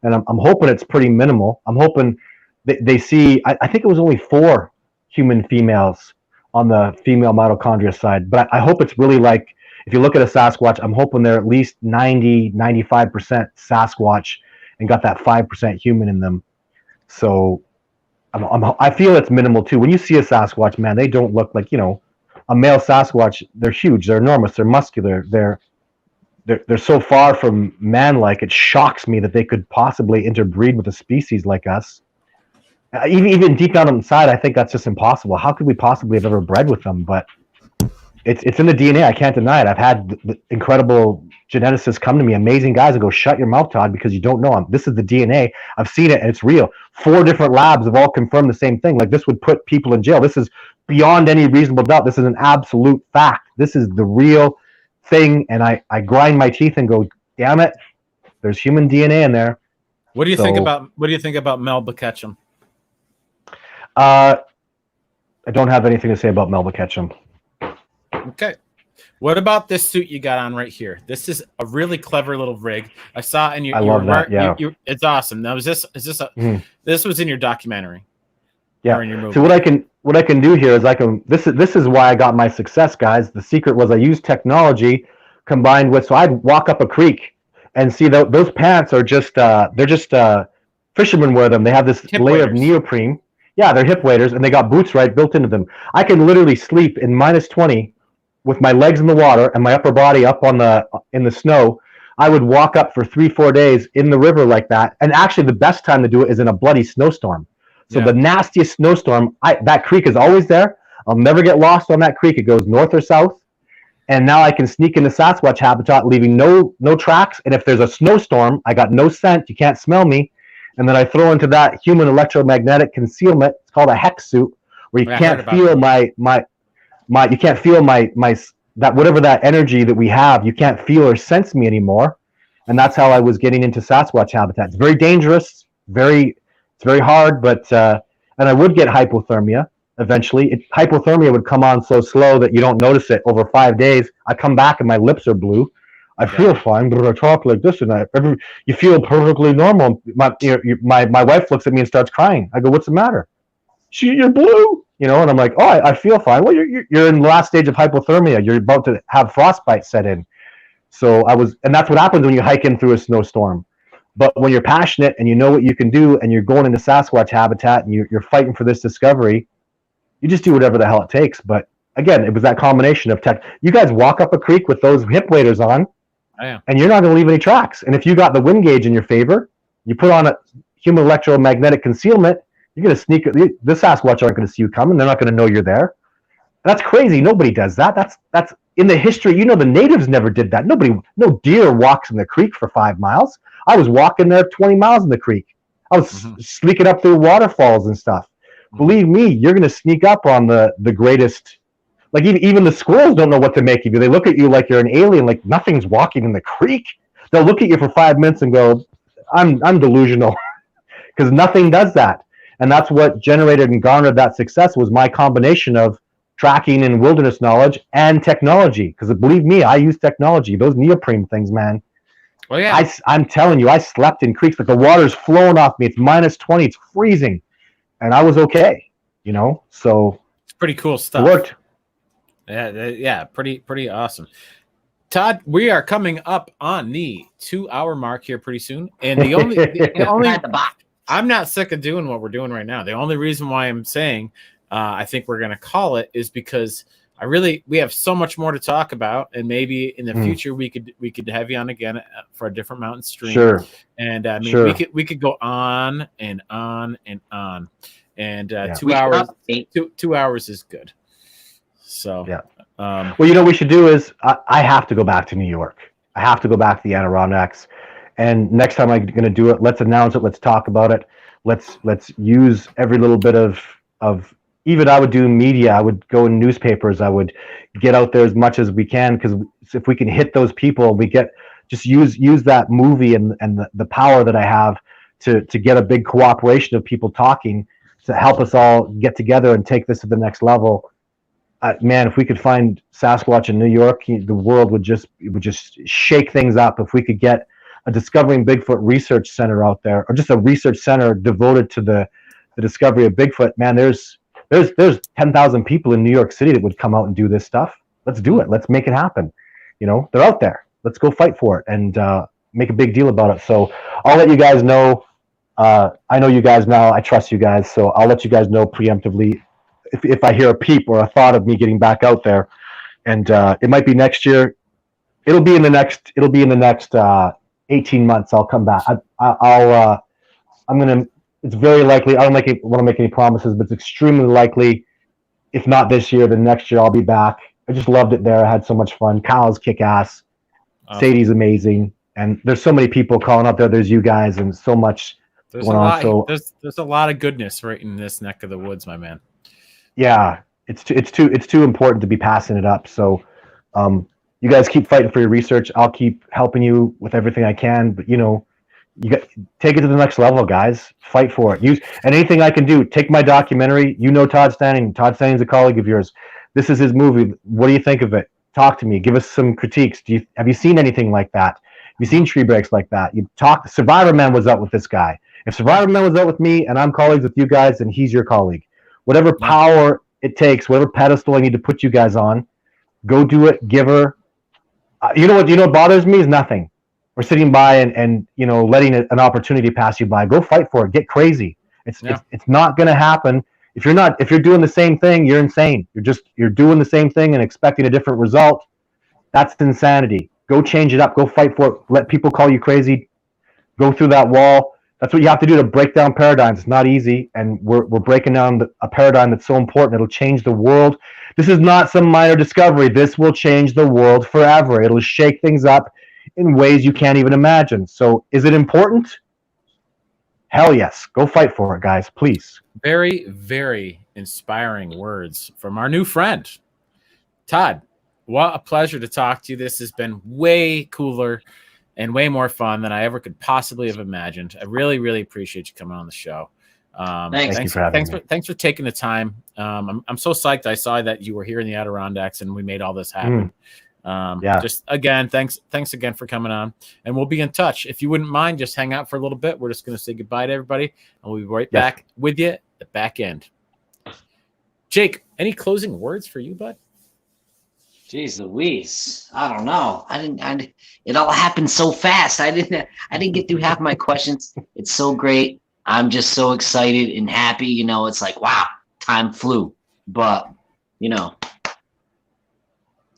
Speaker 3: And I'm hoping it's pretty minimal. I'm hoping they see. I think it was only 4 human females on the female mitochondria side. But I hope it's really like, if you look at a Sasquatch, I'm hoping they're at least 90-95% Sasquatch and got that 5% human in them. So. I feel it's minimal too. When you see a Sasquatch, man, they don't look like a male Sasquatch. They're huge. They're enormous. They're muscular. They're so far from man-like. It shocks me that they could possibly interbreed with a species like us. Even deep down inside, I think that's just impossible. How could we possibly have ever bred with them? But it's in the DNA. I can't deny it. I've had the incredible geneticists come to me, amazing guys, and go, "Shut your mouth, Todd, because you don't know them. This is the DNA. I've seen it, and it's real." 4 different labs have all confirmed the same thing. Like, this would put people in jail. This is beyond any reasonable doubt. This is an absolute fact. This is the real thing. And I grind my teeth and go, "Damn it, there's human DNA in there."
Speaker 2: What do you think about Melba Ketchum?
Speaker 3: I don't have anything to say about Melba Ketchum.
Speaker 2: Okay. What about this suit you got on right here? This is a really clever little rig. I saw it in your.
Speaker 3: I love that. Yeah,
Speaker 2: it's awesome. Now, this was in your documentary?
Speaker 3: Yeah.
Speaker 2: Or in your movie?
Speaker 3: So what I can do here is this is why I got my success, guys. The secret was I used technology combined with, so I'd walk up a creek and see those pants are just they're just fishermen wear them. They have this layer of neoprene. Yeah, they're hip waders, and they got boots built into them. I can literally sleep in -20 with my legs in the water and my upper body up in the snow. I would walk up for 3-4 days in the river like that. And actually, the best time to do it is in a bloody snowstorm. So the nastiest snowstorm, that creek is always there. I'll never get lost on that creek. It goes north or south. And now I can sneak into Sasquatch habitat, leaving no tracks. And if there's a snowstorm, I got no scent. You can't smell me. And then I throw into that human electromagnetic concealment. It's called a hex suit, where you can't feel you can't feel my that whatever that energy that we have, you can't feel or sense me anymore. And that's how I was getting into Sasquatch habitat. It's very dangerous, it's very hard, but and I would get hypothermia eventually. Hypothermia would come on so slow that you don't notice it over 5 days. I come back and my lips are blue. I feel fine, but I talk like this, and you feel perfectly normal. My wife looks at me and starts crying. I go, what's the matter? You're blue, and I'm like, oh, I feel fine. Well, you're in the last stage of hypothermia. You're about to have frostbite set in. So and that's what happens when you hike in through a snowstorm. But when you're passionate and you know what you can do, and you're going into Sasquatch habitat and you're fighting for this discovery, you just do whatever the hell it takes. But again, it was that combination of tech. You guys walk up a creek with those hip waders on, and you're not going to leave any tracks. And if you got the wind gauge in your favor, you put on a human electromagnetic concealment, you're going to sneak. The Sasquatch aren't going to see you coming. They're not going to know you're there. That's crazy. Nobody does that. That's in the history. The natives never did that. No deer walks in the creek for 5 miles. I was walking there 20 miles in the creek. I was sneaking up through waterfalls and stuff. Believe me, you're going to sneak up on the greatest. Like even the squirrels don't know what to make of you. They look at you like you're an alien, like nothing's walking in the creek. They'll look at you for 5 minutes and go, I'm delusional, because nothing does that. And that's what generated and garnered that success, was my combination of tracking and wilderness knowledge and technology. Because believe me, I use technology. Those neoprene things, man. Well, yeah. I'm telling you, I slept in creeks. Like the water's flowing off me. It's -20. It's freezing. And I was okay, So
Speaker 2: it's pretty cool stuff.
Speaker 3: It worked.
Speaker 2: Yeah, pretty awesome. Todd, we are coming up on the 2-hour mark here pretty soon. And the only I'm not sick of doing what we're doing right now. The only reason why I'm saying I think we're going to call it is because we have so much more to talk about, and maybe in the future we could have you on again for a different mountain stream.
Speaker 3: Sure.
Speaker 2: And I mean,
Speaker 3: sure.
Speaker 2: we could go on and on and on. And 2 hours, 2 hours is good. So
Speaker 3: yeah. Well, what we should do is I have to go back to New York. I have to go back to the Adirondacks. And next time I'm going to do it, let's announce it. Let's talk about it. Let's use every little bit of even I would do media. I would go in newspapers. I would get out there as much as we can, because if we can hit those people, we just use that movie and the power that I have to get a big cooperation of people talking to help us all get together and take this to the next level. Man, if we could find Sasquatch in New York, the world would just shake things up. If we could get a Discovering Bigfoot research center out there, or just a research center devoted to the discovery of Bigfoot, man, there's 10,000 people in New York City that would come out and do this stuff. Let's do it. Let's make it happen. They're out there. Let's go fight for it and make a big deal about it. So I'll let you guys know. I know you guys now. I trust you guys. So I'll let you guys know preemptively if I hear a peep or a thought of me getting back out there. And it might be next year. It'll be in the next 18 months. I'll come back. It's very likely. I don't want to make any promises, but it's extremely likely, if not this year, then next year I'll be back. I just loved it there. I had so much fun. Kyle's kick ass. Sadie's amazing. And there's so many people calling up there. There's you guys and so much going on. So
Speaker 2: there's a lot of goodness right in this neck of the woods, my man.
Speaker 3: Yeah, it's too important to be passing it up. So you guys keep fighting for your research. I'll keep helping you with everything I can. But you got take it to the next level, guys. Fight for it. Use and anything I can do. Take my documentary. Todd Stanning. Todd Stanning's a colleague of yours. This is his movie. What do you think of it? Talk to me. Give us some critiques. Have you seen anything like that? Have you seen tree breaks like that? Survivor Man was out with this guy. If Survivor Man was out with me and I'm colleagues with you guys, then he's your colleague. Whatever power it takes, whatever pedestal I need to put you guys on, go do it. Give her. What bothers me is nothing. We're sitting by and letting an opportunity pass you by. Go fight for it. Get crazy. It's not going to happen. If you're doing the same thing, you're insane. You're doing the same thing and expecting a different result. That's insanity. Go change it up. Go fight for it. Let people call you crazy. Go through that wall. That's what you have to do to break down paradigms. It's not easy, and we're breaking down a paradigm that's so important. It'll change the world. This is not some minor discovery. This will change the world forever. It'll shake things up in ways you can't even imagine. So is it important? Hell yes. Go fight for it, guys, please.
Speaker 2: Very, very inspiring words from our new friend, Todd. What a pleasure to talk to you. This has been way cooler and way more fun than I ever could possibly have imagined. I really, really appreciate you coming on the show.
Speaker 3: Thanks
Speaker 2: for taking the time. I'm so psyched. I saw that you were here in the Adirondacks and we made all this happen. Just again, thanks again for coming on, and we'll be in touch. If you wouldn't mind, just hang out for a little bit. We're just going to say goodbye to everybody, and we'll be right back with you at the back end. Jake, any closing words for you, bud?
Speaker 1: Jeez Louise, I don't know. It all happened so fast. I didn't get through half my questions. It's so great. I'm just so excited and happy. You know, it's like, wow, time flew. But, you know,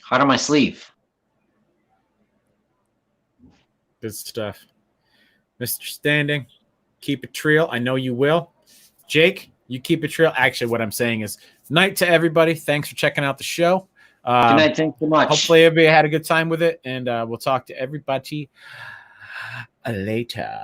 Speaker 1: heart on my sleeve.
Speaker 2: Good stuff. Mr. Standing, keep it real. I know you will. Jake, you keep it real. Actually, what I'm saying is night to everybody. Thanks for checking out the show.
Speaker 1: Good night. Thanks so much.
Speaker 2: Hopefully everybody had a good time with it, and we'll talk to everybody later.